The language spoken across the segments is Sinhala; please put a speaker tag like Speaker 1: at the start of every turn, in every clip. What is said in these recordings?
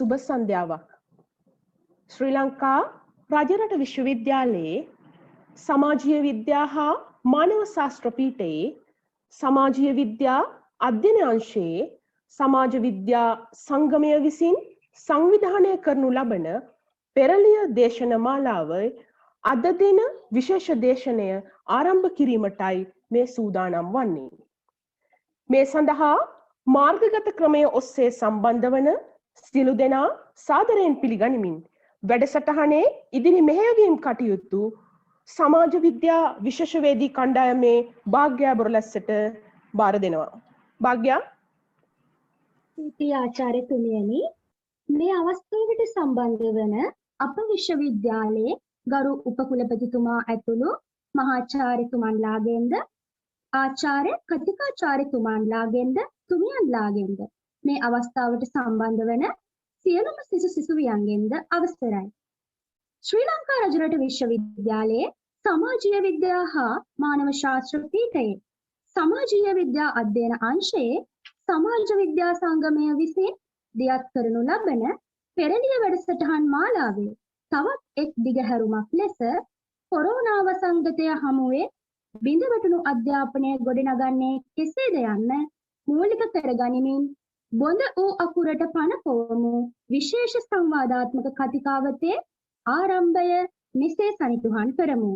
Speaker 1: සුබ සන්ධ්‍යාවක්. ශ්‍රී ලංකා රජරට විශ්වවිද්‍යාලයේ සමාජීය විද්‍යා හා මානව ශාස්ත්‍ර පීඨයේ සමාජීය විද්‍යා අධ්‍යයන අංශයේ සමාජ විද්‍යා සංගමය විසින් සංවිධානය කරනු ලබන පෙරළිය දේශන මාලාවේ අද දින විශේෂ දේශනය ආරම්භ කිරීමටයි මේ සූදානම් වන්නේ. මේ සඳහා මාර්ගගත ක්‍රමය ඔස්සේ සම්බන්ධ වන සියලු දෙනා සාදරයෙන් පිළිගනිමින් වැඩසටහනේ ඉදිරි මෙහෙයවීම් කටයුතු සමාජ විද්‍යා විශේෂවේදී කණ්ඩායමේ භාග්‍යා බොරලැස්සට බාර දෙනවා. භාග්‍යා.
Speaker 2: ඉතින් ආචාර්යතුමියනි, මේ අවස්ථාවට සම්බන්ධ වන අප විශ්වවිද්‍යාලයේ ගරු උපකුලපතිතුමා ඇතුළු මහාචාර්යතුමන්ලාගෙන්ද ආචාර්ය කතිකාචාර්යතුමන්ලාගෙන්ද තුමියන්ලාගෙන්ද මේ අවස්ථාවට සම්බන්ධ වන සියලුම සිසුවියන්ගෙන්ද අවසරයි. ශ්‍රී ලංකා රජරට විශ්වවිද්‍යාලයේ සමාජීය විද්‍යා හා මානව ශාස්ත්‍ර පීඨයේ සමාජීය විද්‍යා අධ්‍යයන අංශයේ සමාජ විද්‍යා සංගමය විසින් දියත් කරනු ලබන පෙරළිය වැඩසටහන් මාලාවේ තවත් එක් දිගහැරුමක් ලෙස කොරෝනා වසංගතය හමුවේ බිඳවැටුණු අධ්‍යාපනය ගොඩනගන්නේ කෙසේද යන්න මූලික කරගනිමින් බොඳ වූ අකුරට පණ පොවමු විශේෂ සංවාදාත්මක කතිකාවතේ ආරම්භය මෙසේ සනිටුහන් කරමු.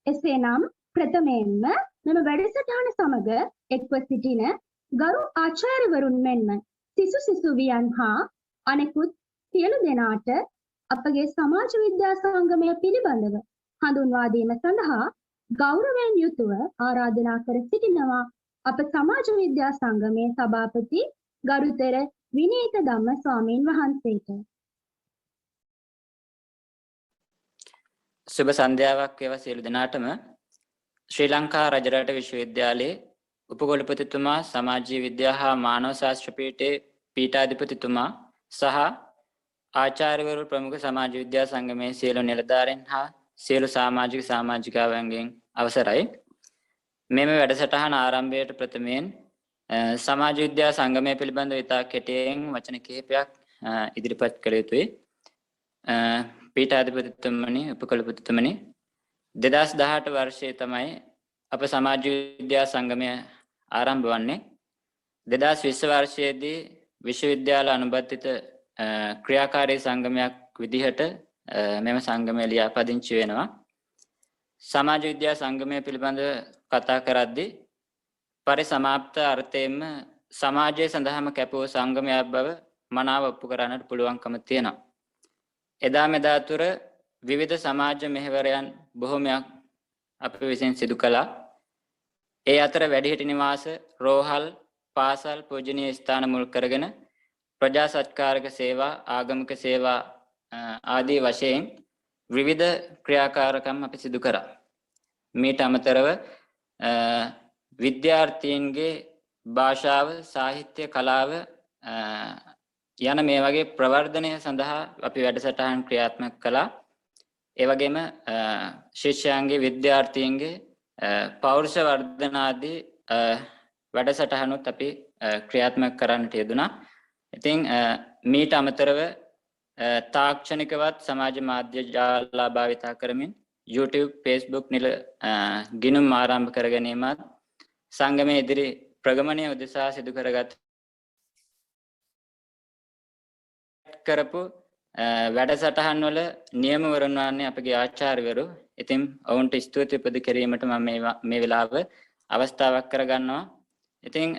Speaker 2: එසේනම් ප්‍රථමයෙන්ම මෙම වැඩසටහන සමග එක්ව සිටින ගරු ආචාර්යවරුන් මෙන්ම සිසුවියන් හා අනෙකුත් සියලු දෙනාට අපගේ සමාජ විද්‍යා සංගමය පිළිබඳව හඳුන්වා දීම සඳහා ගෞරවයෙන් යුතුව ආරාධනා කර සිටිනවා අප සමාජ විද්‍යා සංගමේ සභාපති ගරුතර විනීත ධම්ම ස්වාමීන් වහන්සේට.
Speaker 3: සුබ සන්ධ්‍යාවක් වේවා සියලු දෙනාටම. ශ්‍රී ලංකා රජරට විශ්වවිද්‍යාලයේ උපකුලපතිතුමා සමාජීය විද්‍යා හා මානව ශාස්ත්‍ර පීඨයේ පීඨාධිපතිතුමා සහ ආචාර්යවරු ප්‍රමුඛ සමාජ විද්‍යා සංගමයේ සියලු නිලධාරීන් හා සියලු සමාජික සමාජිකාවන්ගෙන් අවසරයි. මෙම වැඩසටහන ආරම්භයට ප්‍රථමයෙන් සමාජ විද්‍යා සංගමය පිළිබඳව ඉතා කෙටියෙන් වචන කිහිපයක් ඉදිරිපත් කළ යුතුයි. පීඨාධිපතිතුමනි, උපකුලපතිතුමනි, 2018 වර්ෂයේ තමයි අප සමාජ විද්‍යා සංගමය ආරම්භ වන්නේ. 2020 වර්ෂයේදී විශ්වවිද්‍යාල අනුබද්ධිත ක්‍රියාකාරී සංගමයක් විදිහට මෙම සංගමය ලියාපදිංචි වෙනවා. සමාජ විද්‍යා සංගමය පිළිබඳව කතා කරද්දී පරිසමාප්ත අර්ථයෙන්ම සමාජයේ සඳහාම කැපවූ සංගමයක් බව මනාව ඔප්පු කරන්නට පුළුවන්කම තියෙනවා. එදා මෙදා තුර විවිධ සමාජ මෙහෙවරයන් බොහොමයක් අප විසින් සිදු කළා. ඒ අතර වැඩිහිටි නිවාස, රෝහල්, පාසල්, පූජනීය ස්ථාන මුල් කරගෙන ප්‍රජා සත්කාරක සේවා, ආගමික සේවා ආදී වශයෙන් විවිධ ක්‍රියාකාරකම් අපි සිදු කරා. මීට අමතරව විද්‍යාර්ථීන්ගේ භාෂාව, සාහිත්‍ය, කලාව යන මේ වගේ ප්‍රවර්ධනය සඳහා අපි වැඩසටහන් ක්‍රියාත්මක කළා. ඒ වගේම ශිෂ්‍යයන්ගේ, විද්‍යාර්ථීන්ගේ පෞරුෂ වර්ධන ආදී වැඩසටහනුත් අපි ක්‍රියාත්මක කරන්නට යෙදුණා. ඉතින් මීට අමතරව තාක්ෂණිකවත් සමාජ මාධ්‍ය ජාලා භාවිතා කරමින් YouTube, Facebook නිල ගිණුම් ආරම්භ කර ගැනීමත් සංගමයේ ඉදිරි ප්‍රගමනය උදෙසා සිදු කරගත් කරපු වැඩසටහන් වල නියමවරුන් වන්නේ අපගේ ආචාර්යවරු. ඉතින් ඔවුන්ට ස්තුති උපද කිරීමට මම මේ වෙලාව අවස්ථාවක් කරගන්නවා. ඉතින්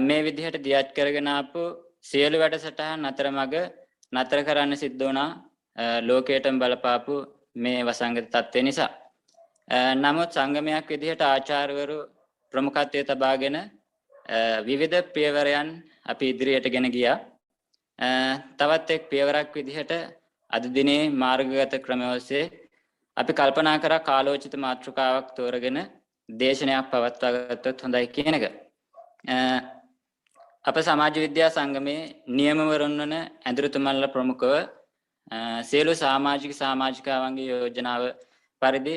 Speaker 3: මේ විදිහට දියත් කරගෙන ආපු සියලු වැඩසටහන් අතරමඟ නතර කරන්න සිද්ධ වුණා ලෝකයටම බලපාපු මේ වසංගත තත්ත්වය නිසා. නමුත් සංගමයක් විදිහට ආචාර්යවරු ප්‍රමුඛත්වයේ තබාගෙන විවිධ පියවරයන් අපි ඉදිරියට ගෙන ගියා. තවත් එක් පියවරක් විදිහට අද දිනේ මාර්ගගත ක්‍රම ඔස්සේ අපි කල්පනා කරා කාලෝචිත මාතෘකාවක් තෝරගෙන දේශනයක් පවත්වා ගත්තොත් හොඳයි කියන එක. අප සමාජ විද්‍යා සංගමේ නියමවරුන් වන ඇඳුරුතුමන්ලා ප්‍රමුඛව සියලු සමාජික සමාජිකාවන්ගේ යෝජනාව පරිදි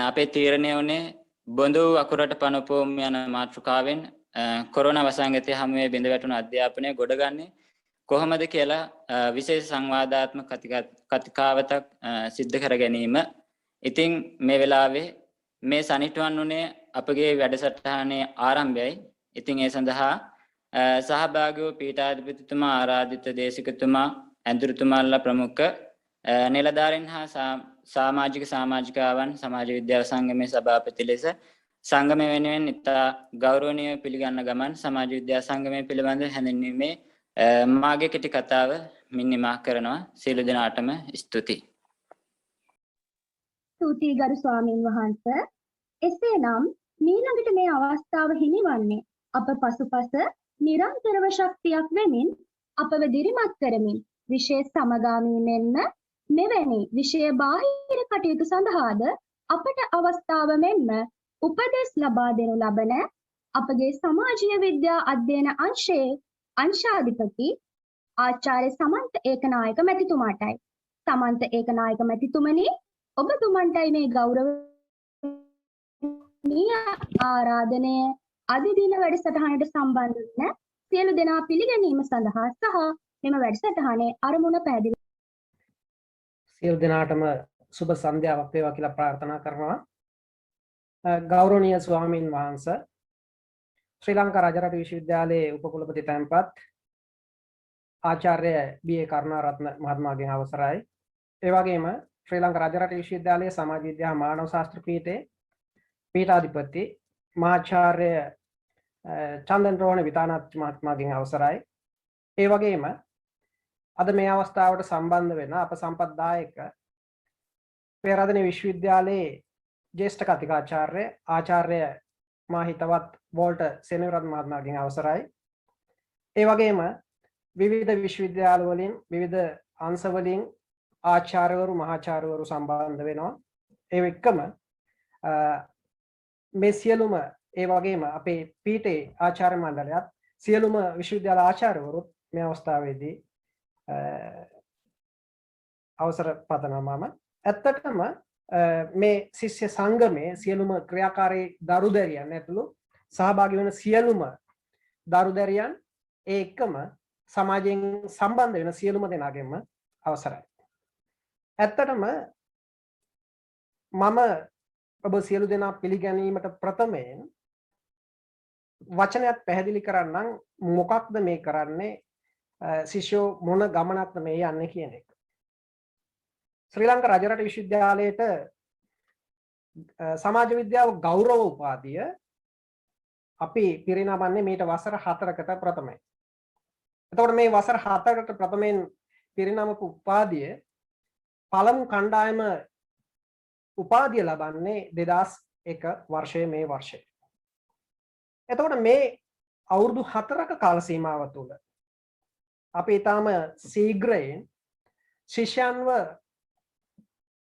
Speaker 3: අපේ තීරණය වුණේ බොඳු අකුරට පනපෝම් යන මාතෘකාවෙන් කොරෝනා වසංගතය හැමුවේ බිඳ වැටුණු අධ්‍යාපනය ගොඩගන්නේ කොහොමද කියලා විශේෂ සංවාදාත්මක කතිකාවතක් සිද්ධ කර ගැනීම. ඉතින් මේ වෙලාවේ මේ සනිටුවන් උනේ අපගේ වැඩසටහනේ ආරම්භයයි. ඉතින් ඒ සඳහා සහභාගී වූ පීඨාධිපතිතුමා, ආරාධිත දේශකතුමා, ඇඳුරුතුමාලා ප්‍රමුඛ නිලධාරීන් හා සමාජිකාවන් සමාජ විද්‍යාව සංගමේ සභාපති ලෙස සංගමය වෙනුවෙන් ඉතා ගෞරවනීය පිළිගන්න ගමන් සමාජ විද්‍යා සංගමය පිළිබඳ හැඳින්වීමේ මාගේ කෙටි කතාව මිනිමා කරනවා. සියලු දෙනාටම ස්තුතියි.
Speaker 2: ස්තුතියි ගරු ස්වාමීන් වහන්සේ. එසේනම් මීළඟට මේ අවස්ථාව හිමිවන්නේ අප පසුපස නිරන්තරව ශක්තියක් වෙමින් අපව දිරිමත් කරමින් විශේෂ සමගාමී මෙන්ම මෙවැනි විෂය බාහිර කටයුතු සඳහාද අපට අවස්ථාව මෙන්ම උපදෙස් ලබා දෙනු ලබන අපගේ සමාජීය විද්‍යා අධ්‍යයන අංශයේ අංශාධිපති ආචාර්ය සමන්ත ඒකනායක මැතිතුමාටයි. සමන්ත ඒකනායක මැතිතුමනි, ඔබතුමන්ටයි මේ ගෞරවනීය ආරාධනය අද දින වැඩසටහනට සම්බන්ධ වන සියලු දෙනා පිළිගැනීම සඳහා සහ මෙම වැඩසටහනේ අරමුණ පැහැදිලි
Speaker 4: සියලු දෙනාටම සුබ සන්ධ්‍යාවක් වේවා කියලා ප්‍රාර්ථනා කරනවා. ගෞරවනීය ස්වාමීන් වහන්සේ, ශ්‍රී ලංකා රජරට විශ්වවිද්‍යාලයේ උපකුලපති තැන්පත් ආචාර්ය බී.ඒ. කරුණාරත්න මහත්මයාගෙන් අවසරයි. ඒ වගේම ශ්‍රී ලංකා රජරට විශ්වවිද්‍යාලයේ සමාජ විද්‍යා මානව ශාස්ත්‍ර පීඨයේ පීඨාධිපති මහාචාර්ය චන්දන් රෝහණ විතානාත් මහත්මයාගෙන් අවසරයි. ඒ වගේම අද මේ අවස්ථාවට සම්බන්ධ වෙන අප සම්පත්දායක පෙරදෙණිය විශ්වවිද්‍යාලයේ ජ්‍යෙෂ්ඨ කතිකාචාර්ය ආචාර්ය මා හිතවත් වෝල්ටර් සෙනෙවිරත්න මහත්මයාගෙන් අවසරයි. ඒ වගේම විවිධ විශ්වවිද්‍යාල වලින් විවිධ අංශ වලින් ආචාර්යවරු මහාචාර්යවරු සම්බන්ධ වෙනවා. ඒ එක්කම මේ සියලුම ඒ වගේම අපේ පීඨේ ආචාර්ය මණ්ඩලයත් සියලුම විශ්වවිද්‍යාල ආචාර්යවරු මේ අවස්ථාවේදී අවසර පතනවා. මම ඇත්තටම මේ ශිෂ්‍ය සංගමයේ සියලුම ක්‍රියාකාරී දරුදැරියන් ඇතුළු සහභාගී වන සියලුම දරුදැරියන් ඒ එක්කම සමාජයෙන් සම්බන්ධ වෙන සියලුම දෙනාගෙන්ම අවසරයි. ඇත්තටම මම ඔබ සියලු දෙනා පිළිගැනීමට ප්‍රථමයෙන් වචනයක් පැහැදිලි කරන්නම් මොකක්ද මේ කරන්නේ, ශිෂ්‍යෝ මොන ගමනක්ද මේ යන්නේ කියන එක. ශ්‍රී ලංකා රජරට විශ්වවිද්‍යාලයට සමාජ විද්‍යාව ගෞරව උපාධිය අපි පිරිනමන්නේ මීට වසර 4කට ප්‍රථමයි. එතකොට මේ වසර 4කට ප්‍රථමයෙන් පිරිනමපු උපාධිය පළමු කණ්ඩායම උපාධිය ලබන්නේ 2001 වර්ෂයේ මේ වර්ෂයේ. එතකොට මේ අවුරුදු 4ක කාල සීමාව තුළ අපි ඊටාම ශීඝ්‍රයෙන් ශිෂ්‍යයන්ව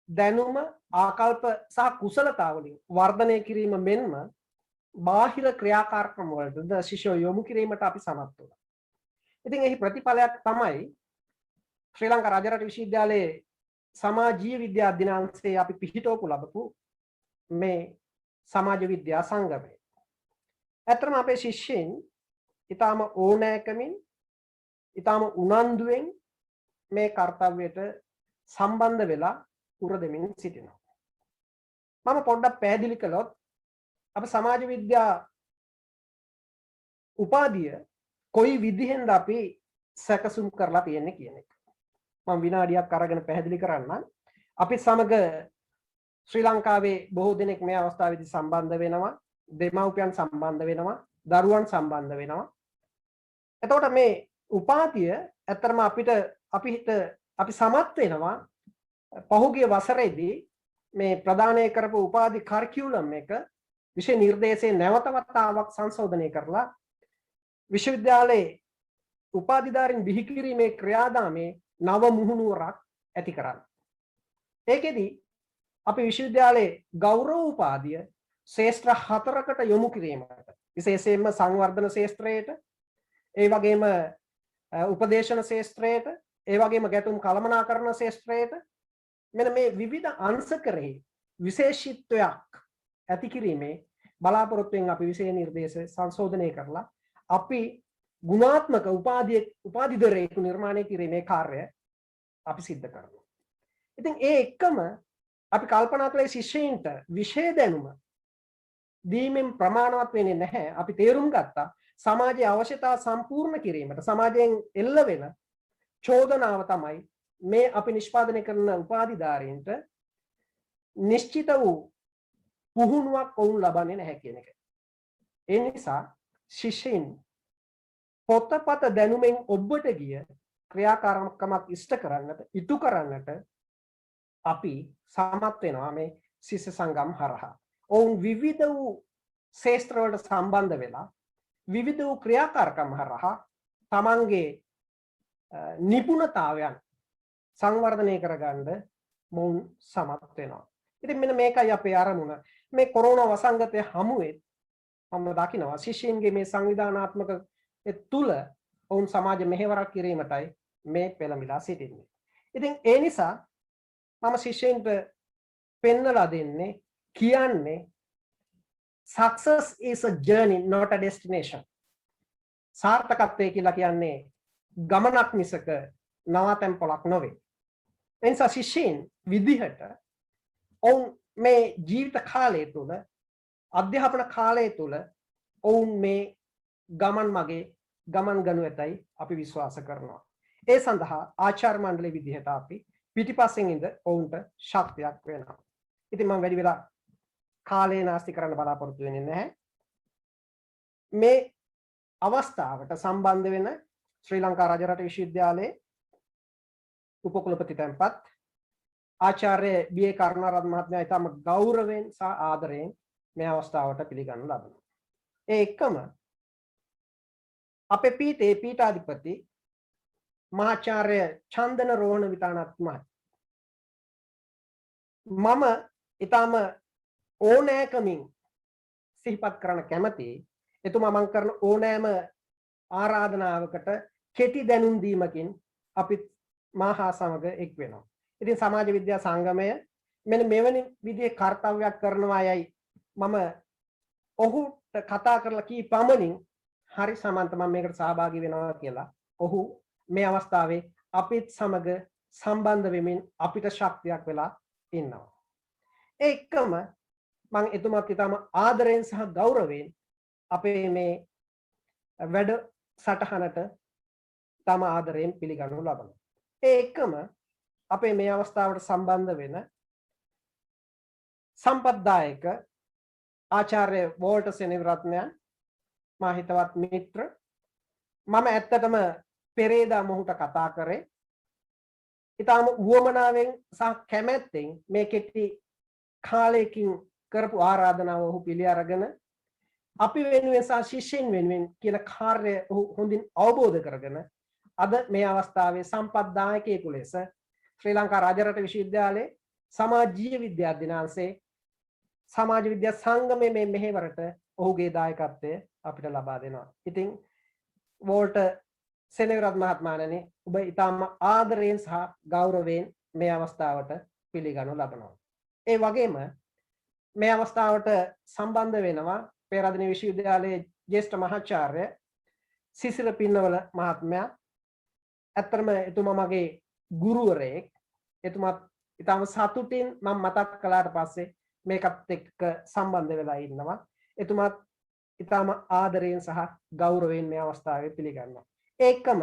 Speaker 4: දැනුම ආකල්ප සහ කුසලතා වලින් වර්ධනය කිරීම මෙන්ම බාහිර ක්‍රියාකාරකම් වලට ශිෂ්‍යෝ යොමු කිරීමට අපි සමත් වුණා. ඉතින් එහි ප්‍රතිඵලයක් තමයි ශ්‍රී ලංකා රජරට විශ්වවිද්‍යාලයේ සමාජීය විද්‍යා අධ්‍යනාංශයේ අපි පිහිටවපු ලබපු මේ සමාජ විද්‍යා සංගමය. ඇත්තටම අපේ ශිෂ්‍යයන් ඊටාම ඕනෑකමින් ඊටාම උනන්දුවෙන් මේ කාර්යයට සම්බන්ධ වෙලා උර දෙමින් සිටිනවා. මම පොඩ්ඩක් පැහැදිලි කළොත් අප සමාජ විද්‍යා උපාධිය කොයි විදිහෙන්ද අපි සැකසුම් කරලා තියෙන්නේ කියන එක. මම විනාඩියක් අරගෙන පැහැදිලි කරන්නම්. අපි සමග ශ්‍රී ලංකාවේ බොහෝ දෙනෙක් මේ අවස්ථාවේදී සම්බන්ධ වෙනවා, දෙමව්පියන් සම්බන්ධ වෙනවා, දරුවන් සම්බන්ධ වෙනවා. එතකොට මේ උපාධිය ඇත්තටම අපි සමත් වෙනවා පහුගිය වසරේදී මේ ප්‍රදානය කරපු උපාධි කරිකියුලම් එක විෂය නිර්දේශයේ නැවත වතාවක් සංශෝධනය කරලා විශ්වවිද්‍යාලයේ උපාධිධාරීන් බිහි කිරීමේ ක්‍රියාදාමයේ නව මුහුණුවරක් ඇති කරන්න. ඒකෙදි අපි විශ්වවිද්‍යාලයේ ගෞරව උපාධිය ශේෂ්ත්‍ර 4කට යොමු කිරීමට, විශේෂයෙන්ම සංවර්ධන ශේෂ්ත්‍රයට, ඒ වගේම උපදේශන ශේෂ්ත්‍රයට, ඒ වගේම ගැටුම් කළමනාකරණ ශේෂ්ත්‍රයට, මෙන්න මේ විවිධ අංශ කරේ විශේෂීත්වයක් ඇති කිරීමේ බලාපොරොත්තුෙන් අපි විෂය නිර්දේශ සංශෝධනය කරලා අපි ගුණාත්මක උපාධිධරයෙකු නිර්මාණය කිරීමේ කාර්යය අපි සිද්ධ කරනවා. ඉතින් ඒ එක්කම අපි කල්පනා කළේ ශිෂ්‍යයින්ට විෂය දැනුම දීමෙන් ප්‍රමාණවත් වෙන්නේ නැහැ. අපි තේරුම් ගත්තා සමාජයේ අවශ්‍යතා සම්පූර්ණ කිරීමට සමාජයෙන් එල්ල වෙන චෝදනාව තමයි මේ අපි නිෂ්පාදනය කරන උපාධිධාරීන්ට නිශ්චිත වූ පුහුණුවක් ඔවුන් ලබන්නේ නැහැ කියන එක. ඒ නිසා ශිෂ්‍යයින් පොතපත දැනුමෙන් ඔබට ගිය ක්‍රියාකාරකමක් ඉෂ්ට කරන්නට ඉටු කරන්නට අපි සමත් වෙනවා මේ ශිෂ්‍ය සංගම් හරහා. ඔවුන් විවිධ වූ ශාස්ත්‍ර වලට සම්බන්ධ වෙලා විවිධ වූ ක්‍රියාකාරකම් හරහා තමන්ගේ නිපුණතාවයන් සංවර්ධනය කරගන්න මොවුන් සමත් වෙනවා. ඉතින් මෙන්න මේකයි අපේ අරමුණ. මේ කොරෝනා වසංගතය හමුවේ මම දකිනවා ශිෂ්‍යයින්ගේ මේ සංවිධානාත්මක තුල ඔවුන් සමාජ මෙහෙවරක් කිරීමටයි මේ පෙළඹිලා සිටින්නේ. ඉතින් ඒ නිසා මම ශිෂ්‍යයින්ට පෙන්වලා දෙන්නේ කියන්නේ success is a journey not a destination. සාර්ථකත්වය කියලා කියන්නේ ගමනක් මිසක නවාතැන් පොලක් නොවේ. ඒ නිසා ශිෂ්‍යයින් විදිහට ඔවුන් මේ ජීවිත කාලය තුළ අධ්‍යාපන කාලය තුළ ඔවුන් මේ ගමන් මගේ ගමන් ගනු ඇතයි අපි විශ්වාස කරනවා. ඒ සඳහා ආචාර්ය මණ්ඩලයේ විදිහට අපි පිටිපස්සෙන් ඉඳ ඔවුන්ට ශක්තියක් වෙනවා. ඉතින් මම වැඩි වෙලා කාලය නාස්ති කරන්න බලාපොරොත්තු වෙන්නේ නැහැ. මේ අවස්ථාවට සම්බන්ධ වෙන ශ්‍රී ලංකා රජරට විශ්වවිද්‍යාලයේ උපකුලපති තැන්පත් ආචාර්ය බී.ඒ. කරුණාරත්න මහත්මයා ඉතාම ගෞරවයෙන් සහ ආදරයෙන් මේ අවස්ථාවට පිළිගනු ලබනවා. ඒ එක්කම අපේ පීඨයේ පීඨාධිපති මහාචාර්ය චන්දන රෝහණ විතානත් මම ඉතාම ඕනෑකමින් සිහිපත් කරන්න කැමතියි. එතුමා මම කරන ඕනෑම ආරාධනාවකට කෙටි දැනුම් දීමකින් අපි මාහා සමග එක් වෙනවා. ඉතින් සමාජ විද්‍යා සංගමය මෙන්න මෙවැනි විදිහේ කාර්යයක් කරනවා යයි මම ඔහුට කතා කරලා කී පමණින් හරි සමන්ත මම මේකට සහභාගී වෙනවා කියලා ඔහු මේ අවස්ථාවේ අපිත් සමග සම්බන්ධ වෙමින් අපිට ශක්තියක් වෙලා ඉන්නවා. ඒ එක්කම මම එතුමාත් ඉතාම ආදරයෙන් සහ ගෞරවයෙන් අපේ මේ වැඩ සටහනට තම ආදරයෙන් පිළිගනු ලබනවා. ඒ එක්කම අපේ මේ අවස්ථාවට සම්බන්ධ වෙන සම්පත්දායක ආචාර්ය වෝල්ටර් සෙනෙවිරත්නයන් මා හිතවත් මිත්‍ර මම ඇත්තටම පෙරේදා මොහුට කතා කරේ ඊටාම උවමනාවෙන් සහ කැමැත්තෙන් මේ කෙටි කාලයකින් කරපු ආරාධනාව ඔහු පිළි අරගෙන අපි වෙනුවෙන් සහ ශිෂ්‍යයින් වෙනුවෙන් කියන කාර්යය ඔහු හොඳින් අවබෝධ කරගෙන අද මේ අවස්ථාවේ සම්පත්දායකයෙකු ලෙස ශ්‍රී ලංකා රජරට විශ්වවිද්‍යාලයේ සමාජීය විද්‍යා දිනාංශයේ සමාජ විද්‍යා සංගමයේ මේ මෙහෙවරට ඔහුගේ දායකත්වය අපිට ලබා දෙනවා. ඉතින් වෝල්ටර් සෙනෙවිරත්න මහත්මයාණනි ඔබ ඊටම ආදරයෙන් සහ ගෞරවයෙන් මේ අවස්ථාවට පිළිගනු ලබනවා. ඒ වගේම මේ අවස්ථාවට සම්බන්ධ වෙනවා පේරාදෙණිය විශ්වවිද්‍යාලයේ ජ්‍යෙෂ්ඨ මහාචාර්ය සිසිල පින්නවල මහත්මයා. ඇත්තටම එතුමා මගේ ගුරුවරයෙක්. එතුමා ඊටම සතුටින් මම මතක් කළාට පස්සේ මේකත් එක්ක සම්බන්ධ වෙලා ඉන්නවා. එතුමාත් ඊටම ආදරයෙන් සහ ගෞරවයෙන් මේ අවස්ථාවේ පිළිගන්නවා. ඒකම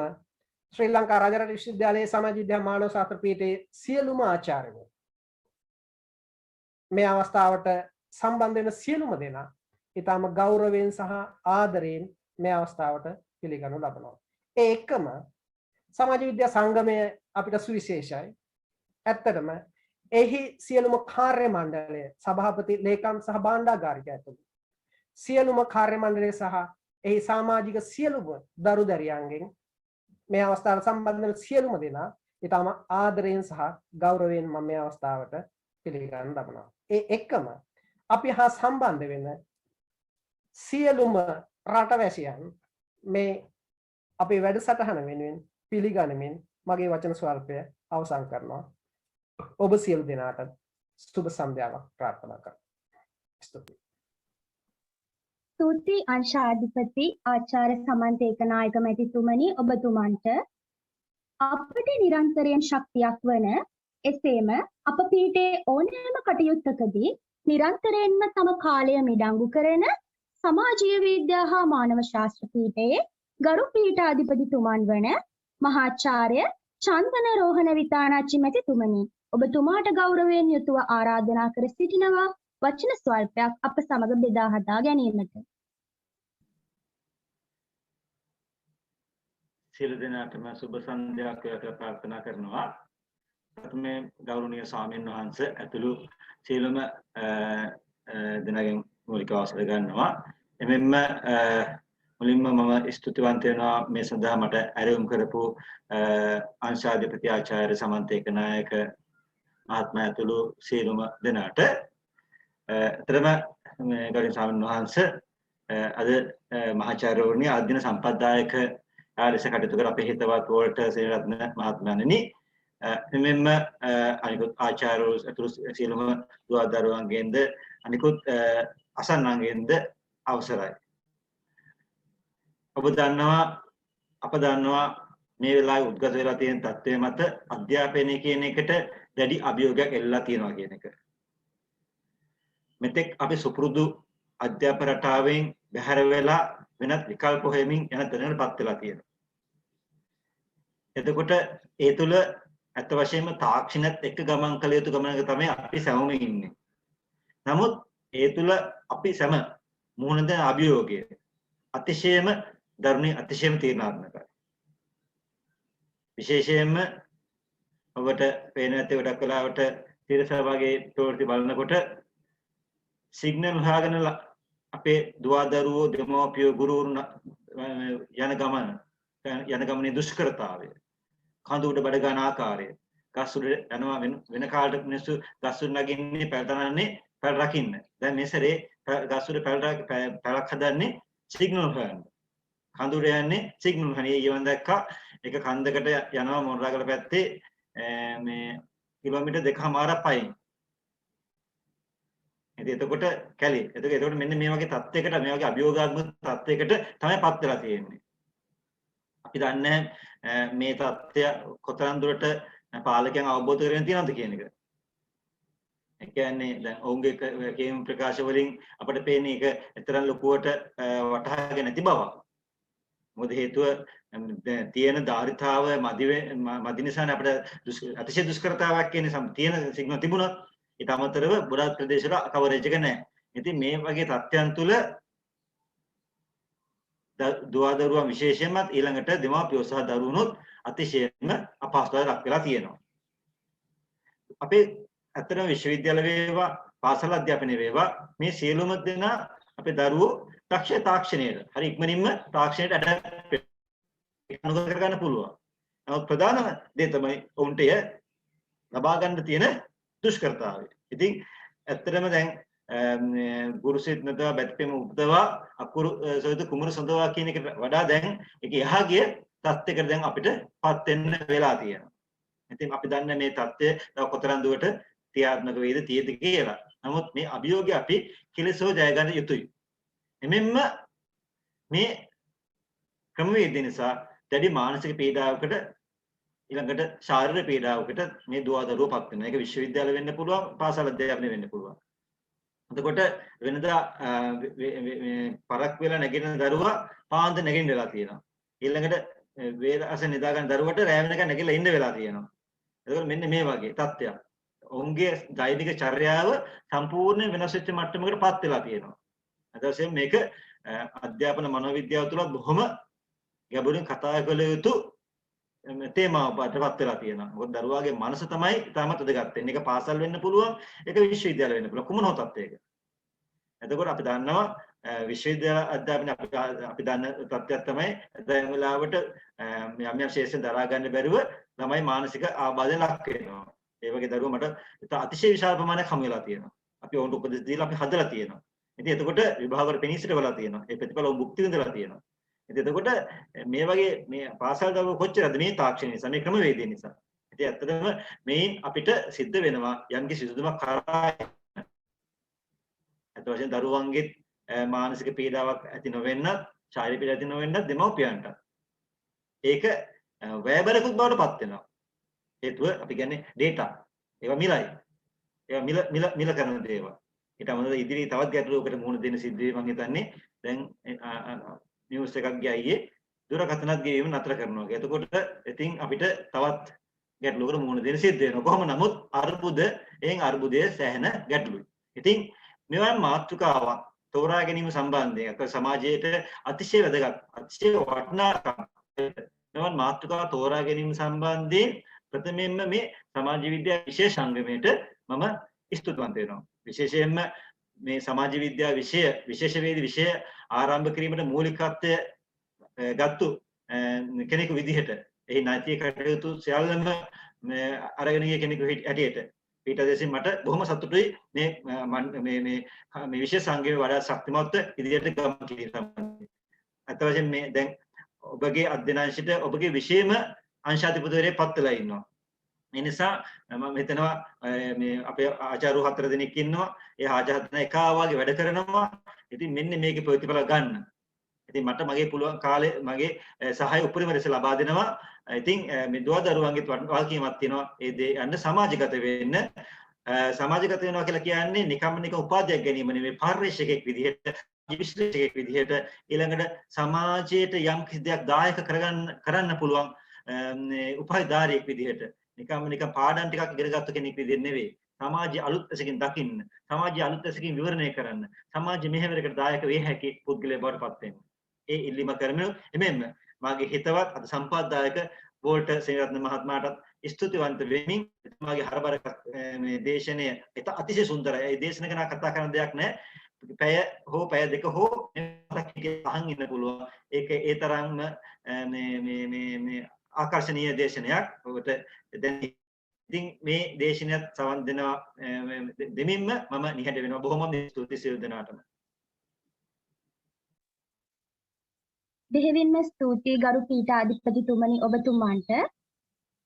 Speaker 4: ශ්‍රී ලංකා රජරට විශ්වවිද්‍යාලයේ සමාජ විද්‍යා මානව ශාස්ත්‍ර පීඨයේ සියලුම ආචාර්යවරු මේ අවස්ථාවට සම්බන්ධ වෙන සියලුම දෙනා ඊටම ගෞරවයෙන් සහ ආදරයෙන් මේ අවස්ථාවට පිළිගනු ලබනවා. ඒ එක්කම සමාජ විද්‍යා සංගමය අපිට සුවිශේෂයි. ඇත්තටම එහි සියලුම කාර්ය මණ්ඩලය සභාපති ලේකම් සහ භාණ්ඩාගාරික ඇතුළු සියලුම කාර්ය මණ්ඩලය සහ එහි සමාජික සියලුම දරුදරියන්ගෙන් මේ අවස්ථාවට සම්බන්ධ වෙන සියලුම දෙනා ඊටම ආදරයෙන් සහ ගෞරවයෙන් මම මේ අවස්ථාවට පිළිගන්න ලබනවා. ඒ එක්කම අපි හා සම්බන්ධ වෙන සියලුම රටවැසියන් මේ අපේ වැඩසටහන වෙනුවෙන් පිළිගනිමින් මගේ වචන ස්වල්පය අවසන් කරනවා. ඔබ සියලු දෙනාට සුබ සන්ධ්‍යාවක් ප්‍රාර්ථනා කරනවා. ස්තුතියි.
Speaker 2: ස්තුති අංශාධිපති ආචාර්ය සමන්ත ඒකනායක මැතිතුමනි ඔබතුමන්ට අපට නිරන්තරයෙන් ශක්තියක් වන එසේම අප පීඨයේ ඕනෑම කටයුත්තකදී නිරන්තරයෙන්ම තම කාලය මිඩංගු කරන සමාජීය විද්‍යා හා මානව ශාස්ත්‍ර පීඨයේ ගරු පීඨාධිපතිතුමන් වන මහාචාර්ය චන්දන රෝහණ විතානාච්චි මැතිතුමනි ඔබතුමාට ගෞරවයෙන් යුතුව ආරාධනා කර සිටිනවා වචන ස්වල්පයක් අප සමග බෙදා හදා ගැනීමට.
Speaker 5: සියලු දෙනාටම සුබ සන්ධ්‍යාවක් වේවා ප්‍රාර්ථනා කරනවා. ප්‍රථමයෙන් ගෞරවනීය ස්වාමීන් වහන්සේ ඇතුළු සියලුම දෙනාගෙන් මූලික අවසර ගන්නවා. එමෙන්න මුලින්ම මම ස්තුතිවන්ත වෙනවා මේ සඳහා මට ඇරයුම් කරපු අංශාධිපති ආචාර්ය සමන්ත ඒකනායක මහත්මයා ඇතුළු සියලුම දෙනාට. ඇත්තටම මේ ගෞරවනීය ස්වාමීන් වහන්සේ අද මහාචාර්යවරුනි ආධින සම්පත්දායක ආලස කටයුතු කර අපේ හිතවත් වෝල්ටර් සේනරත්න මහත්මයාණනි එමෙන්න අනිකුත් ආචාර්යවරු ඇතුළු සියලුම දුවදරුවන්ගෙන්ද අනිකුත් අසන්නන්ගෙන්ද අවසරයි. ඔබ දන්නවා අප දන්නවා මේ වෙලාවේ උද්ගත වෙලා තියෙන තත්ත්වය මත අධ්‍යාපනය කියන එකට දැඩි අභියෝගයක් එල්ලලා තියෙනවා කියන එක. මෙතෙක් අපි සුපුරුදු අධ්‍යාපන රටාවෙන් බැහැර වෙලා වෙනත් විකල්ප හොයමින් යන තැනකටපත් වෙලා තියෙනවා. එතකොට ඒ තුල අත් වශයෙන්ම තාක්ෂණයත් එක්ක ගමන් කළ යුතු ගමනක තමයි අපි සැවොම ඉන්නේ. නමුත් ඒ තුල අපි සැම මුහුණ දෙන අභියෝගය අතිශයම දරුණු අතිශයම තීරණාත්මකයි. විශේෂයෙන්ම ඔබට පේන ඇති ගොඩක් වෙලාවට තිරසා වගේ ප්‍රවෘත්ති බලනකොට සිග්නල් හොයාගෙන අපේ දුවදරුවෝ දෙමව්පියෝ ගුරුවරුන් යන ගමනේ දුෂ්කරතාවය කඳු උඩ බඩ ගන්න ආකාරය ගස් උඩ යනවා වෙන කාලට මිනිස්සු ගස් උඩ නගින්නේ පැල තනන්නේ පැල රකින්න. දැන් මේ සැරේ ගස් උඩ පැලක් හදන්නේ සිග්නල් හොයන්න. කඳු උඩ යන්නේ සිග්නල් හොයන්නේ. ඊවන් දැක්කා එක කන්දකට යනවා මොනරාගල පැත්තේ මේ කිලෝමීටර් 2.5ක් පයින්. එතකොට කැලේ. එතකොට මෙන්න මේ වගේ තත්යකට මේ වගේ අභියෝගාත්මක තත්යකට තමයි පත් වෙලා තියෙන්නේ. අපි දන්නේ මේ තත්ත්වය කොතරම් දුරට පාලකයන් අවබෝධ කරගෙන තියෙනවද කියන එක. ඒ කියන්නේ දැන් ඔවුන්ගේ කියමු ප්‍රකාශ වලින් අපිට පේන්නේ ඒක එතරම් ලොකුවට වටහාගෙන නැති බව. මොකද හේතුව තියෙන ධාරිතාව මදි නිසානේ අපිට අතිශය දුෂ්කරතාවක් කියන්නේ තියෙන සිග්නල් තිබුණත් ඊට අමතරව ගොඩාක් ප්‍රදේශවල කවරේජ් එක නැහැ. ඉතින් මේ වගේ තත්ත්වයන් තුල දුවදරුවන් විශේෂයෙන්ම ඊළඟට දෙමාපියෝ සහ දරුවනුත් අතිශයින්ම අපහසුතාවයට ලක් වෙලා තියෙනවා. අපේ අතර විශ්වවිද්‍යාල වේවා පාසල් අධ්‍යාපනය වේවා මේ සියලුම දෙනා අපේ දරුවෝ දක්ෂ තාක්ෂණයට හරි ඉක්මනින්ම තාක්ෂණයට අනුගත කරගන්න පුළුවන්. නමුත් ප්‍රධානම දේ තමයි ඔවුන්ට එය ලබා ගන්න තියෙන දුෂ්කරතාවය. ඉතින් ඇත්තටම දැන් ගුරුසිත නදා බැත්පෙම උපදවා අකුරු සොයද කුමරු සඳවා කියන එකට වඩා දැන් ඒක එහා ගිය තත්යකට දැන් අපිට පත් වෙන්න වෙලා තියෙනවා. ඉතින් අපි දන්නේ මේ තත්ත්වය තව කොතරම් දුරට ක්‍රියාත්මක වේද තියෙද කියලා. නමුත් මේ අභියෝගය අපි කෙලෙසෝ ජය ගන්න යුතුයි. එමෙන්න මේ ක්‍රමවේද නිසා දැඩි මානසික පීඩාවකට ඊළඟට ශාරීරික පීඩාවකට මේ දුවදරුවෝ පත් වෙනවා. ඒක විශ්වවිද්‍යාල වෙන්න පුළුවන්, පාසල් අධ්‍යාපනය වෙන්න පුළුවන්. එතකොට වෙනදා පරක් වෙලා නැගිටින දරුවා පාන්දර නැගින්න වෙලා තියෙනවා. ඊළඟට වේදස නිදා ගන්න දරුවට රැ වෙනකන් නැගිටලා ඉන්න වෙලා තියෙනවා. එතකොට මෙන්න මේ වගේ තත්ත්වයක්. ඔවුන්ගේ දෛනික චර්යාව සම්පූර්ණයෙන් වෙනස් වෙච්ච මට්ටමකට පත් වෙලා තියෙනවා. අද වශයෙන් මේක අධ්‍යාපන මනෝවිද්‍යාව තුළ බොහොම ගැඹුරින් කතා කළ යුතු තේමාවකටපත් වෙලා තියෙනවා. මොකද දරුවාගේ මනස තමයි තාමත් වැදගත් වෙන්නේ. ඒක පාසල් වෙන්න පුළුවන්, ඒක විශ්වවිද්‍යාල වෙන්න පුළුවන්. කුමන හෝ තත්ත්වයක. එතකොට අපි දන්නවා විශ්වවිද්‍යාල අධ්‍යාපනය අපි දන්න තත්ත්වයක් තමයි දැන් වෙලාවට යම් යම් ශේෂ්ඨ දරා ගන්න බැරුව ළමයි මානසික ආබාධයෙන් ලක් වෙනවා. ඒ වගේ දරුවෝ මට අතිශය විශාල ප්‍රමාණයක් හමු වෙලා තියෙනවා. අපි ඔවුන්ට උපදෙස් දීලා අපි හදලා තියෙනවා. ඉතින් එතකොට විභාග වල පෙනී සිටවලා තියෙනවා. ඒ ප්‍රතිඵල ඔවුන් භුක්ති විඳලා තියෙනවා. ඉතින් එතකොට මේ වගේ මේ පාසල් දරුවෝ කොච්චරද මේ තාක්ෂණය නිසා මේ ක්‍රමවේදය නිසා. ඉතින් ඇත්තටම මේන් අපිට සිද්ධ වෙනවා යම්කිසි සිදුවීමක් කරා අත වශයෙන් දරුවන්ගේ මානසික පීඩාවක් ඇති නොවෙන්නත් ශාරීරික පීඩාවක් ඇති නොවෙන්නත් දෙමව්පියන්ට ඒක වැයබරකුත් බවට පත් වෙනවා. හේතුව අපි කියන්නේ data. ඒවා මිලයි. ඒවා මිල කරන දේවල්. ඊට අමතරව ඉදිරි තවත් ගැටලුවකට මුහුණ දෙන්න සිද්ධ වෙයි මම හිතන්නේ. දැන් නිවුස් එකක් ගියේ දුරකථනත් ගෙවීම නතර කරනවා. එතකොට ඉතින් අපිට තවත් ගැටලුවකට මුහුණ දෙන්න සිද්ධ වෙනවා. කොහොම නමුත් අර්බුදයේ සෑහෙන ගැටලුයි. ඉතින් මෙවන් මාතෘකාවක් තෝරා ගැනීම සම්බන්ධයෙන් අපේ සමාජයට අතිශය වැදගත් අතිශය වටිනාකම් මෙවන් මාතෘකාව තෝරා ගැනීම සම්බන්ධයෙන් ප්‍රථමයෙන්ම මේ සමාජ විද්‍යා විශේෂ සංගමයට මම ස්තුතිවන්ත වෙනවා. විශේෂයෙන්ම මේ සමාජ විද්‍යා විශේෂවේදී විෂය ආරම්භ කිරීමට මූලිකත්වය ගත්තු කෙනෙකු විදිහට එහි නෛතික කටයුතු සියල්ලම අරගෙන ගිය කෙනෙකු හැටියට පීඨදේශයෙන් මට බොහොම සතුටුයි මේ විශේෂ සංගමයේ වඩා ශක්තිමත් ඉදිරියට ගමන් කිරීම සම්බන්ධයෙන්. අත් වශයෙන් මේ දැන් ඔබගේ අධ්‍යයනාංශයට ඔබගේ විෂයම අංශාධිපතිවරයෙක් පත් වෙලා ඉන්නවා. ඒ නිසා මම හිතනවා මේ අපේ ආචාර්ය 4 දෙනෙක් ඉන්නවා. ඒ ආචාර්ය 4 එකවාගේ වැඩ කරනවා. ඉතින් මෙන්න මේකේ ප්‍රතිඵල ගන්න. ඉතින් මට මගේ පුළුවන් කාලේ මගේ සහාය උපරිම ලෙස ලබා දෙනවා. ඉතින් මේ දුවදරුවන්ගේ වගකීමක් තියෙනවා. ඒ දේ යන්න සමාජගත වෙන්න. සමාජගත වෙනවා කියලා කියන්නේ නිකම්ම නිකම් උපාධියක් ගැනීම නෙවෙයි පරිශ්‍රකෙක් විදිහට විශ්ලේෂකෙක් විදිහට ඊළඟට සමාජයට යම් කිසි දෙයක් දායක කරන්න පුළුවන් උපාධිධාරියෙක් විදිහට නිකම් පාඩම් ටිකක් ඉගෙනගත්තු කෙනෙක් විදිහට නෙවෙයි. සමාජය අලුත් ඇසකින් දකින්න, සමාජය අලුත් ඇසකින් විවරණය කරන්න, සමාජ මෙහෙවරකට දායක වේ හැකි පුද්ගලයෙක් බවට පත් වෙන්න. ඒ ඉල්ලීම කරමින් එමෙන්න මාගේ හිතවත් අද සම්පාදදායක වෝල්ටර් සේනරත්න මහත්මයාට ස්තුතිවන්ත වෙමින් එතුමාගේ හරබර මේ දේශනය අතිශය සුන්දරයි. ඒ දේශන ගැන කතා කරන දෙයක් නැහැ. පැය දෙක හෝ අහන් ඉන්න පුළුවන්. ඒක ඒ තරම්ම මේ ආකර්ශනීය දේශනයක්. ඔබට දැන් ඉතින් මේ දේශනයත් සවන් දෙනවා දෙමින්ම මම නිහඬ වෙනවා. බොහොම ස්තුතියි සියලු දෙනාටම.
Speaker 2: දෙහිවින්ම ස්තුතියි ගරු පීඨාධිපතිතුමනි ඔබතුමාන්ට.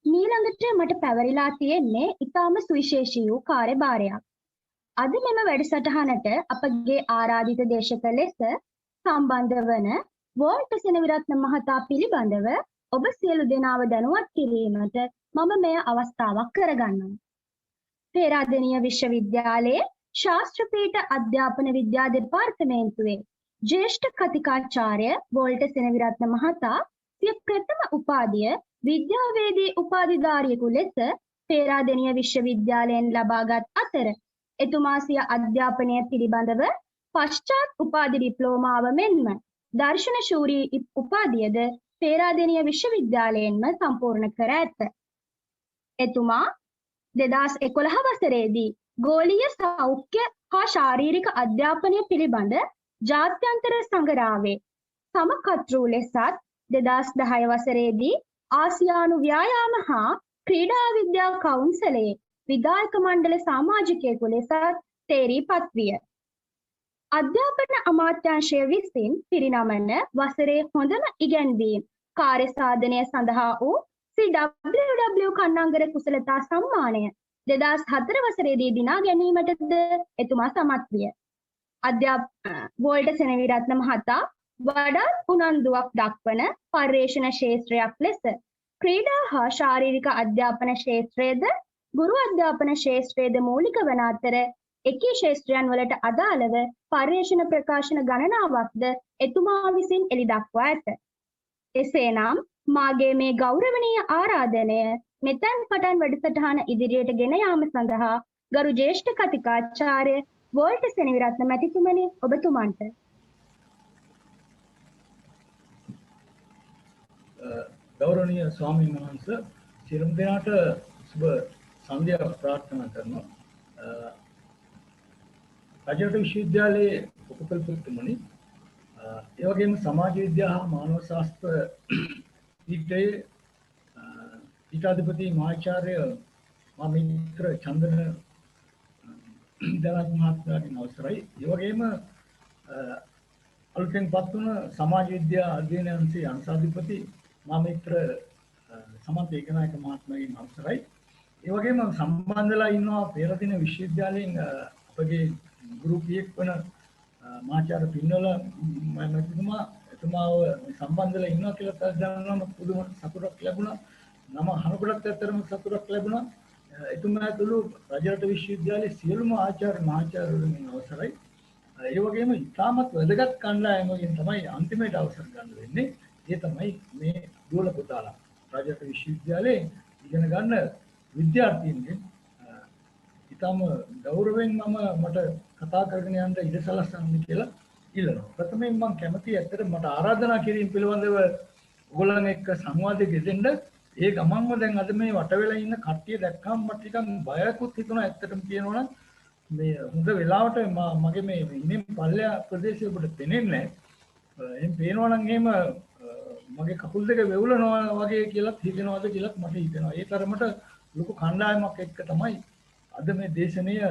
Speaker 2: ඊළඟට මට පැවරිලා තියෙන්නේ ඊටාම සුවිශේෂී වූ කාර්යභාරයක්. අද මෙම වැඩසටහනට අපගේ ආරාධිත දේශක ලෙස සම්බන්ධ වන වෝල්ටර් සෙනවිරත්න මහතා පිළිබඳව ඔබ සියලු දෙනාව දැනුවත් කිරීමට මම මෙය අවස්ථාවක් කරගන්නවා. පේරාදෙණිය විශ්වවිද්‍යාලයේ ශාස්ත්‍රපීඨ අධ්‍යාපන විද්‍යා දෙපාර්තමේන්තුවේ ජ්‍යෙෂ්ඨ කතිකාචාර්ය වෝල්ටර් සෙනවිරත්න මහතා සිය ප්‍රථම උපාධිය විද්‍යාවේදී උපාධිධාරියෙකු ලෙස පේරාදෙණිය විශ්වවිද්‍යාලයෙන් ලබාගත් අතර එතුමා සිය අධ්‍යාපනය පිළිබඳව පශ්චාත් උපාධි ඩිප්ලෝමාව මෙන්ම දර්ශන ශූරී උපාධියද පේරාදෙණිය විශ්වවිද්‍යාලයෙන්ම සම්පූර්ණ කර ඇත. එතුමා 2011 වසරේදී ගෝලීය සෞඛ්‍ය හා ශාරීරික අධ්‍යාපනය පිළිබඳ ජාත්‍යන්තර සංගරාවේ සමකතෘ ලෙසත් 2010 වසරේදී ආසියානු ව්‍යායාම හා ක්‍රීඩා විද්‍යා කවුන්සලයේ විධායක මණ්ඩල සමාජිකයෙකු ලෙසත් තේරීපත් විය. අධ්‍යාපන අමාත්‍යාංශය විසින් පිරිනමන වසරේ හොඳම ඉගැන්වීම් කාර්ය සාධනය සඳහා වූ CWW කන්නංගර කුසලතා සම්මානය 2004 වසරේදී දිනා ගැනීමටද එතුමා සමත් විය. වෝල්ටර් සෙනවිරත්න මහතා වඩාත් උනන්දුවක් දක්වන පර්යේෂණ ක්ෂේත්‍රයක් ලෙස ක්‍රීඩා හා ශාරීරික අධ්‍යාපන ක්ෂේත්‍රයේද ගුරු අධ්‍යාපන ක්ෂේත්‍රයේද මූලික වන අතර එකී ක්ෂේත්‍රයන් වලට අදාළව පර්යේෂණ ප්‍රකාශන ගණනාවක්ද එතුමා විසින් එළි දක්වා ඇත. එසේනම් මාගේ මේ ගෞරවනීය ආරාධනය මෙතෙන් පටන් වැඩසටහන ඉදිරියට ගෙන යාම සඳහා ගරු ජ්‍යෙෂ්ඨ කතිකාචාර්ය වෝල්ටර් සෙනවිරත්න මැතිතුමනි ඔබතුමන්ට
Speaker 6: ගෞරවනීය ස්වාමීන් වහන්සේ සියලුම දෙනාට සුබ සන්ධ්‍යාවක් ප්‍රාර්ථනා කරනවා. රජරට විශ්වවිද්‍යාලයේ උපකල්පතුමනි ඒ වගේම සමාජ විද්‍යා හා මානව ශාස්ත්‍ර පීඨයේ පීඨාධිපති මහාචාර්ය මාමිත්‍ර චන්දන දරත් මහත්මයාගේ අවසරයි. ඒ වගේම අලුතෙන් පත් වුණ සමාජ විද්‍යා අධ්‍යයන අංශයේ අංශාධිපති මාමිත්‍ර සමන්ත ඒකනායක මහත්මයාගේ අවසරයි. ඒ වගේම සම්බන්ධලා ඉන්නවා පේරාදෙණිය විශ්වවිද්‍යාලයෙන් අපගේ ගුරු පියෙක් වන මාචාර පින්නවල මම එතුමාව සම්බන්ධ වෙලා ඉන්නවා කියලා දැනනම පුදුම සතුටක් ලැබුණා. නම අහනකොටත් ඇත්තටම සතුටක් ලැබුණා. එතුමා ඇතුළු රජරට විශ්වවිද්‍යාලයේ සියලුම ආචාර්ය මහාචාර්යවරුන්ගෙන් අවසරයි. ඒ වගේම ඉතාමත් වැදගත් කණ්ඩායමකින් තමයි අන්තිමට අවසර ගන්න වෙන්නේ. ඒ තමයි මේ දුවල පුතාලා. රජරට විශ්වවිද්‍යාලයේ ඉගෙන ගන්න විද්‍යාර්ථීන්ගෙන් ඉතාම ගෞරවයෙන් මට කතා කරගෙන යන්න ඉඩ සලස්වන්න කියලා ඉල්ලනවා. ප්‍රථමයෙන් මම කැමතියි ඇත්තට මට ආරාධනා කිරීම පිළිබඳව ඔයගොල්ලන් එක්ක සංවාදයක යෙදෙන්න. ඒ ගමන්ම දැන් අද මේ වට වෙලා ඉන්න කට්ටිය දැක්කම මට ටිකක් බයකුත් හිතුණා ඇත්තටම කියනවනම් මේ හොඳ වෙලාවට මගේ මේ ඉන්නේ පල්ලෙහා ප්‍රදේශයේ ඔබට පේන්නේ නැහැ. එහෙන් පේනවා නම් එහෙම මගේ කකුල් දෙක වෙවුලනවා වගේ කියලා හිතෙනවද කියලා මට හිතෙනවා. ඒ තරමට ලොකු කණ්ඩායමක් එක්ක තමයි අද මේ දේශනීය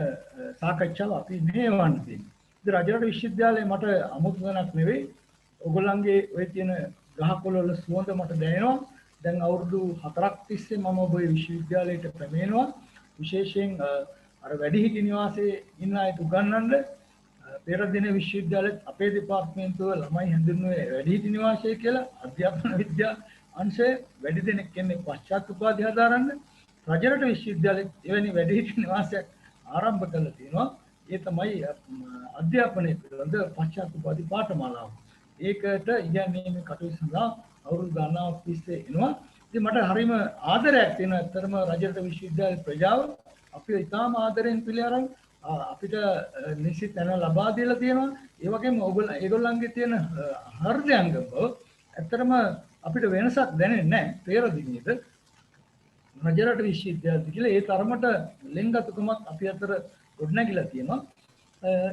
Speaker 6: සාකච්ඡාව අපි මෙහෙවන්න තියෙන්නේ. ඉතින් රජරට විශ්වවිද්‍යාලයේ මට අමුතු දෙයක් නෙවෙයි. ඔයගොල්ලන්ගේ ওই තියෙන ගහකොළ වල සුවඳ මට දැනෙනවා. දැන් අවුරුදු 4ක් තිස්සේ මම ඔබ විශ්වවිද්‍යාලයට පැමිණෙනවා. විශේෂයෙන් අර වැඩිහිටි නිවාසයේ ඉන්න අයට උගන්වන්න පෙරදින විශ්වවිද්‍යාලයේ අපේ දෙපාර්තමේන්තුව ළමයි හඳුන්වන්නේ වැඩිහිටි නිවාසය කියලා. අධ්‍යාපන විද්‍යා අංශයේ වැඩි දෙනෙක් ඉන්නේ පශ්චාත් උපාධි හදාරන්න. රජරට විශ්වවිද්‍යාලයේ එවැනි වැඩිහිටි නිවාසයක් ආරම්භ කළා තියෙනවා. ඒ තමයි අධ්‍යාපනයේ පිළිබඳ පශ්චාත් උපාධි පාඨමාලාව. ඒකට ඉගෙනීමේ කටයුතු සඳහා අවුරුදු ගණනාවක් තිස්සේ එනවා. ඉතින් මට හරිම ආදරයක් තියෙනවා ඇත්තටම රජරට විශ්වවිද්‍යාලයේ ප්‍රජාව අපි ඉතාම ආදරෙන් පිළිඅරන් අපිට නිසි තැන ලබා දීලා තියෙනවා. ඒ වගේම ඒගොල්ලන්ගේ තියෙන හෘදයාංගම බව ඇත්තටම අපිට වෙනසක් දැනෙන්නේ නැහැ. පෙරදිනේද රජරට විශ්වවිද්‍යාලය කියලා ඒ තරමට ලෙන්ගතුකමක් අපි අතර ගොඩනැගිලා තියෙනවා.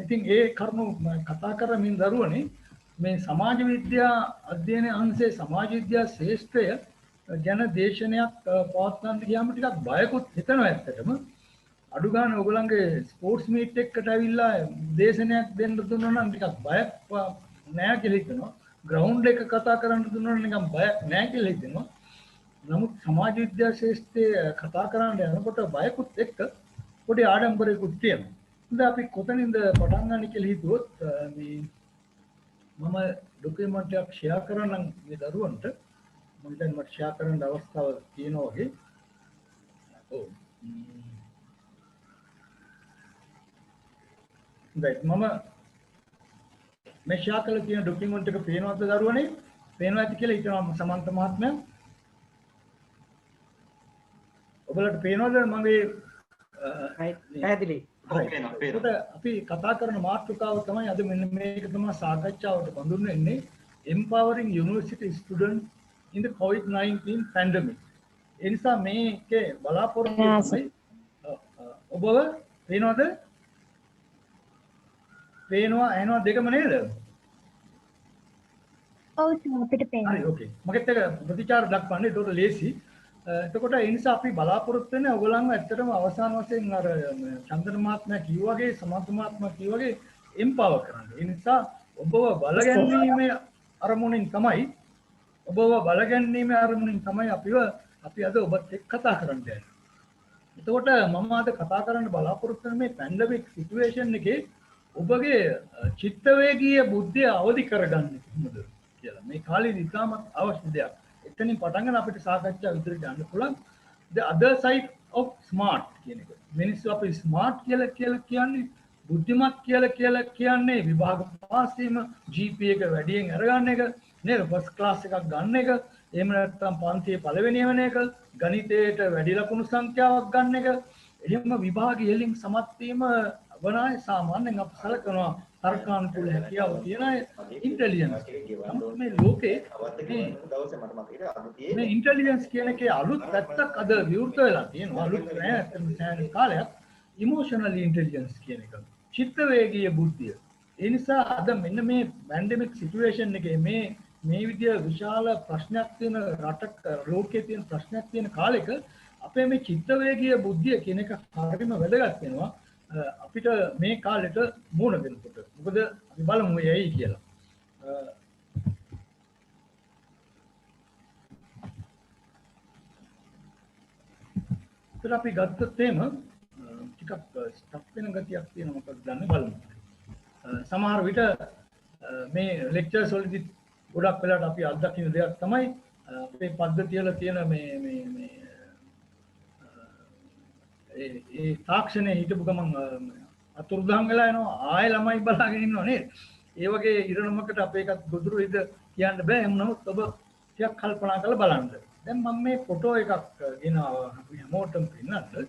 Speaker 6: ඉතින් ඒ කරුණු කතා කරමින් දරුවනේ මේ සමාජ විද්‍යා අධ්‍යයන අංශයේ සමාජ විද්‍යා ශ්‍රේෂ්ඨය ගැන දේශනයක් පවත්වන්න ගියාම ටිකක් බයකුත් හිතෙනවා ඇත්තටම. අඩු ගන්න ඔයගොල්ලන්ගේ ස්පෝර්ට්ස් මීට් එකකට ඇවිල්ලා දේශනයක් දෙන්න දුන්නා නම් ටිකක් බයක් නෑ කියලා හිතෙනවා. ග්‍රවුන්ඩ් එක කතා කරන්න දුන්නා නම් නිකන් බයක් නෑ කියලා හිතෙනවා. නමුත් සමාජ විද්‍යා ශාස්ත්‍රයේ කතා කරන්න යනකොට බයකුත් එක්ක පොඩි ආඩම්බරයකුත් තියෙනවා. ඉතින් අපි කොතනින්ද පටන් ගන්න කියලා හිතුවොත් මේ මම ඩොකියුමන්ට් එකක් ෂෙයා කරන්නම් මේ දරුවන්ට. මම දැන් මට ෂෙයා කරන්න අවස්ථාව තියෙනවා වගේ. ඔව්. මම මේ ෂෙයා කළ තියෙන ඩොකියුමන්ට් එක පේනවද දරුවනේ? පේනවා ඇති කියලා හිතනවා සමන්ත මහත්මයා. ඔබලට පේනවද මගේ
Speaker 4: පැහැදිලි?
Speaker 6: අපි කතා කරන මාතෘකාව තමයි අද මෙන්න මේක තමයි සාකච්ඡාවට බඳුන් වෙන්නේ empowering university students in the COVID-19 pandemic. ඒ නිසා මේකේ බලාපොරොත්තු තමයි ඔබව පේනවද? පේනවා ඇහෙනවා දෙකම නේද?
Speaker 2: ඔව් අපිට පේනවා.
Speaker 6: හරි ඕකේ. මගෙත් එක ප්‍රතිචාර දක්වන්නේ ඒකට ලේසි. එතකොට ඒ නිසා අපි බලාපොරොත්තු වෙන්නේ ඔයගොල්ලන්ව ඇත්තටම අවසාන වශයෙන් අර චන්දන මහත්මයා කිව්වා වගේ සමන්ත මහත්මයා කිව්වා වගේ එම්පවර් කරන්න. ඒ නිසා ඔබව බලගැන්වීමේ අරමුණින් තමයි අපි අද ඔබත් එක්ක කතා කරන්න යන්නේ. එතකොට මම අද කතා කරන්න බලාපොරොත්තු වෙන මේ පැන්ඩමික් සිටුේෂන් එකේ ඔබගේ චිත්තවේගීය බුද්ධිය අවදි කරගන්න කොහොමද කියලා. මේ කාලේ ඉතාමත් අවශ්‍ය දෙයක්. එතනින් පටන් ගන්න අපිට සාකච්ඡා විතරට යන්න පුළුවන්. The other side of smart කියන එක. මිනිස්සු අපි smart කියලා කියන්නේ බුද්ධිමත් කියලා කියන්නේ විභාග පාස් වීම, GPA එක වැඩියෙන් අරගන්න එක, නේද? ෆස්ට් ක්ලාස් එකක් ගන්න එක, එහෙම නැත්නම් පන්තියේ පළවෙනි වෙන එක, ගණිතයට වැඩි ලකුණු සංඛ්‍යාවක් ගන්න එක, එහෙම විභාග ඉහළින් සමත් වීම වනාය සාමාන්‍යයෙන් අපි සැලකනවා තර්කානුකූල හැකියාව තියෙන ඉන්ටෙලිජන්ස්. මේ ලෝකේ මේ ඉන්ටෙලිජන්ස් කියන එකේ අලුත් පැත්තක් අද විවෘත වෙලා තියෙනවා. අලුත් නෑ අතන සෑහෙන කාලයක්. ඉමෝෂනල් ඉන්ටෙලිජන්ස් කියන එක. චිත්ත වේගීය බුද්ධිය. ඒ නිසා අද මෙන්න මේ පැන්ඩමික් සිටුේෂන් එකේ මේ විදිය විශාල ප්‍රශ්නයක් තියෙන රටක ලෝකයේ තියෙන ප්‍රශ්නයක් තියෙන කාලෙක අපේ මේ චිත්ත වේගීය බුද්ධිය කියන එක හරියම වැදගත් වෙනවා. අපිට මේ කාලෙට මුණ දෙනකොට. මොකද අපි බලමු ඇයි කියලා. ඉතින් අපි ගත්තොත් එහෙම ටිකක් ස්ටක් වෙන ගතියක් තියෙනවා මොකද දන්නේ බලමු. සමහර විට මේ ලෙක්චර්ස් වලදී ගොඩක් වෙලාවට අපි අත්දකින්න දෙයක් තමයි අපේ පද්ධතිය වල තියෙන මේ ඒ තාක්ෂණයේ හිටපු ගමන් අතුරුදහන් වෙලා යනවා ආයෙ ළමයි බලාගෙන ඉන්නව නේද? ඒ වගේ ඉරණමකට අපේ එකක් ගොදුරු ඉද කියන්න බෑ. එහෙම නමුත් ඔබ ටිකක් කල්පනා කරලා බලන්න. දැන් මම මේ ෆොටෝ එකක් ගෙනාවා අපි හැමෝටම පෙන්නන්න.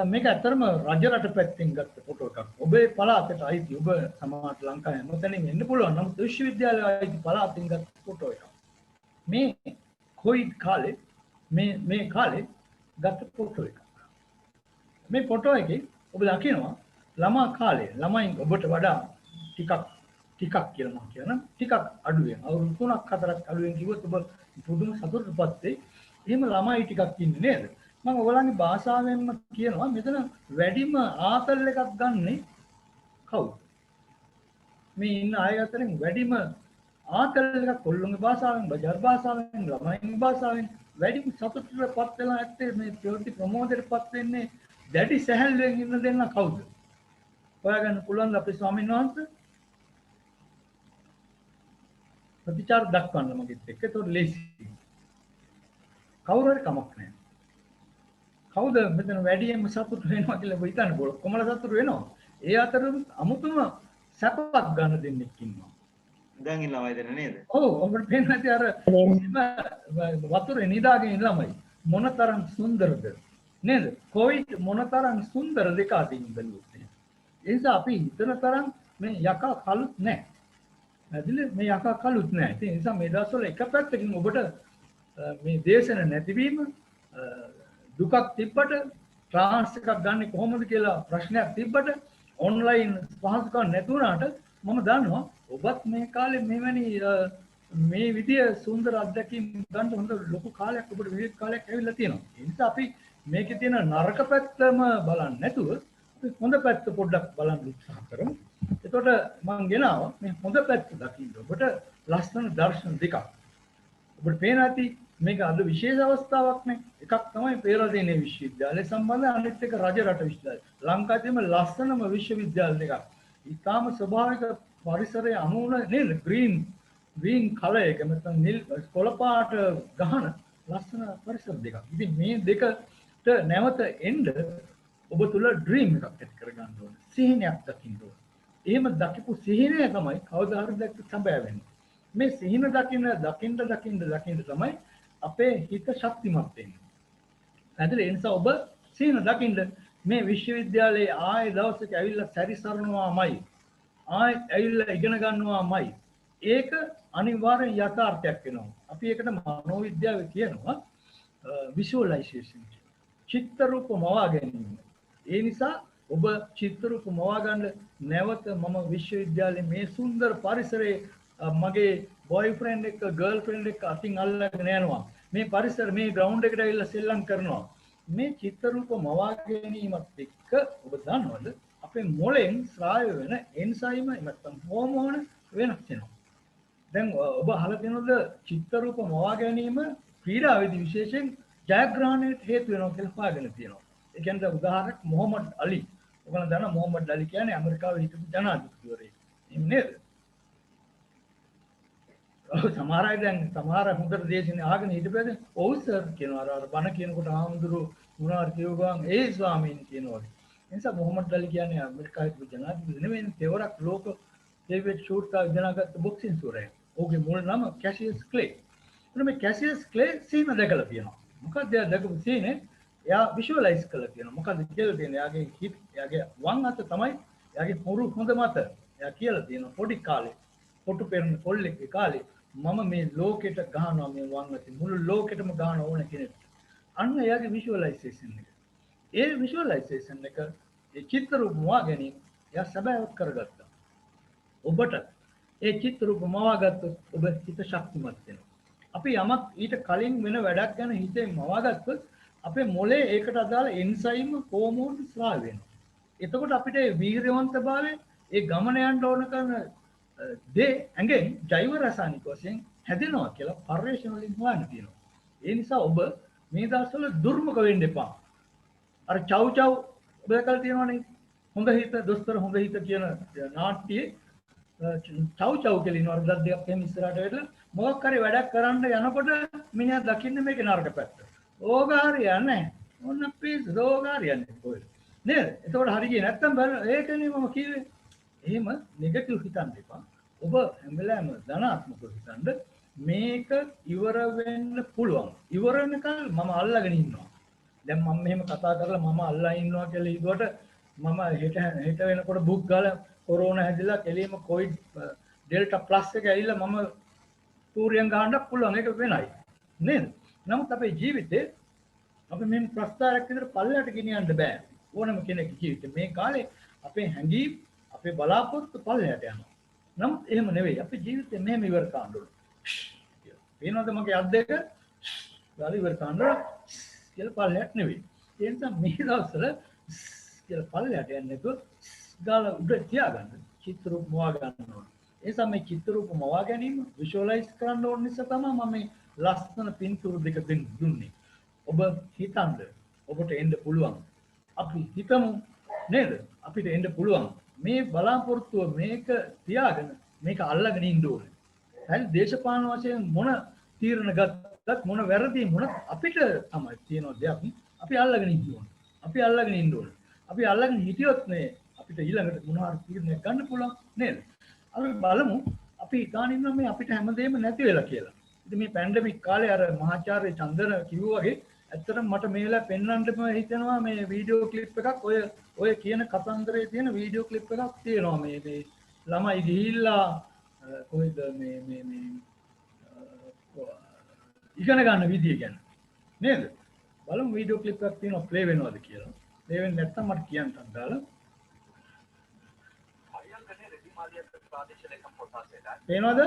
Speaker 6: මේක ඇත්තටම රජ රට පැත්තෙන් ගත්ත ෆොටෝ එකක්. ඔබේ පළාතට අයිති ඔබ සමහරට ලංකාවේ හැමතැනින්ම එන්න පුළුවන්. නමුත් විශ්වවිද්‍යාලයේ අයිති පළාතෙන් ගත්ත ෆොටෝ එකක්. මේ කොවිඩ් කාලේ මේ කාලේ ගත්ත ෆොටෝ එකක්. මේ ෆොටෝ එකේ ඔබ දකිනවා ළමා කාලේ ළමයින් ඔබට වඩා ටිකක් කියලා මම කියනවා ටිකක් අඩුවෙන් අවුරුදු 3ක් 4ක් අඩුවෙන් කිව්වොත් ඔබ පුදුම සතුටටපත් වෙයි. එහෙම ළමයි ටිකක් ඉන්නේ නේද? මම ඔයගොල්ලන්ගේ භාෂාවෙන්ම කියනවා මෙතන වැඩිම ආතල් එකක් ගන්නෙ කවුද? මේ ඉන්න අය අතරින් වැඩිම ආතල් එකක් කොල්ලොන්ගේ භාෂාවෙන්, බජාර් භාෂාවෙන්, ළමයින්ගේ භාෂාවෙන් වැඩිම සතුටටපත් වෙලා ඇත්තේ මේ ප්‍රවෘත්ති ප්‍රමෝදයටපත් වෙන්නේ දැඩි සැහැල්ලුවෙන් ඉන්න දෙන්න කවුද? හොයාගන්න පුළුවන් අපේ ස්වාමීන් වහන්සේ? ප්‍රතිචාර දක්වන්න මගෙත් එක්ක. ඒතකොට ලේසි. කවුරු හරි කමක් නැහැ. කවුද මෙතන වැඩියෙන්ම සතුට වෙනවා කියලා ඔබ හිතන්න පුළුවන්. කොමල සතුට වෙනවා. ඒ අතරින් අමුතුම සැපක් ගන්න දෙන්නෙක් ඉන්නවා.
Speaker 5: දැන් ඉන්න ළමයි දෙන්න නේද?
Speaker 6: ඔව් ඔබට පේන්නේ නැති අර වතුරේ නිදාගෙන ඉන්න ළමයි මොනතරම් සුන්දරද නේද? කොවිඩ් මොනතරම් සුන්දර දෙක අතින් බැලුවොත්. ඒ නිසා අපි හිතන තරම් මේ යකා කළුත් නැහැ. ඇදලේ මේ යකා කළුත් නැහැ. ඒ නිසා මේ දවස්වල එක පැත්තකින් ඔබට මේ දේශන නැතිවීම දුකක් තිබ්බට ට්‍රාන්ස් එකක් ගන්න කොහොමද කියලා ප්‍රශ්නයක් තිබ්බට ඔන්ලයින් පහසුකම් නැතුණාට මම දන්නවා ඔබත් මේ කාලේ මෙවැනි මේ විදිය සුන්දර අත්දැකීම් ගන්න හොඳ ලොකු කාලයක් ඔබට විවිධ කාලයක් ඇවිල්ලා තියෙනවා. ඒ නිසා අපි මේකේ තියෙන නරක පැත්තම බලන්නේ නැතුව හොඳ පැත්ත පොඩ්ඩක් බලන්න උත්සාහ කරමු. එතකොට මම ගෙනාවා මේ හොඳ පැත්ත දකින්න ඔබට ලස්සන දර්ශන දෙකක්. ඔබට පේන ඇති මේක අද විශේෂ අවස්ථාවක් නේ. එකක් තමයි පේරාදෙණිය විශ්වවිද්‍යාලය සම්බන්ධ අනිත් එක රජරට විශ්වවිද්‍යාලය. ලංකාවේ තියෙන ලස්සනම විශ්වවිද්‍යාල දෙකක්. ඊටාම ස්වභාවික පරිසරයේ අනුන නේද? ග්‍රීන් කලර් එක නැත්නම් නිල් කොළ පාට ගහන ලස්සන පරිසර දෙකක්. ඉතින් මේ දෙකට නැවත එන්න ඔබ තුල ඩ්‍රීම් එකක් ඇති කරගන්න ඕනේ. සිහිනයක් දකින්න ඕනේ. එහෙම දකිපු සිහිනය තමයි කවදා හරි දැක්ක සැබෑ වෙන්නේ. මේ සිහින දකින්න තමයි අපේ හිත ශක්තිමත් වෙන්නේ. නැත්නම් ඒ නිසා ඔබ සිහින දකින්න මේ විශ්වවිද්‍යාලයේ ආයේ දවසක ඇවිල්ලා සැරිසරනවාමයි. ආයේ ඇවිල්ලා ඉගෙන ගන්නවාමයි. ඒක අනිවාර්යෙන් යථාර්ථයක් වෙනවා. අපි ඒකට මනෝවිද්‍යාවේ කියනවා විෂුවලයිසේෂන්. චිත්ත රූප මවා ගැනීම. ඒ නිසා ඔබ චිත්ත රූප මවා ගන්න නැවත මම විශ්වවිද්‍යාලයේ මේ සුන්දර පරිසරයේ මගේ බොයිෆ්‍රෙන්ඩ් එක්ක ගර්ල්ෆ්‍රෙන්ඩ් එක්ක අතින් අල්ලගෙන යනවා. මේ පරිසර මේ ග්‍රවුන්ඩ් එකට ඇවිල්ලා සෙල්ලම් කරනවා. මේ චිත්ත රූප මවා ගැනීමත් එක්ක ඔබ දන්නවද අපේ මොළෙන් ස්‍රාව වෙන එන්සයිම නැත්නම් හෝමෝන වෙනස් වෙනවා. දැන් ඔබ අහලා තියෙනවද චිත්ත රූප මවා ගැනීම ක්‍රීඩාවේදී විශේෂයෙන් ජයග්‍රහණයට හේතු වෙනවා කියලා හොයාගෙන තියෙනවා. ඒ කියන්නේ උදාහරණයක් මොහමඩ් අලි. ඔයගොල්ලෝ දන්නා මොහමඩ් අලි කියන්නේ ඇමරිකාවේ හිටපු ජනාධිපතිවරයෙක්. එහෙම නේද? සමහර අය දැන් සමහර හොඳට දේශනේ ආගෙන හිටපෙද ඔව් සර් කියනවා. අර බණ කියනකොට ආමුදුරු මොනවාර කියවගන් ඒ ස්වාමීන් කියනවා. ඒ නිසා මොහමඩ් අලි කියන්නේ ඇමරිකාවේ හිටපු ජනාධිපති නෙමෙයි. තෙවරක් ලෝක ඩේවිඩ් ෂූට්කා ඉගෙනගත්ත බොක්සින් සූරය. ඔහුගේ මුල් නම කැසියස් ක්ලේ. එතන මේ කැසියස් ක්ලේ සීන දැකලා තියෙනවා. මොකක්ද එයා දැකපු සීනේ? එයා විෂුවලයිස් කරලා තියෙනවා. මොකද්ද කියලා තියෙන්නේ? එයාගේ හිත, එයාගේ වම් අත තමයි එයාගේ හොරු හොඳ මත. එයා කියලා තියෙනවා පොඩි කාලේ පොටු පෙරන කොල්ලෙක්ගේ කාලේ මම මේ ලෝකෙට ගහනවා මේ වම් අතින් මුළු ලෝකෙටම ගහන ඕන කෙනෙක්. අන්න එයාගේ විෂුවලයිසේෂන් එක. ඒ විෂුවලයිසේෂන් එක ඒ චිත්‍ර රූප මවා ගැනීම එයා සැබෑවක් කරගත්තා. ඔබට ඒ චිත්‍ර රූප මවා ගත්තොත් ඔබ හිත ශක්තිමත් වෙනවා. අපි යමක් ඊට කලින් වෙන වැඩක් ගැන හිතේ මවා ගත්තොත් අපේ මොලේ ඒකට අදාළ එන්සයිම් හෝමෝන් ස්‍රාව වෙනවා. එතකොට අපිට වීර්යවන්තභාවය ඒ ගමන යන්න ඕන කරන දේ ඇඟෙන් ජෛව රසායනික වශයෙන් හැදෙනවා කියලා පර්යේෂණ වලින් හොයන්න තියෙනවා. ඒ නිසා ඔබ මේ දවස්වල දුර්මුඛ වෙන්න එපා. අර චව් චව් ඔබ දැකලා තියෙනවනේ හොඳ හිත දොස්තර හොඳ හිත කියන නාට්‍යයේ චව් චව් කියලා ඉන්නවලු දත් දෙකක් එහෙම ඉස්සරහට වෙලා මොකක් හරි වැඩක් කරන්න යනකොට මිනිහා දකින්නේ මේකේ නරක පැත්ත. ඕක හරියන්නේ නැහැ. මොන පිස් ඕක හරියන්නේ කොහෙද? නේද? එතකොට හරි ගියේ නැත්තම් ඒකනේ මම කිව්වේ. එහෙම නෙගටිව් හිතන්න එපා. ඔබ හැම වෙලාවෙම ධනාත්මකව හිතන්න මේක ඉවර වෙන්න පුළුවන්. ඉවර වෙනකල් මම අල්ලගෙන ඉන්නවා. දැන් මම මෙහෙම කතා කරලා මම අල්ලා ඉන්නවා කියලා හිතුවට මම හෙට වෙනකොට බුක් ගාලා කොරෝනා හැදිලා කෙලියම කොවිඩ් ඩෙල්ටා ප්ලස් එක ඇවිල්ලා මම තූරියෙන් ගහන්න පුළුවන්. ඒක වෙනයි. නේද? නමුත් අපේ ජීවිතේ අපි මේ ප්‍රස්තාරයක් විතර පල්ලයට ගෙනියන්න බෑ. ඕනම කෙනෙක් ජීවිතේ මේ කාලේ අපේ හැඟීම් අපේ බලාපොරොත්තු පල්ලයට යනවා. නමුත් එහෙම නෙවෙයි. අපේ ජීවිතේ මෙහෙම ඉවර කරන්න ඕනේ. වෙනවද මගේ අත් දෙක? ගාලා ඉවර කරන්න කියලා පල්ලයට නෙවෙයි. ඒ නිසා මේ දවස්වල කියලා පල්ලයට යන්නේ නැතුව ගාලා උඩ තියාගන්න. චිත්‍ර රූප මවා ගන්න ඕනේ. ඒ නිසා මේ චිත්‍ර රූප මවා ගැනීම විෂුවලයිස් කරන්න ඕන නිසා තමයි මම මේ ලස්සන පින්තූර දෙක දුන්නේ. ඔබ හිතන්න ඔබට එන්න පුළුවන්. අපි හිතමු නේද? අපිට එන්න පුළුවන්. මේ බලාපොරොත්තුව මේක තියාගෙන මේක අල්ලගෙන ඉන්න ඕනේ. හරි දේශපාලන වශයෙන් මොන තීරණ ගත්තත් මොන වැරදි මොන අපිට තමයි තියෙන දෙයක් අපි අල්ලගෙන ඉන්න ඕනේ. අපි අල්ලගෙන ඉන්න ඕනේ. අපි අල්ලගෙන හිටියොත් නේ අපිට ඊළඟට මොන හරි තීරණයක් ගන්න පුළුවන් නේද? අපි බලමු අපි හිතාන ඉන්නවා මේ අපිට හැමදේම නැති වෙලා කියලා. ඉතින් මේ පැන්ඩමික් කාලේ අර මහාචාර්ය චන්දන කිව්වා වගේ ඇත්තටම මට මේ වෙලාව පෙන්වන්නම හිතෙනවා මේ වීඩියෝ ක්ලිප් එකක් ඔය කියන කතන්දරේ තියෙන වීඩියෝ ක්ලිප් එකක් තියෙනවා මේ ළමයි ගිහිල්ලා කොහෙද මේ ඉගෙන ගන්න විදිය ගැන නේද? බලමු වීඩියෝ ක්ලිප් එකක් තියෙනවා ප්ලේ වෙනවද කියලා. ප්ලේ වෙන්නේ නැත්නම් මට කියන්න දාලා. පේනවද?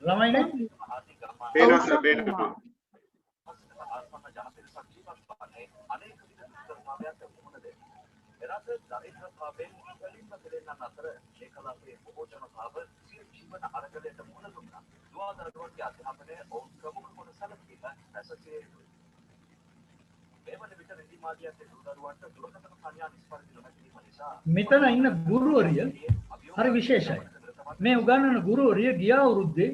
Speaker 6: ළමයි නේ?
Speaker 7: පේනවා.
Speaker 6: මෙතන ඉන්න ගුරුවරිය හරි විශේෂයි. මේ උගන්වන ගුරුවරිය ගිය අවුරුද්දේ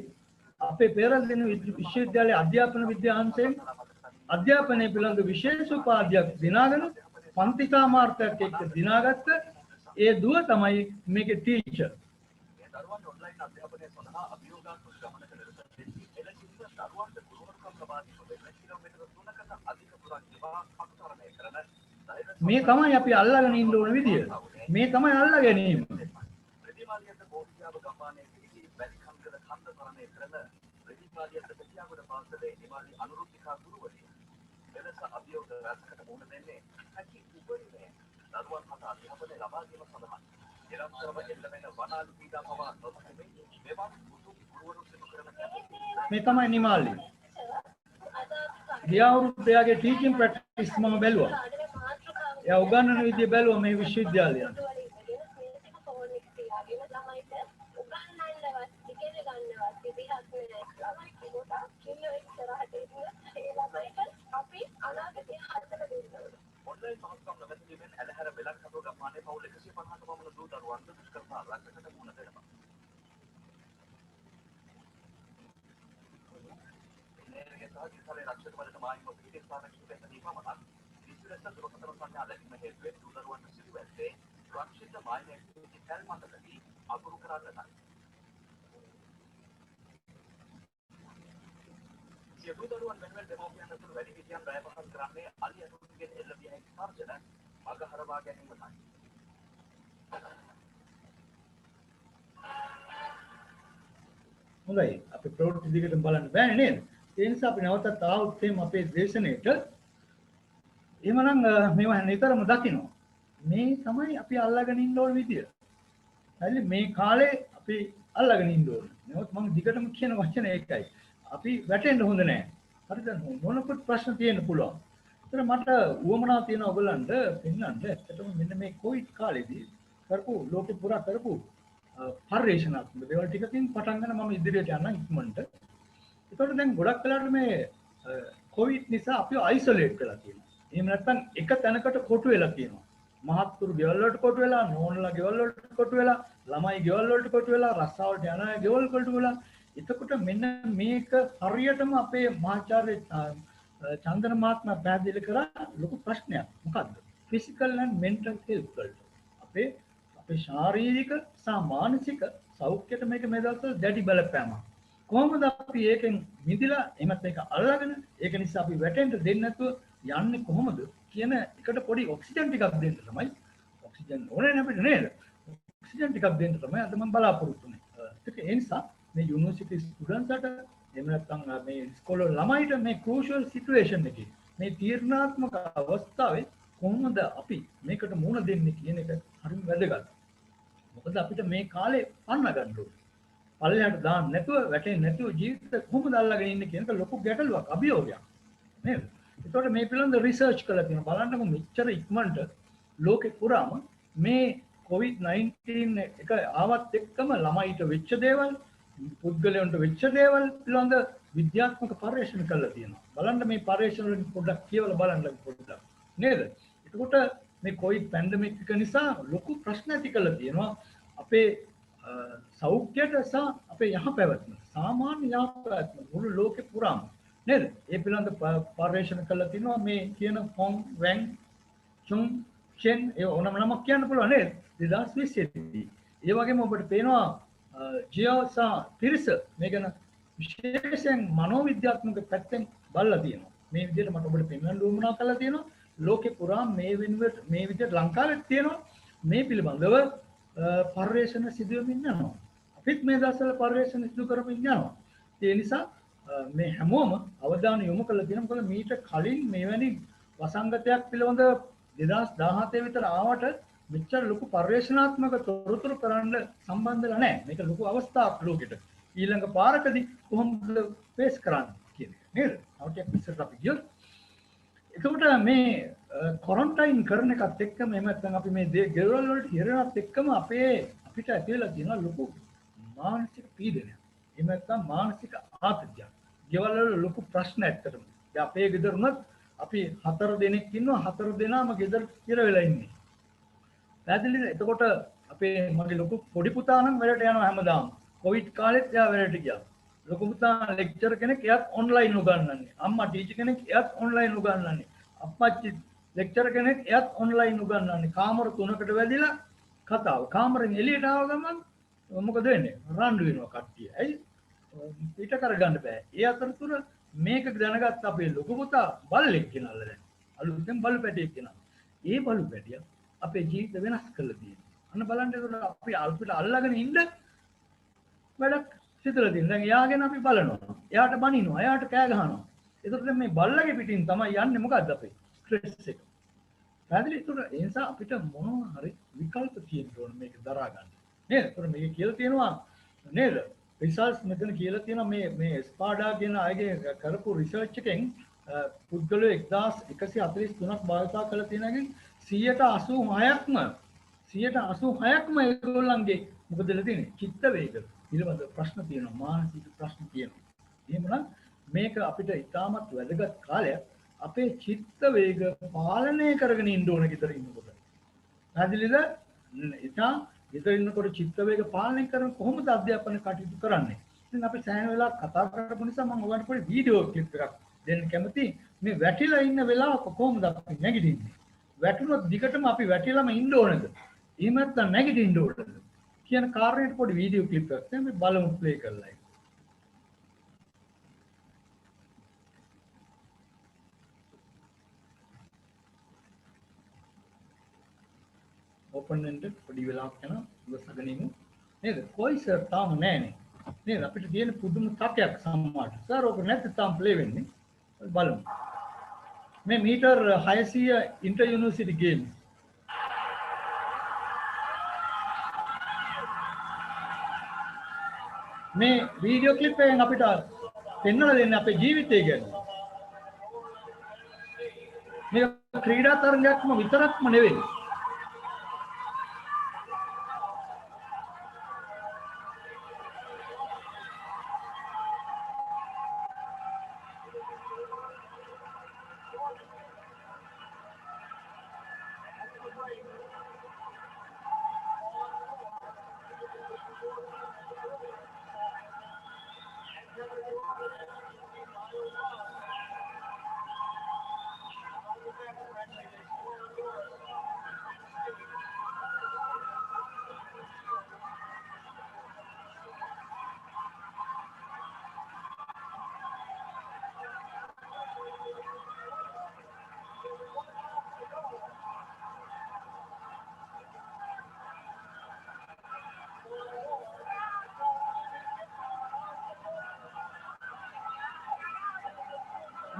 Speaker 6: අපේ පෙරදින විශ්වවිද්‍යාලයේ අධ්‍යාපන විද්‍යාංශයෙන් අධ්‍යාපනය පිළිබඳ විශේෂ උපාධියක් දිනාගෙන පන්ති සාමාර්ථයක් එක්ක දිනාගත්ත ඒ දුව තමයි මේකේ ටීචර්. මේ තමයි අපි අල්ලගෙන ඉන්න ඕන විදිය. මේ තමයි අල්ලා ගැනීම. මේ තමයි නිමාලි. ගිය අවුරුද්දේ යාගේ ටීචින් ප්‍රැක්ටිස් මම බැලුවා. එයා උගන්වන විදිය බැලුවා මේ විශ්වවිද්‍යාලයේ. හොඳයි අපි ප්‍රවෘත්ති දිගට බලන්න බෑනේ නේද? ඒ නිසා අපි නැවතත් ආවොත් එහෙම අපේ දේශනෙට එහෙමනම් මේවා නිතරම දකින්න. මේ තමයි අපි අල්ලගෙන ඉන්න ඕන විදිය. හරි මේ කාලේ අපි අල්ලගෙන ඉන්න ඕන. නමුත් මම දිගටම කියන වචන ඒකයි. අපි වැටෙන්න හොඳ නැහැ. හරිද? මොනකුත් ප්‍රශ්න තියෙන්න පුළුවන්. ඒතර මට උවමනා තියෙන ඔයගලන්ට පෙන්නන්න ඇත්තටම මෙන්න මේ කොවිඩ් කාලේදී කරපු ලෝකෙ පුරා කරපු පරිශ්‍රණාත්මක දේවල් ටිකකින් පටන් ගන්න මම ඉදිරියට යන්න ඉක්මනට. ඒතකොට දැන් ගොඩක් වෙලාවට මේ කොවිඩ් නිසා අපි අයිසොලේට් වෙලා තියෙනවා. එහෙම නැත්නම් එක තැනකට කොටු වෙලා තියෙනවා. මහත්තුරු ගෙවල් වලට කොටු වෙලා, නෝනලා ගෙවල් වලට කොටු වෙලා, ළමයි ගෙවල් වලට කොටු වෙලා, රස්සාවලට යන අය ගෙවල් කොටු වෙලා. එතකොට මෙන්න මේක හරියටම අපේ මහාචාර්ය චන්දන මහත්මයා පැහැදිලි කරා ලොකු ප්‍රශ්නයක්. මොකද්ද? ෆිසිකල් ඇන්ඩ් මෙන්ටල් හෙල්ත් වලට. අපේ ශාරීරික සහ මානසික සෞඛ්‍යයට මේක මේ දවස්වල දැඩි බලපෑමක්. කොහොමද අපි ඒකෙන් මිදලා එහෙමත් මේක අල්ලගෙන ඒක නිසා අපි වැටෙන්න දෙන්නේ නැතුව යන්නේ කොහොමද කියන එකට පොඩි ඔක්සිජන් ටිකක් දෙන්න තමයි. ඔක්සිජන් ඕනේ අපිට නේද? ඔක්සිජන් ටිකක් දෙන්න තමයි අද මම බලාපොරොත්තු වෙන්නේ. ඒක ඒ නිසා මේ යුනිවර්සිටි ස්ටුඩන්ට්ස්ට එහෙම නැත්නම් මේ ඉස්කෝලේ ළමයිට මේ ක්‍රූෂල් සිටුේෂන් එකේ මේ තීරණාත්මක අවස්ථාවේ කොහොමද අපි මේකට මුහුණ දෙන්නේ කියන එක හරිම වැදගත්. මොකද අපිට මේ කාලේ පන්න ගන්න ඕනේ. පල්ලෙහාට දාන්න නැතුව වැටෙන්නේ නැතුව ජීවිත කොහොමද අල්ලගෙන ඉන්නේ කියන එක ලොකු ගැටලුවක් අභියෝගයක් නේද? ඒතකොට මේ පිළිබඳ රිසර්ච් කරලා තියෙනවා. බලන්නකො මෙච්චර ඉක්මනට ලෝකේ පුරාම මේ COVID-19 එක ආවත් එක්කම ළමයිට වෙච්ච දේවල්, පුද්ගලයන්ට වෙච්ච දේවල් පිළිබඳ විද්‍යාත්මක පර්යේෂණ කරලා තියෙනවා. බලන්න මේ පර්යේෂණ වලින් පොඩ්ඩක් කියවලා බලන්න පොඩ්ඩක් නේද? එතකොට මේ කොවිඩ් පැන්ඩමික් එක නිසා ලොකු ප්‍රශ්න ඇති කරලා තියෙනවා අපේ සෞඛ්‍යයට සහ අපේ යහපැවැත්ම, සාමාන්‍ය යහපැවැත්ම මුළු ලෝකෙ පුරාම නේද? ඒ පිළිබඳ පර්යේෂණ කරලා තිනවා මේ කියන හොන් වැන් චුන් චෙන් ඒ ඕනම නමක් කියන්න පුළුවන් නේද? 2020 දී. ඒ වගේම ඔබට පේනවා ජියෝ සහ පිරිස මේ ගැන විශේෂයෙන් මනෝවිද්‍යාත්මක පැත්තෙන් බලලා තියෙනවා. මේ විදිහට මට ඔබට පෙන්වන්න උවමනා කරලා තියෙනවා. ලෝකෙ පුරා මේ වෙනුවට මේ විදිහට ලංකාවෙත් තියෙනවා මේ පිළිබඳව පර්යේෂණ සිදු වෙමින් යනවා. අපිත් මේ දවස්වල පර්යේෂණ සිදු කරමින් යනවා. ඒ නිසා මේ හැමෝම අවධානය යොමු කරලා තියෙනවා. මොකද මීට කලින් මෙවැනි වසංගතයක් පිළිබඳව 2017 විතර ආවට මෙච්චර ලොකු පර්යේෂණාත්මක තොරතුරු කරන්න සම්බන්ධ වෙලා නැහැ. මේක ලොකු අවස්ථාවක් ලෝකෙට. ඊළඟ පාරකදී කොහොමද ෆේස් කරන්නේ කියන එක නේද? අවටියක් ඉස්සරට අපි ගියොත් එතකොට මේ ක්වොරන්ටයින් කරන එකත් එක්කම එහෙම නැත්නම් අපි මේ ගෙවල් වලට හිරෙනත් එක්කම අපිට ඇති වෙලා තියෙන ලොකු මානසික පීඩනයක්. එහෙම නැත්නම් මානසික ආතතියක්. ගෙවල් වල ලොකු ප්‍රශ්න ඇත්තටම. දැන් අපේ ගෙදර උනත් අපි 4 දෙනෙක් ඉන්නවා 4 දෙනාම ගෙදර හිර වෙලා ඉන්නේ. පැහැදිලිද? එතකොට අපේ මගේ ලොකු පොඩි පුතා නම් වැඩට යනවා හැමදාම. කොවිඩ් කාලෙත් එයා වැඩට ගියා. ලොකු පුතා ලෙක්චර් කෙනෙක් එයාත් ඔන්ලයින් උගන්වන්නේ. අම්මා ටීචර් කෙනෙක් එයාත් ඔන්ලයින් උගන්වන්නේ. අප්පච්චි ලෙක්චර් කෙනෙක් එයාත් ඔන්ලයින් උගන්වන්නේ. කාමර 3කට වැදිලා කතාව. කාමරෙන් එළියට ආව ගමන් මොකද වෙන්නේ? රණ්ඩු වෙනවා කට්ටිය. ඇයි? පිට කරගන්න බෑ. ඒ අතරතුර මේක දැනගත්ත අපේ ලොකු පුතා බල්ලෙක් ගෙනල්ලා දැන්. අලුතෙන් බලු පැටියෙක් ගෙනල්ලා. ඒ බලු පැටිය අපේ ජීවිත වෙනස් කරලා තියෙනවා. අන්න බලන්න ඒකට අපි අපිට අල්ලගෙන ඉන්න වැඩක් සිදුලා තියෙනවා. දැන් එයාගෙන අපි බලනවා. එයාට බනිනවා. එයාට කෑ ගහනවා. ඒකට මේ බල්ලගේ පිටින් තමයි යන්නේ මොකද්ද අපේ ස්ට්‍රෙස් එක. පැහැදිලි? ඒකට ඒ නිසා අපිට මොනවා හරි විකල්ප තියෙන්න ඕන මේක දරා ගන්න. නේද? ඒකට මේක කියලා තියෙනවා නේද? රිසර්ච් මෙතන කියලා තියෙනවා මේ ස්පාඩා කියන අයගේ කරපු රිසර්ච් එකෙන් පුද්ගලයෝ 1143ක් භාවිතා කරලා තියෙනකින් 186%ක්ම ඒගොල්ලන්ගේ මොකද වෙලා තියෙන්නේ? චිත්ත වේග පිළිබඳ ප්‍රශ්න තියෙනවා, මානසික ප්‍රශ්න තියෙනවා. එහෙමනම් මේක අපිට ඉතාමත් වැදගත් කාලයක්. අපේ චිත්ත වේග පාලනය කරගෙන ඉන්න ඕන ගෙදර ඉන්නකොට. පැහැදිලිද? ඉතින් ගෙදර ඉන්නකොට චිත්ත වේග පාලනය කරන කොහොමද අධ්‍යාපන කටයුතු කරන්නේ? ඉතින් අපි සෑහෙන වෙලාවක් කතා කරපු නිසා මම ඔයගොල්ලන්ට පොඩි වීඩියෝ ක්ලිප් එකක් දෙන්න කැමතියි. මේ වැටිලා ඉන්න වෙලාවක කොහොමද අපි නැගිටින්නේ? වැටුනොත් දිගටම අපි වැටිලාම ඉන්න ඕනද? එහෙම නැත්නම් නැගිටින්න ඕනද? කියන කාරණේට පොඩි වීඩියෝ ක්ලිප් එකක් දැන් මේ බලමු ප්ලේ කරලා. ඕපන් වෙන්න පොඩි වෙලාවක් යනවා ඉවසගෙන ඉමු නේද? කොයි සර් තාම නැහනේ නේද? අපිට තියෙන පුදුම තකයක් සම්මාට. සර් ඔක නැත්නම් තාම ප්ලේ වෙන්නේ. බලමු. මේ මීටර් 600 ඉන්ටර් යුනිවර්සිටි ගේම්ස්. මේ වීඩියෝ ක්ලිප් එකෙන් අපිට පෙන්වලා දෙන්නේ අපේ ජීවිතය ගැන. මේ ක්‍රීඩා තරගයක්ම විතරක්ම නෙවෙයි.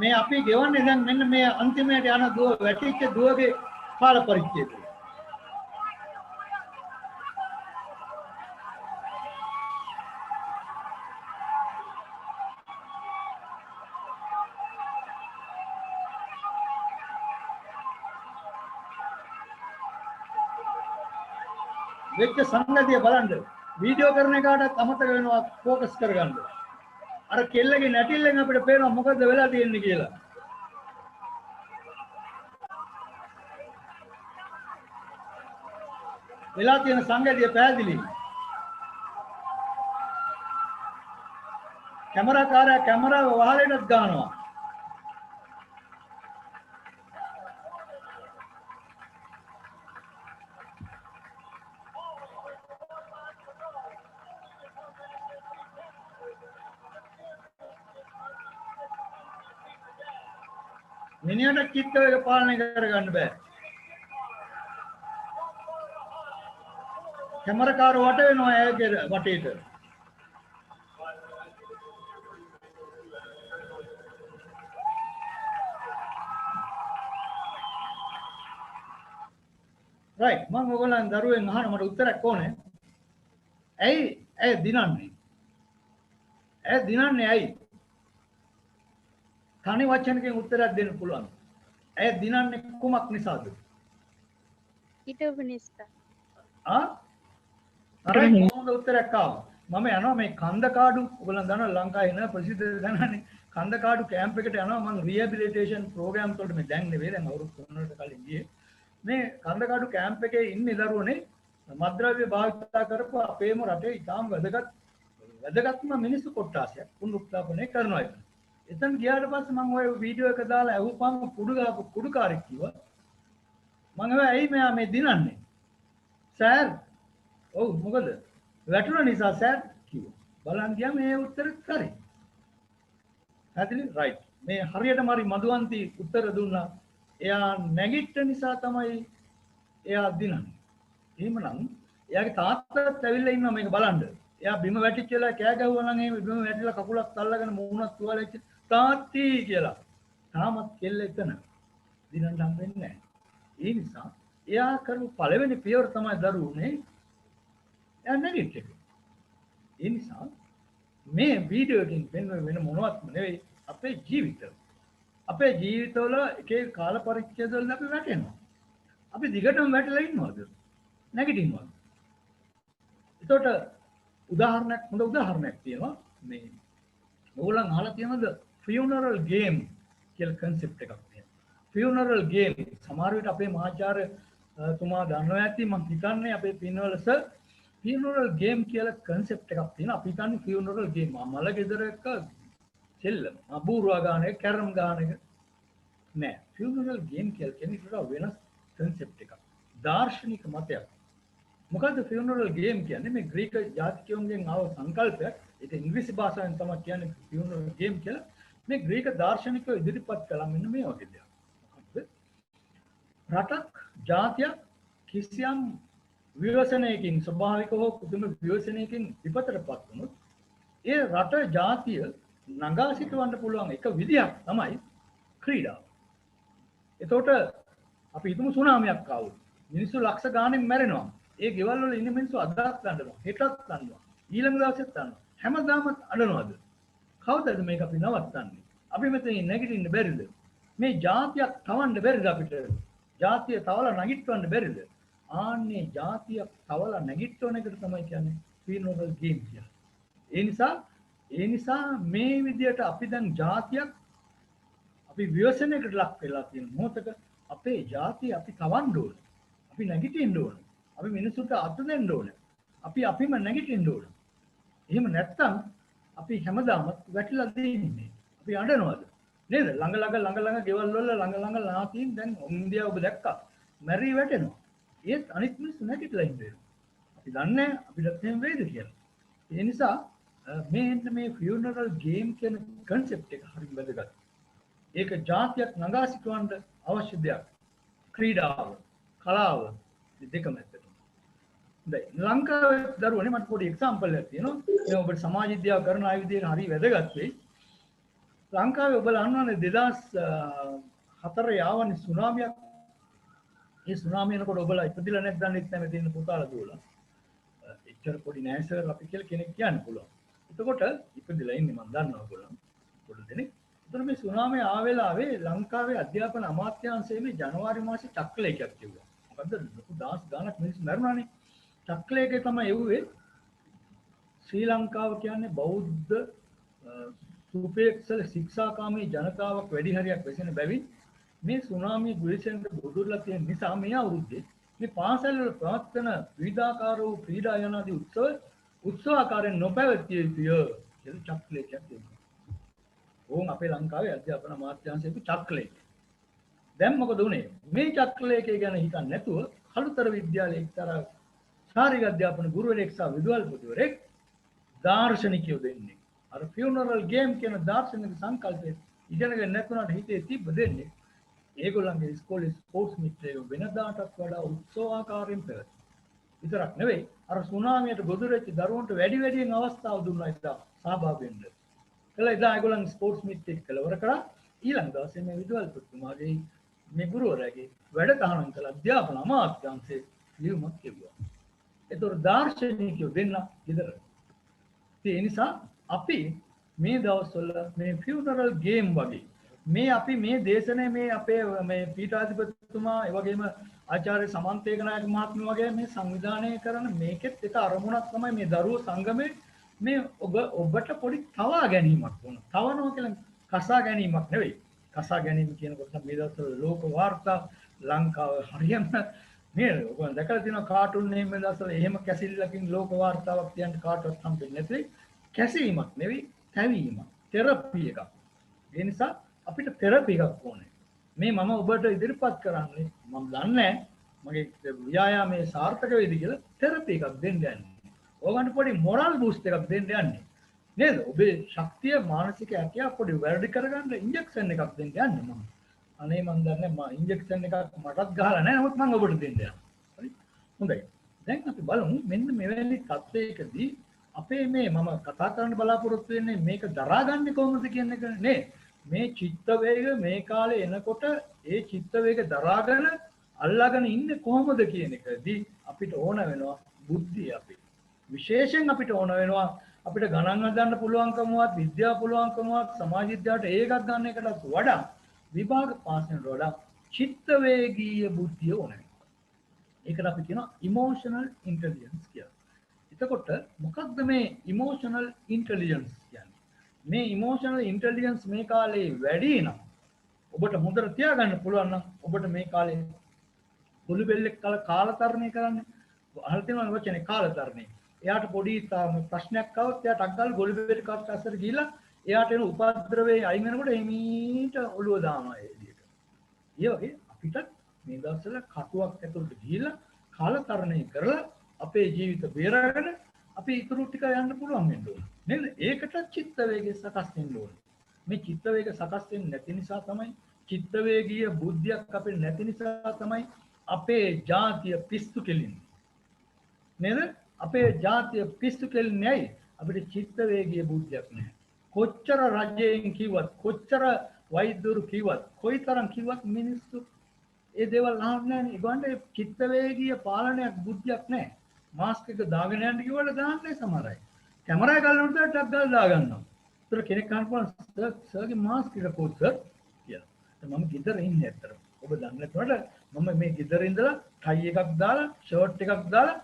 Speaker 6: මේ අපි ගෙවන්නේ දැන් මෙන්න මේ අන්තිමයට යන දුව වැටිච්ච දුවගේ කාල පරිච්ඡේදය. වෙච්ච සංගතිය බලන්න වීඩියෝ කරන එකටත් අමතක වෙනවා ફોකස් කරගන්න. අර කෙල්ලගේ නැටිල්ලෙන් අපිට පේනවා මොකද්ද වෙලා තියෙන්නේ කියලා. වෙලා තියෙන සංගතිය පැහැදිලි. කැමරාකාරයා කැමරාව වහලෙටත් ගන්නවා. මිනිහට චිත්ත වේග පාලනය කරගන්න බෑ. කැමරාකාර වට වෙනවා ඇගේ වටේට. රයිට් මම ඔයගොල්ලන් දරුවෙන් අහන මට උත්තරයක් ඕනේ. ඇයි දිනන්නේ? ඇයි දිනන්නේ ඇයි? තනි වචනකින් උත්තරයක් දෙන්න පුළුවන්. ඇයි දිනන්නේ කුමක් නිසාද?
Speaker 8: හිටපු නිසා.
Speaker 6: අර කොහොමද උත්තරයක් ආවා? මම යනවා මේ කන්දකාඩු ඔයගොල්ලන් දන්නවා ලංකාවේ ඉන්න ප්‍රසිද්ධ දන්නනේ කන්දකාඩු කැම්ප් එකට යනවා මම රිහැබිලිටේෂන් ප්‍රෝග්‍රෑම් වලට මේ දැන් නෙවෙයි දැන් අවුරුදු 3කට කලින් ගියේ. මේ කන්දකාඩු කැම්ප් එකේ ඉන්නේ දරුවනේ මත්ද්‍රව්‍ය භාවිත කරපු අපේම රටේ ඉතාම වැදගත්ම මිනිස්සු කොට්ටාසයක් පුනරුත්ථාපනය කරනවා. එතන ගියාට පස්සේ මම ওই වීඩියෝ එක දාලා අහුවපම කුඩුකාරෙක් කිව්වා මම ඇයි මෙයා මේ දිනන්නේ සර් ඔව් මොකද වැටුණ නිසා සර් කිව්වා බලන්න ගියා මේ උත්තරේ හරි හරිද රයිට් මේ හරියටම හරි මధుවන්ති උත්තර දුන්නා එයා නැගිට්ට නිසා තමයි එයා දිනන්නේ එහෙමනම් එයාගේ තාත්තත් ඇවිල්ලා ඉන්නවා මේක බලන්න එයා බිම වැටිච්ච වෙලාව කෑ ගැහුවා නම් එහෙම බිම වැටිලා කකුලක් අල්ලගෙන මූණක් තුවාලෙච්ච තාත්ති කියලා. තාමත් කෙල්ල එතන. දිනන්න හම් වෙන්නේ නැහැ. ඒ නිසා එයා කරපු පළවෙනි පියවර තමයි දරුවනේ එයා නැගිට්ටේ. ඒ නිසා මේ වීඩියෝ එකකින් වෙන මොනවත්ම නෙවෙයි අපේ ජීවිතවල. අපේ ජීවිතවල එක එක කාල පරිච්ඡේදවල අපි වැටෙනවා. අපි දිගටම වැටලා ඉන්නවද? නැගිටිනවද? එතකොට උදාහරණයක් හොඳ උදාහරණයක් තියෙනවා මේ ඕගොල්ලන් අහලා තියෙනවද ෆියුනරල් ගේම් කියලා concept එකක් තියෙනවා ෆියුනරල් ගේම් සමහර විට අපේ මහාචාර්ය තුමා දන්නවා ඇති මම හිතන්නේ අපේ පින්වල සර් ෆියුනරල් ගේම් කියලා concept එකක් තියෙනවා අපි හිතන්නේ ෆියුනරල් ගේම් මල ගෙදරක සෙල්ලම් අබූරුවා ගාන එක කැරම් ගාන එක නෑ ෆියුනරල් ගේම් කියලා කියන්නේ වෙනස් concept එකක් දාර්ශනික මතයක් මොකද්ද ෆියුනරල් ගේම් කියන්නේ මේ ග්‍රීක ජාතිකයන්ගෙන් ආව සංකල්පයක් ඒක ඉංග්‍රීසි භාෂාවෙන් තමයි කියන්නේ ෆියුනරල් ගේම් කියලා මේ ග්‍රීක දාර්ශනිකයෝ ඉදිරිපත් කළා මෙන්න මේ වගේ දෙයක් මොකද්ද රටක් ජාතියක් කිසියම් විවසනයකින් ස්වභාවික හෝ කෘත්‍රිම විවසනයකින් විපතටපත් වුණොත් ඒ රට ජාතිය නගා සිටවන්න පුළුවන් එක විදියක් තමයි ක්‍රීඩාව එතකොට අපි හිතමු සුනාමියක් ආවොත් මිනිස්සු ලක්ෂ ගාණෙන් මැරෙනවා ඒ ගෙවල් වල ඉන්න මිනිස්සු අදත් ගන්නවා හෙටත් ගන්නවා ඊළඟ දවසෙත් ගන්නවා හැමදාම අඬනවද කවදද මේක අපි නවත්තන්නේ අපි මෙතන නැගිටින්න බැරිද මේ ජාතියක් තවන්න බැරිද අපිට ජාතිය තවලා නැගිටවන්න බැරිද ආන්නේ ජාතියක් තවලා නැගිටවන එකට තමයි කියන්නේ ෆියුනරල් ගේම් කියලා ඒ නිසා මේ විදියට අපි දැන් ජාතියක් අපි ව්‍යසනයකට ලක් වෙලා තියෙන මොහොතක අපේ ජාතිය අපි තවන්න ඕන අපි නැගිටින්න ඕන අපි මිනිස්සුන්ට අත දෙන්න ඕන. අපිම නැගිටින්න ඕන. එහෙම නැත්නම් අපි හැමදාම වැටිලා දෙන්නේ. අපි අඬනවද? නේද? ළඟ ගෙවල් වල ළඟ නාතීන් දැන් ඉන්දියාව ඔබ දැක්කා. මැරි වැටෙනවා. ඒත් අනිත් මිනිස්සු නැගිටලා ඉන්නේ. අපි දන්නේ අපිට එහෙම වෙයිද කියලා. ඒ නිසා මේ ෆියුනරල් ගේම් කියන concept එක හරිම වැදගත්. ඒක ජාතියක් නගා සිටවන්න අවශ්‍ය දෙයක්. ක්‍රීඩාව, කලාව දෙකම ඇත්තට. දැන් ලංකාවේ දරුවනේ මට පොඩි එක්සැම්පල් එකක් තියෙනවා. මේ ඔබට සමාජ විද්‍යාව කරන අය විදිහට හරි වැදගත් වෙයි. ලංකාවේ ඔබලා අහනවානේ 2004 යාවනේ සුනාමියක්. ඒ සුනාමිය එනකොට ඔබලා ඉපදිලා නැත්නම් දන්නෙත් නැහැ මේ තියෙන පුතාලා දුවලා. එච්චර පොඩි නෑ සර් අපි කියලා කෙනෙක් කියන්න පුළුවන්. එතකොට ඉපදිලා ඉන්නේ මම දන්නවා ඔයගොල්ලෝ. පොඩි දෙනෙක්. එතකොට මේ සුනාමිය ආවෙලාවේ ලංකාවේ අධ්‍යාපන අමාත්‍යාංශයේ මේ ජනවාරි මාසේ චක්‍රලේඛයක් කිව්වා. මොකද්ද ලොකු දහස් ගාණක් මිනිස්සු මරුණානේ. චක්‍රලේඛය තමයි එව්වේ ශ්‍රී ලංකාව කියන්නේ බෞද්ධ සුපේක්ෂල ශික්ෂාකාමී ජනතාවක් වැඩි හරියක් වෙසෙන බැවින් මේ සුනාමිය ගුලිසෙන්ට ගොදුරලා තියෙන නිසා මේ අවුරුද්දේ මේ පාසල් වල ප්‍රවත්වන විවිධාකාර වූ ක්‍රීඩා යනාදී උත්සවාකාරයෙන් නොපැවතිය යුතුය කියලා චක්‍රලේඛයක් තියෙනවා. ඕන් අපේ ලංකාවේ අධ්‍යාපන අමාත්‍යාංශයේ චක්‍රලේඛය. දැන් මොකද උනේ? මේ චක්‍රලේඛය ගැන හිතන්නේ නැතුව කළුතර විද්‍යාලයේ එක්තරා ශාරීරික අධ්‍යාපන ගුරුවරයෙක් සහ විදුහල්පතිවරයෙක් දාර්ශනිකයෝ දෙන්නේ. අර ෆියුනරල් ගේම් කියන දාර්ශනික සංකල්පය ඉගෙනගෙන නැතුණාට හිතේ තිබ්බ දෙන්නේ. ඒගොල්ලන්ගේ ඉස්කෝලේ ස්පෝර්ට්ස් මීට් එක වෙනදාටත් වඩා උත්සවාකාරයෙන් පැවැත්වුවා. විතරක් නෙවෙයි අර සුනාමියට ගොදුරු වෙච්ච දරුවන්ට වැඩියෙන් අවස්ථාව දුන්නා ඉතින් සහභාගී වෙන්න. එලා ඉතින් ඒගොල්ලන් ස්පෝර්ට්ස් මීට් එක කළවර කරා ඊළඟ දවසේ මේ විදුහල්පතිතුමාගේ මේ ගුරුවරයාගේ වැඩ තහනම් කළ අධ්‍යාපන අමාත්‍යාංශයේ ලියුමක් තිබුණා. ඒතර දාර්ශනිකයෝ දෙන්න ඉදර. ඒ නිසා අපි මේ දවස්වල මේ ෆියුනරල් ගේම් වගේ මේ අපි මේ දේශනේ මේ අපේ මේ පීඨාධිපතිතුමා ඒ වගේම ආචාර්ය සමන්තේකනායක මහත්මයා වගේ මේ සංවිධානය කරන මේකෙත් එක අරමුණක් තමයි මේ දරුවෝ සංගමේ මේ ඔබට පොඩි තවා ගැනීමක් වුණ. තවනවා කියලා කසා ගැනීමක් නෙවෙයි. කසා ගැනීම කියනකොට මේ දවස්වල ලෝක වාර්තා ලංකාව හරියම නේද? ඔබ දැකලා තියෙනවා කාටුන් එහෙම දවස්වල එහෙම කැසිල්ලකින් ලෝක වාර්තාවක් කියන්න කාටවත් හම්බෙන්නේ නැති. කැසීමක් නෙවෙයි තැවීමක්. තෙරපි එකක්. ඒ නිසා අපිට තෙරපි එකක් ඕනේ. මේ මම ඔබට ඉදිරිපත් කරන්නේ මම දන්නේ මගේ ව්‍යායාමයේ සාර්ථක වේද කියලා තෙරපි එකක් දෙන්න යන්නේ. ඕගන්ට පොඩි මොරල් බූස්ට් එකක් දෙන්න යන්නේ. නේද? ඔබේ ශක්තිය මානසික හැකියාව පොඩි වැඩි කරගන්න ඉන්ජෙක්ෂන් එකක් දෙන්න යන්නේ මම. අනේ මම දන්නේ මම ඉන්ජෙක්ෂන් එකක් මටත් ගහලා නැහැ. නමුත් මම ඔබට දෙන්න යනවා. හරි? හොඳයි. දැන් අපි බලමු මෙන්න මෙවැනි තත්ත්වයකදී අපේ මේ මම කතා කරන්න බලාපොරොත්තු වෙන්නේ මේක දරාගන්නේ කොහොමද කියන එක නේ. මේ චිත්ත වේග මේ කාලේ එනකොට ඒ චිත්ත වේග දරාගෙන අල්ලාගෙන ඉන්නේ කොහොමද කියන එකදී අපිට ඕන වෙනවා බුද්ධිය අපි. විශේෂයෙන් අපිට ඕන වෙනවා අපිට ගණන් හදන්න පුළුවන්කමවත් විද්‍යාව පුළුවන්කමවත් සමාජ විද්‍යාවට ඒකක් ගන්න එකටත් වඩා විභාග පාස් වෙනට වඩා චිත්ත වේගීය බුද්ධිය ඕන වෙනවා. ඒකට අපි කියනවා ඉමෝෂනල් ඉන්ටෙලිජන්ස් කියලා. එතකොට මොකක්ද මේ ඉමෝෂනල් ඉන්ටෙලිජන්ස් කියන්නේ? මේ ඉමෝෂනල් ඉන්ටෙලිජන්ස් මේ කාලේ වැඩි නම් ඔබට හොඳට තියාගන්න පුළුවන් නම් ඔබට මේ කාලේ පොළු බෙල්ලෙක් කාලතරණය කරන්න අහලා තියෙනවා වචනේ කාලතරණය. එයාට පොඩි ප්‍රශ්නයක් આવොත් එයාට අක්කල් ගොළු බෙල්ලේ කාට අස්සර ගිහිල්ලා එයාට එන උපද්‍රවයේ අයින් වෙනකොට එමීට ඔළුව දානවා ඒ විදිහට. ඒ වගේ අපිට මේ දවස්වල කටුවක් ඇතුළට ගිහිල්ලා කාලතරණය කරලා අපේ ජීවිත බේරාගෙන අපි ඉතුරු ටික යන්න පුළුවන් වෙන්න ඕනේ. නේද? ඒකට චිත්ත වේගය සකස් වෙන්න ඕනේ. මේ චිත්ත වේග සකස් වෙන්නේ නැති නිසා තමයි චිත්ත වේගීය බුද්ධියක් අපේ නැති නිසා තමයි අපේ ජාතිය පිස්සු කෙලින්නේ. නේද? අපේ ජාතිය පිස්සු කෙලින්නේ ඇයි? අපිට චිත්ත වේගීය බුද්ධියක් නැහැ. කොච්චර රජයෙන් කිව්වත් කොච්චර වෛද්‍යවරු කිව්වත් කොයිතරම් කිව්වත් මිනිස්සු ඒ දේවල් අහන්නේ නැහැ. ඒගොල්ලන්ට චිත්ත වේගීය පාලනයක් බුද්ධියක් නැහැ. මාස්ක් එක දාගෙන යන්න කිව්වට දාන්නේ සමහර අය. කැමරා එක ගලනකොට ටක් ගාලා දා ගන්නවා. ඒතර කෙනෙක් අහනවා සර්ගේ මාස්ක් එක කොහොමද සර් කියලා. මම ගෙදර ඉන්නේ ඇත්තට. ඔබ දන්නේ නැතුවට මම මේ ගෙදර ඉඳලා ටයි එකක් දාලා ෂර්ට් එකක් දාලා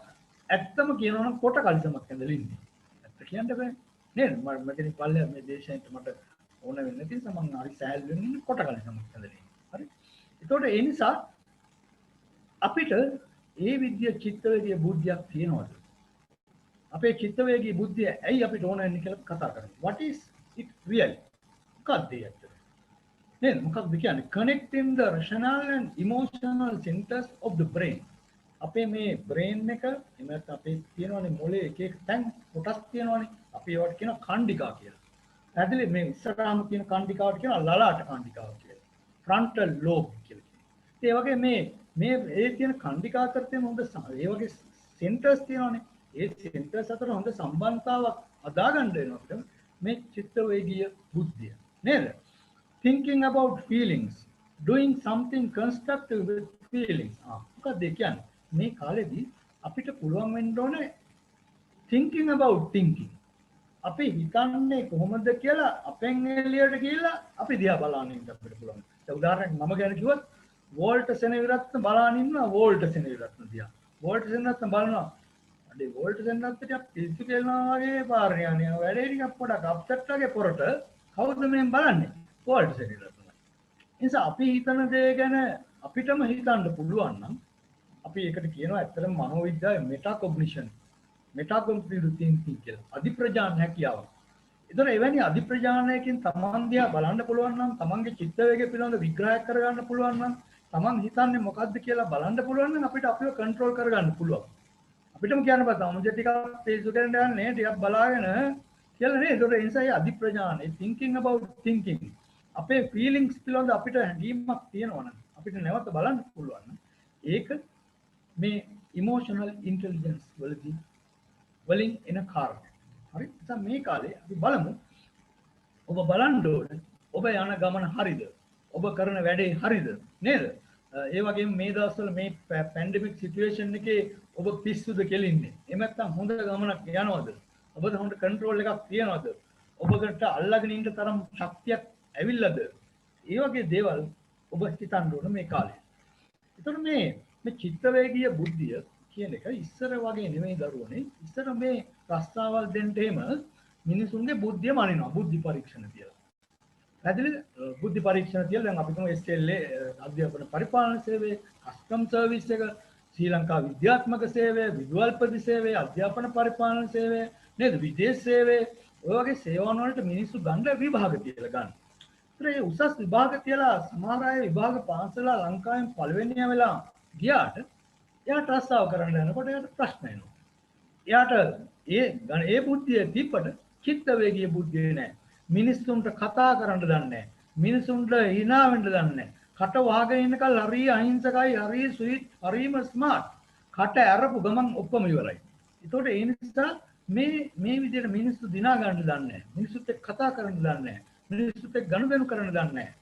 Speaker 6: ඇත්තම කියනවා නම් කොට කලිසමක් ඇඳලා ඉන්නේ. ඇත්ත කියන්න බෑ. නේද? මම මෙතන පල්ලෙ මේ දේශයට මට ඕන වෙන්නේ නැති නිසා මම හරි සෑහලුවෙන් ඉන්නේ කොට කලිසමක් ඇඳලා ඉන්නේ. හරි? ඒතකොට ඒ නිසා අපිට ඒ විද්‍ය චිත්ත වේගීය බුද්ධියක් තියෙනවද? අපේ චිත්ත වේගීය බුද්ධිය ඇයි අපිට ඕන වෙන්නේ කියලා කතා කරමු. What is it really? මොකක්ද ඒක? නේද? මොකක්ද කියන්නේ? Connecting the rational and emotional centers of the brain. අපේ මේ brain එක එහෙම නැත්නම් අපේ තියෙනවනේ මොලේ එක එක තැන් කොටස් තියෙනවනේ. අපි ඒවට කියනවා කණ්ඩිකා කියලා. පැහැදිලි මේ ඉස්සරහාම කියන කණ්ඩිකාවට කියනවා ලලාට කණ්ඩිකාව කියලා. frontal lobe කියලා. ඒ වගේ මේ ඒ තියෙන කණ්ඩිකා අතර තියෙන හොඳ ඒ වගේ සෙන්ටර්ස් තියෙනවානේ. ඒ සෙන්ටර්ස් අතර හොඳ සම්බන්ධතාවක් අදාගන්න වෙනවා අපිට මේ චිත්ත වේගීය බුද්ධිය. නේද? thinking about feelings, doing something constructive with feelings. මොකක්ද ඒ කියන්නේ? මේ කාලෙදී අපිට පුළුවන් වෙන්න ඕනේ thinking about thinking. අපි හිතන්නේ කොහොමද කියලා අපෙන් එළියට ගිහිල්ලා අපි දිහා බලන්න ඉන්න අපිට පුළුවන්. දැන් උදාහරණයක් මම ගැන කිව්වොත් වෝල්ට් සෙනෙවිරත්න බලන ඉන්නවා වෝල්ට් සෙනෙවිරත්න දිහා. වෝල්ට් සෙනෙවිරත්න බලනවා. අඩේ වෝල්ට් සෙනෙවිරත්න ටිකක් පිස්සු කෙලනවා වගේ පාරේ යනවා. වැඩේ ටිකක් පොඩක් අප්සෙට් වගේ පොරට කවුද මෙන් බලන්නේ? වෝල්ට් සෙනෙවිරත්න. ඒ නිසා අපි හිතන දේ ගැන අපිටම හිතන්න පුළුවන් නම් අපි ඒකට කියනවා ඇත්තටම මනෝවිද්‍යාවේ මෙටාකොග්නිෂන්. මෙටාකොග්නිටිව් තින්කින් කියලා. අධිප්‍රඥාන හැකියාව. ඒතර එවැනි අධිප්‍රඥානයකින් තමන් දිහා බලන්න පුළුවන් නම් තමන්ගේ චිත්ත වේගය පිළිබඳ විග්‍රහයක් කරගන්න පුළුවන් නම් තමන් හිතන්නේ මොකද්ද කියලා බලන්න පුළුවන් නම් අපිට අපිව කන්ට්‍රෝල් කරගන්න පුළුවන්. අපිටම කියන්න බෑ තමන්ගේ ටිකක් තේසු කරන්න යන්නේ ටිකක් බලාගෙන කියලා නේද? ඒතර ඒ නිසා මේ අධිප්‍රඥානේ thinking about thinking අපේ feelings පිළිබඳ අපිට හැඟීමක් තියෙනවා නම් අපිට නැවත බලන්න පුළුවන් නම් ඒක මේ emotional intelligence වලින් එන කාරණා. හරි? දැන් මේ කාලේ අපි බලමු ඔබ බලන්න ඕනේ ඔබ යන ගමන හරිද? ඔබ කරන වැඩේ හරිද? නේද? ඒ වගේම මේ දවස්වල මේ පැන්ඩමික් සිටුේෂන් එකේ ඔබ පිස්සුද කෙලින්නේ? එහෙම නැත්නම් හොඳ ගමනක් යනවද? ඔබද හොඳ කන්ට්‍රෝල් එකක් තියනවද? ඔබකට අල්ලගෙන ඉන්න තරම් ශක්තියක් ඇවිල්ලාද? ඒ වගේ දේවල් ඔබ හිතන්න ඕන මේ කාලේ. ඒතර මේ චිත්ත වේගීය බුද්ධිය කියන එක ඉස්සර වගේ නෙමෙයි දරුවනේ. ඉස්සර මේ ප්‍රස්තාවල් දෙන්න එහෙම මිනිසුන්ගේ බුද්ධිය මනිනවා බුද්ධි පරීක්ෂණ කියලා. පැහැදිලිද? බුද්ධි පරීක්ෂණ කියලා දැන් අපි තුමු SLA අධ්‍යාපන පරිපාලන සේවය, කස්ටම් සර්විස් එක, ශ්‍රී ලංකා විද්‍යාත්මක සේවය, විදුහල්පති සේවය, අධ්‍යාපන පරිපාලන සේවය, නේද? විදේශ සේවය, ඔය වගේ සේවාවන් වලට මිනිස්සු ගන්න විභාග තියලා ගන්න. ඒතර ඒ උසස් විභාග තියලා සමහර අය විභාග පාස් වෙලා ලංකාවෙන් පළවෙනියා වෙලා ගියාට එයාට රස්සාව කරන්න යනකොට එයාට ප්‍රශ්න එනවා. එයාට ඒ බුද්ධිය තිබ්බට චිත්ත වේගීය බුද්ධිය නැහැ. මිනිස්සුන්ට කතා කරන්න දන්නේ නැහැ. මිනිස්සුන්ට hina වෙන්න දන්නේ නැහැ. කට වහගෙන ඉන්නකල් හරිය අහිංසකයි, හරිය ස්වීට්, හරියම ස්මාර්ට්. කට ඇරපු ගමන් ඔක්කොම ඉවරයි. ඒතකොට ඒ නිසා මේ විදිහට මිනිස්සු දිනා ගන්න දන්නේ නැහැ. මිනිස්සුත් එක්ක කතා කරන්න දන්නේ නැහැ. මිනිස්සුත් එක්ක ගනුදෙනු කරන්න දන්නේ නැහැ.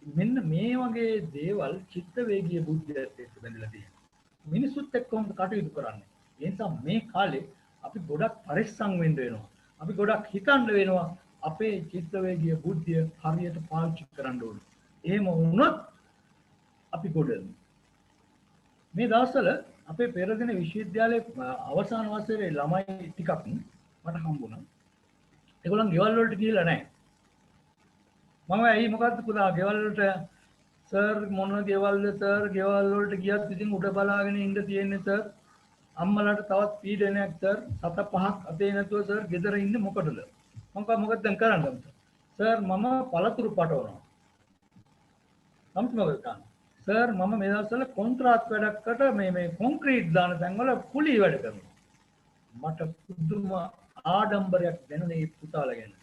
Speaker 6: මෙන්න මේ වගේ දේවල් චිත්ත වේගීය බුද්ධියත් එක්ක බැඳලා තියෙනවා. මිනිස්සුත් එක්ක කොහොමද කටයුතු කරන්නේ? ඒ නිසා මේ කාලේ අපි ගොඩක් පරිස්සම් වෙන්න වෙනවා. අපි ගොඩක් හිතන්න වෙනවා අපේ චිත්ත වේගීය බුද්ධිය හරියට පාවිච්චි කරන්න ඕනේ. එහෙම වුණොත් අපි ගොඩ මේ දවස්වල අපේ පෙරදින විශ්වවිද්‍යාලයේ අවසාන වසරේ ළමයි ටිකක් මට හම්බුණා. ඒගොල්ලන් ගෙවල් වලට ගිහිල්ලා නැහැ. මම ඇයි මොකද්ද පුතා ගෙවල් වලට සර් මොන ගෙවල්ද සර් ගෙවල් වලට ගියත් ඉතින් උඩ බලාගෙන ඉන්න තියෙන්නේ සර් අම්මලාට තවත් පීඩනයක් සර් 7-5ක් අතේ නැතුව සර් ගෙදර ඉන්නේ මොකටද මොකද දැන් කරන්නේ සර් මම පළතුරු පටවනවා මොකද කරන්නේ සර් මම මේ දවස්වල කොන්ත්‍රාත් වැඩකට මේ කොන්ක්‍රීට් දාන තැන්වල කුලී වැඩ කරනවා මට පුදුම ආඩම්බරයක් දැනුනේ පුතාලා ගැන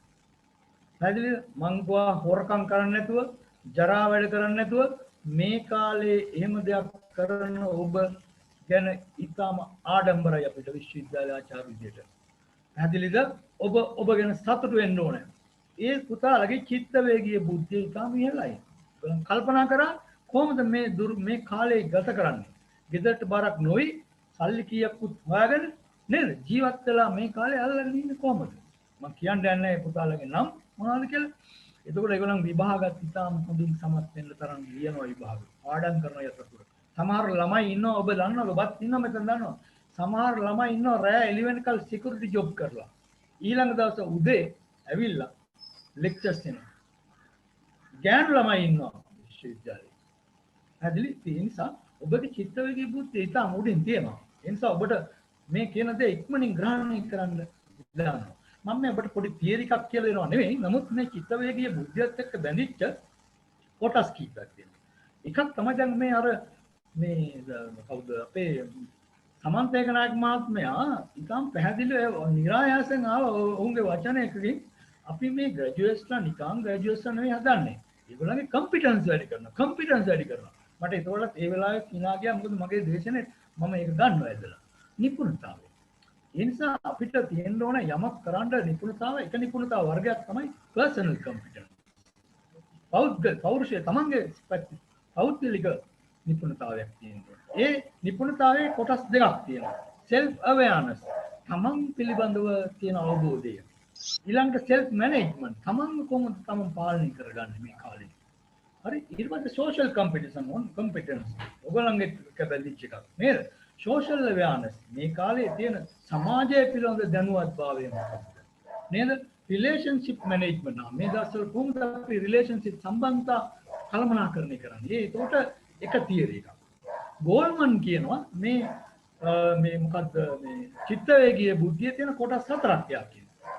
Speaker 6: පැහැදිලිද මං ගා හොරකම් කරන්නේ නැතුව ජරා වැඩ කරන්නේ නැතුව මේ කාලේ එහෙම දෙයක් කරන ඔබ ගැන ඊටම ආඩම්බරයි අපිට විශ්වවිද්‍යාල ආචාර්ය විදියට. පැහැදිලිද? ඔබ ගැන සතුටු වෙන්න ඕනේ. ඒ පුතාලගේ චිත්ත වේගීය බුද්ධිය ඊටම ඉහළයි. කල්පනා කරා කොහොමද මේ කාලේ ගත කරන්නේ? ගෙදරට බරක් නොවි සල්ලි කීයක්වත් හොයාගෙන නේද? ජීවත් වෙලා මේ කාලේ අල්ලගෙන ඉන්නේ කොහොමද? මම කියන්න යන්නේ පුතාලගේ නම් මොනවද කියලා. එතකොට ඒගොල්ලන් විභාගත් ඉතාම හොඳින් සමත් වෙන්න තරම් ලියනවා විභාග. පාඩම් කරනවා යතර. සමහර ළමයි ඉන්නවා ඔබ දන්නවද? ඔබත් ඉන්නවා මෙතන දන්නවා. සමහර ළමයි ඉන්නවා රෑ එළි වෙනකල් සිකියුරිටි ජොබ් කරලා. ඊළඟ දවසේ උදේ ඇවිල්ලා ලෙක්චර්ස් දෙනවා. ගෑනු ළමයි ඉන්නවා විශ්වවිද්‍යාලේ. හැදලි ඒ නිසා ඔබගේ චිත්ත වේගී බුද්ධිය ඉතාම උඩින් තියෙනවා. ඒ නිසා ඔබට මේ කියන දේ ඉක්මනින් ග්‍රහණය කරන්න දානවා. මම මේ ඔබට පොඩි තියරි එකක් කියලා දෙනවා නෙවෙයි. නමුත් මේ චිත්ත වේගීය බුද්ධියත් එක්ක බැඳිච්ච කොටස් කීපයක් තියෙනවා. එකක් තමයි දැන් මේ අර මේ කවුද අපේ සමන්තේක නායක මහත්මයා ඉතාම පැහැදිලිව නිරායාසයෙන් ආව ඔවුන්ගේ වචනයකින් අපි මේ ග්‍රැජුවේට්ස්ලා නිකන් ග්‍රැජුවේට්ස්ලා නෙවෙයි හදන්නේ. ඒගොල්ලන්ගේ කම්පිටන්ස් වැඩි කරනවා. මට ඒතකොට ඒ වෙලාවේ කිනා ගියා මොකද මගේ දේශනේ මම ඒක ගන්නවා ඇදලා. නිපුණතාවය. ඒ නිසා අපිට තියෙන්න ඕන යමක් කරන්න නිපුණතාව එක නිපුණතාව වර්ගයක් තමයි පර්සනල් කම්පිටන්ස්. පෞරුෂය තමන්ගේ පෞද්ගලික නිපුණතාවයක් තියෙනවා. ඒ නිපුණතාවයේ කොටස් දෙකක් තියෙනවා. self awareness තමන් පිළිබඳව තියෙන අවබෝධය. ඊළඟට self management තමන් කොහොමද තමන් පාලනය කරගන්නේ මේ කාලේ. හරි ඊට පස්සේ social competence ඔයගොල්ලන්ගේ කැපැසිටි එකක් නේද? social awareness මේ කාලේ තියෙන සමාජය පිළිබඳ දැනුවත්භාවය මොකක්ද නේද? relationship management මේ දවස්වල කොහොමද අපි relationship සම්බන්ධතා කළමනාකරණය කරන්නේ? ඒකට එක තියරි එකක්. ගෝල්මන් කියනවා මේ මොකද්ද මේ චිත්තවේගීය බුද්ධිය තියෙන කොටස් හතරක් යා කියනවා.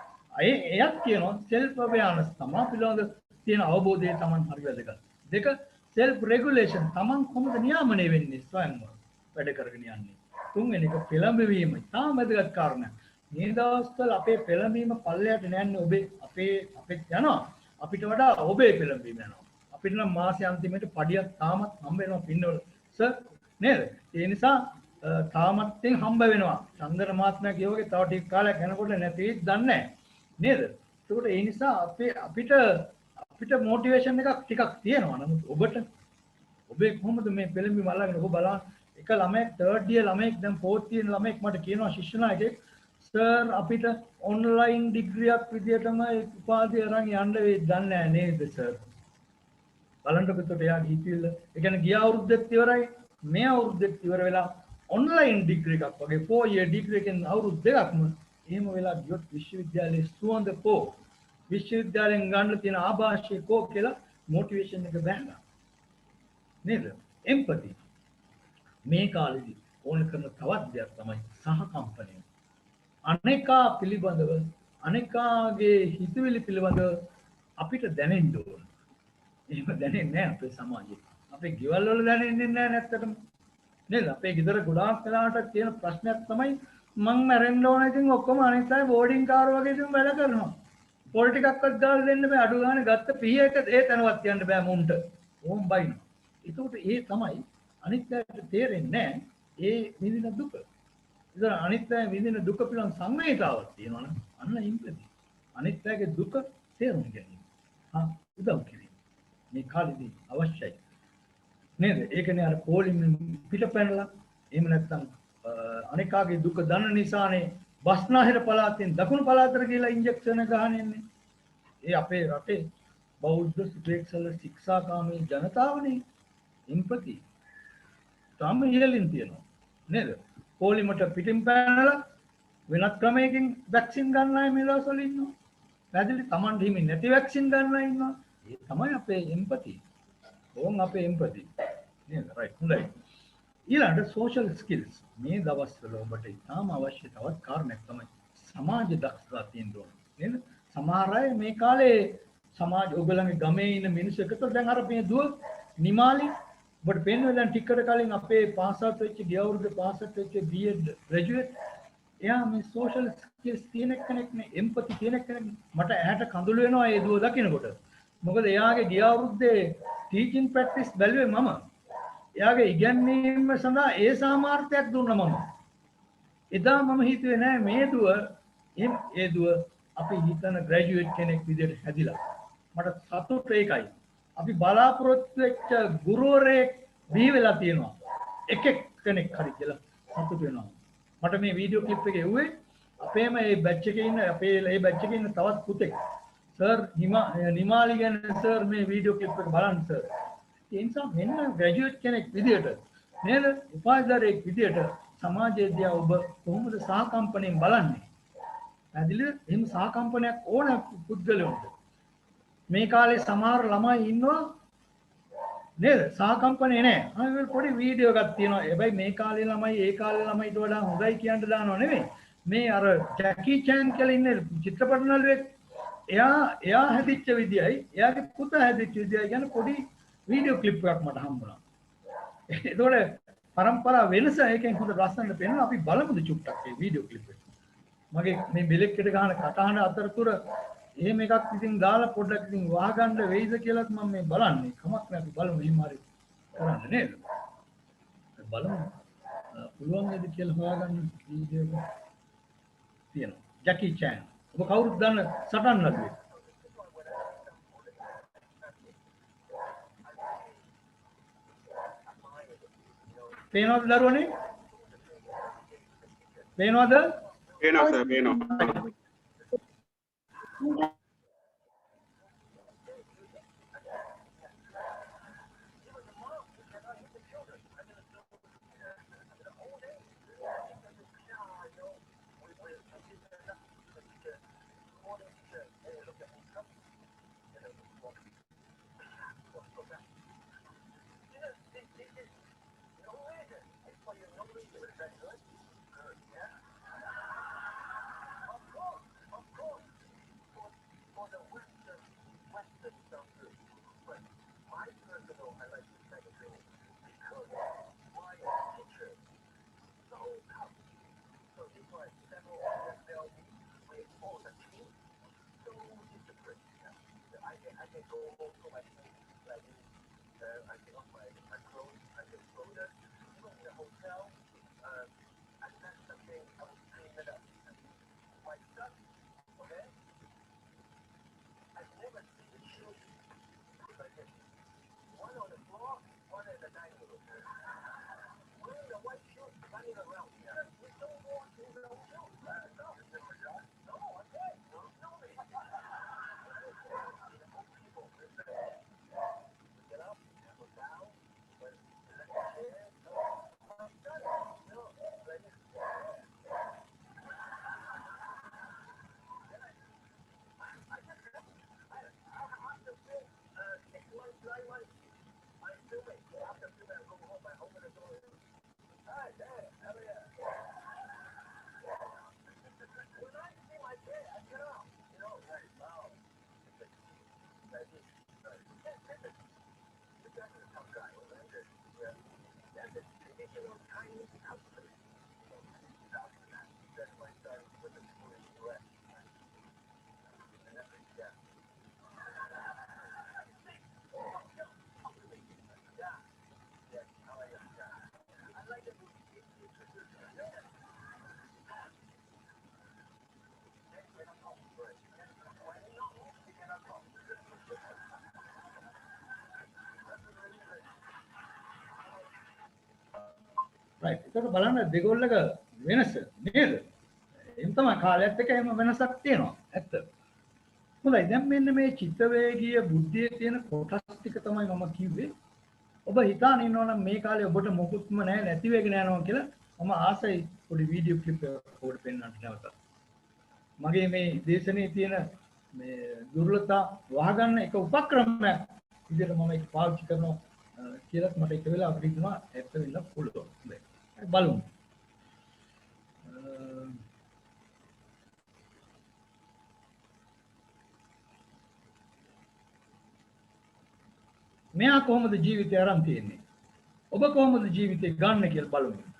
Speaker 6: එයත් කියනවා self awareness තමා පිළිබඳ තියෙන අවබෝධය තමන් හරි වැදගත්. දෙක self regulation තමන් කොහොමද නියාමනය වෙන්නේ ස්වයංව වැඩ කරගෙන යන්නේ. තුන්වෙනි එක පෙළඹවීම ඉතාම වැදගත් කාරණයක්. මේ දවස්වල අපේ පෙළඹීම පල්ලයට නෑන්නේ ඔබේ අපේ යනවා. අපිට වඩා ඔබේ පෙළඹීම යනවා. අපිට නම් මාසෙ අන්තිමේට පඩියක් තාමත් හම්බ වෙනවා පින්නවල සර් නේද? ඒ නිසා තාමත් හම්බ වෙනවා. චන්දන මහත්මයා කියවගේ තව ටික කාලයක් යනකොට නැති වෙයිද දන්නේ නැහැ. නේද? ඒකට ඒ නිසා අපිට මොටිවේෂන් එකක් ටිකක් තියෙනවා. නමුත් ඔබේ කොහොමද මේ පෙළඹීම අල්ලගෙන ඔබ බලන්න එක ළමයෙක් 3rd year ළමයෙක් දැන් 4th year ළමයෙක් මට කියනවා ශිෂ්‍ය નાයකයෙක් සර් අපිට ඔන්ලයින් ඩිග්‍රියක් විදියටම උපාධිය අරන් යන්න වෙයි දන්නේ නැහැ නේද සර්? බලන්නකො එතකොට එයා හිතවිල්ල. ඒ කියන්නේ ගිය අවුරුද්දෙත් ඉවරයි මේ අවුරුද්දෙත් ඉවර වෙලා ඔන්ලයින් ඩිග්‍රී එකක් වගේ 4 year ඩිග්‍රී එකෙන් අවුරුදු දෙකක්ම එහෙම වෙලා ගියොත් විශ්වවිද්‍යාලයේ සුවඳ කෝ විශ්වවිද්‍යාලයෙන් ගන්න තියෙන ආభాෂය කෝ කියලා මොටිවේෂන් එක බෑනවා නේද? එම්පති මේ කාලෙදි ඕන කරන තවත් දෙයක් තමයි සහකම්පනය. අනේකා පිළිබඳව අනේකාගේ හිතවිලි පිළිබඳව අපිට දැනෙන්න ඕන. එහෙම දැනෙන්නේ නැහැ අපේ සමාජයේ. අපේ ගෙවල් වල දැනෙන්නේ නැහැ නැත්තටම. නේද? අපේ ගෙදර ගොඩාක් වෙලාවට තියෙන ප්‍රශ්නයක් තමයි මං මැරෙන්න ඕන ඉතින් ඔක්කොම අනිත් අය බෝඩින් කාර් වගේ ඉතින් වැඩ කරනවා. පොල් ටිකක්වත් දාලා දෙන්න බෑ. අඩු ගානේ ගත්ත පීහ එක ඒ තැනවත් යන්න බෑ මුන්ට. ඕම් බයිනවා. ඒකට ඒ තමයි අනිත් අයට තේරෙන්නේ නැහැ ඒ විඳින දුක. ඉතින් අනිත් අය විඳින දුක පිළිබඳ සංවේදීතාවක් තියෙනවා නම් අන්න ඉම්පති. අනිත් අයගේ දුක තේරුම් ගැනීම. උදව් කිරීම. මේ කාලෙදී අවශ්‍යයි. නේද? ඒකනේ අර පොලින් පිටපැනලා එහෙම නැත්නම් අනිකාගේ දුක දන්න නිසානේ බස්නාහිර පළාතෙන් දකුණු පළාතට ගිහලා ඉන්ජෙක්ෂන් ගහන්නේ. ඒ අපේ රටේ බෞද්ධ සුපේක්ෂල ශික්ෂාකාමී ජනතාවනේ ඉම්පති. තාම ඉහළින් තියෙනවා. නේද? පොලිමට පිටින් පැනලා වෙනත් ක්‍රමයකින් වැක්සින් ගන්න අය මේ දවස්වල ඉන්නවා. පැහැදිලි Taman හිමින් නැති වැක්සින් ගන්න අය ඉන්නවා. ඒ තමයි අපේ එම්පති. ඕන් අපේ එම්පති. නේද? රයිට්. හොඳයි. ඊළඟට social skills මේ දවස්වල ඔබට ඉතාම අවශ්‍ය තවත් කාරණයක් තමයි සමාජ දක්ෂතා තියෙන්න ඕන. නේද? සමහර අය මේ කාලේ සමාජ ඔයගලගේ ගමේ ඉන්න මිනිස්සු එකතු දැන් අර මේ දුව නිමාලි ඔබට පේනවා දැන් ටිකකට කලින් අපේ පාස් අවුට් වෙච්ච ගිය අවුරුද්දේ පාස් අවුට් වෙච්ච B.Ed ග්‍රැජුවේට් එයා මේ social skills තියෙන කෙනෙක් නේ එම්පති තියෙන කෙනෙක්. මට ඇහැට කඳුළු වෙනවා ඒ දුව දකිනකොට. මොකද එයාගේ ගිය අවුරුද්දේ ටීචින් ප්‍රැක්ටිස් බැලුවේ මම. එයාගේ ඉගැන්වීම සඳහා ඒ සාමාර්ථයක් දුන්නා මම. එදා මම හිතුවේ නෑ මේ දුව ඒ දුව අපි හිතන ග්‍රැජුවේට් කෙනෙක් විදිහට හැදිලා. මට සතුට ඒකයි. අපි බලාපොරොත්තු වෙච්ච ගුරුවරයෙක් බිහි වෙලා තියෙනවා. එකෙක් කෙනෙක් හරි කියලා සතුට වෙනවා. මට මේ වීඩියෝ ක්ලිප් එක එව්වේ අපේම මේ බැච් එකේ ඉන්න අපේ මේ බැච් එකේ ඉන්න තවත් පුතෙක්. සර් නිමාලි ගැන සර් මේ වීඩියෝ ක්ලිප් එක බලන්න සර්. ඒ නිසා මෙන්න ග්‍රැජුවේට් කෙනෙක් විදියට නේද? උපාධිධාරියෙක් විදියට සමාජයේ දිහා ඔබ කොහොමද සහකම්පණයෙන් බලන්නේ? පැහැදිලිද? එහෙම සහකම්පනයක් ඕන පුද්ගලයන්ට. මේ කාලේ සමහර ළමයි ඉන්නවා නේද? සහකම්පනේ නැහැ. අර පොඩි වීඩියෝ එකක් තියෙනවා. හැබැයි මේ කාලේ ළමයි ඒ කාලේ ළමයිට වඩා හොඳයි කියන්න දානව නෙමෙයි. මේ අර ජැකි චෑන් කියලා ඉන්නේ චිත්‍රපට නළුවෙක්. එයා හැදිච්ච විදියයි එයාගේ පුතා හැදිච්ච විදියයි කියන පොඩි වීඩියෝ ක්ලිප් එකක් මට හම්බුණා. ඒතකොට පරම්පරා වෙනස එකෙන් හොඳ ලස්සනට පේනවා. අපි බලමුද චුට්ටක් මේ වීඩියෝ ක්ලිප් එක. මගේ මේ බෙලෙක්කට ගහන කටහඬ අතරතුර එහෙම එකක් ඉතින් දාලා පොඩ්ඩක් ඉතින් වහගන්න වෙයිද කියලාත් මම මේ බලන්නේ. කමක් නැහැ අපි බලමු එහෙම හරි කරන්න නේද? බලමු. පුළුවන් නේද කියලා හොයාගන්න වීඩියෝ එක තියෙනවා. ජැකි චෑන්. ඔබ කවුරුත් දන්න සටන් නළුවෙක්. පේනවද දරුවනේ? පේනවද?
Speaker 7: පේනවා සර් පේනවා.
Speaker 6: right. ඒකට බලන්න දෙගොල්ලක වෙනස නේද? එහෙනම් තමයි කාලයත් එක්ක එහෙම වෙනසක් තියෙනවා. ඇත්ත. හොඳයි දැන් මෙන්න මේ චිත්ත වේගීය බුද්ධියේ තියෙන කොටස් ටික තමයි මම කිව්වේ. ඔබ හිතාන ඉන්නවනම් මේ කාලේ ඔබට මොකුත්ම නැහැ නැති වෙගෙන යනවා කියලා මම ආසයි පොඩි වීඩියෝ ක්ලිප් එකක් ඔබට පෙන්වන්න නැවතත්. මගේ මේ දේශනේ තියෙන මේ දුර්ලභතා වහගන්න එක උපක්‍රමයක් විදිහට මම ඒක පාවිච්චි කරනවා කියලා මට එක වෙලාවකට හිතුණා ඇත්ත වෙන්න පුළුවන්. බලමු. මෙයා කොහොමද ජීවිතය අරන් තියෙන්නේ? ඔබ කොහොමද ජීවිතය ගන්න කියලා බලමු.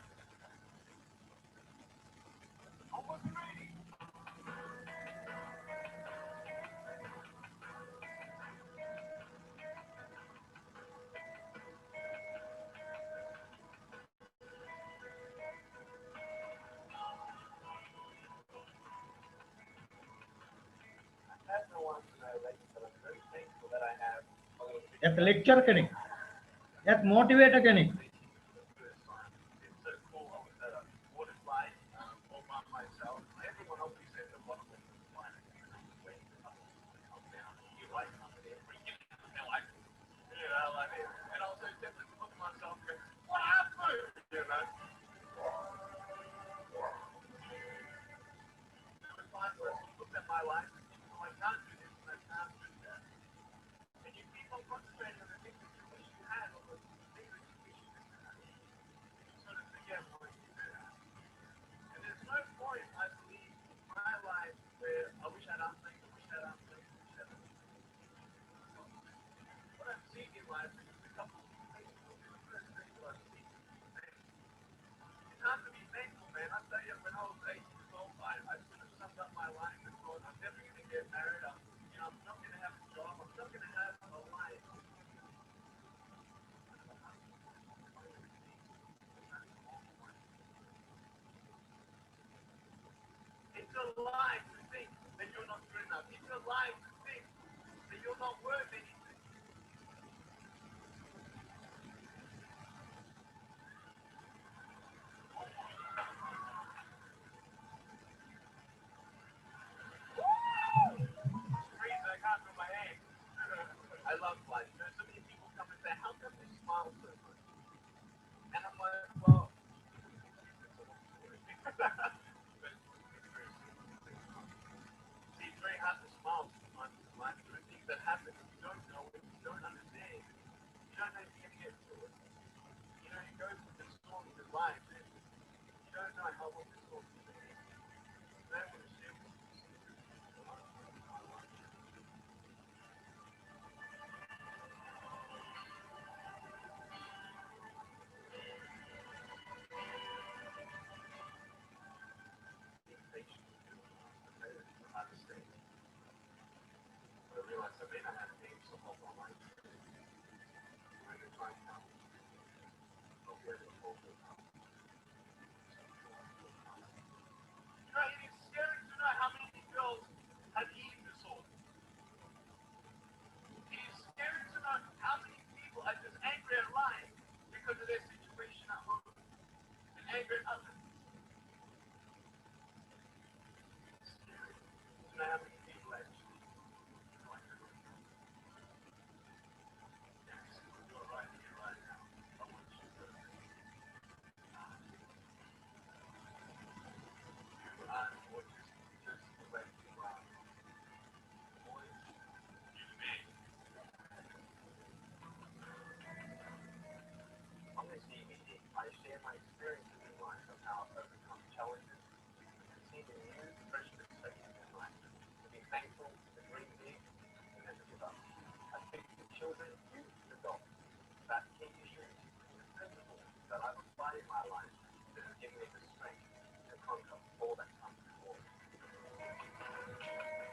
Speaker 6: एक लेक्चर කෙනෙක් एक मोटिवेटर කෙනෙක්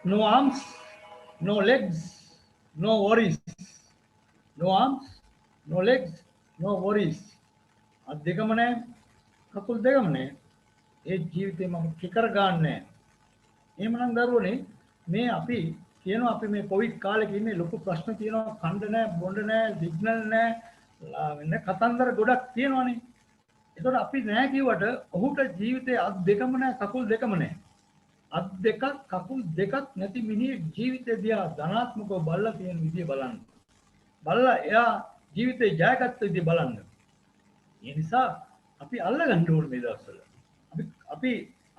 Speaker 6: No arms, no legs, no worries. No arms, no legs, no worries. අත් දෙකම නැහැ, කකුල් දෙකම නැහැ. ඒ ජීවිතේ මම කිකර ගන්නෑ. එහෙමනම් දරුවනේ මේ අපි කියනවා අපි මේ කොවිඩ් කාලෙක ඉන්නේ ලොකු ප්‍රශ්න තියෙනවා, කණ්ඩ නැහැ, බොණ්ඩ නැහැ, සිග්නල් නැහැ, වෙන කතන්දර ගොඩක් තියෙනවානේ. ඒතකොට අපි නැහැ කිව්වට ඔහුට ජීවිතේ අත් දෙකම නැහැ, කකුල් දෙකම නැහැ. අත් දෙකක් කකුල් දෙකක් නැති මිනිහෙක් ජීවිතේ දිහා ධනාත්මකව බලලා තියෙන විදිය බලන්න. බලලා එයා ජීවිතේ ජයගත්ත විදිය බලන්න. ඒ නිසා අපි අල්ලගන්න ඕනේ මේ දවස්වල.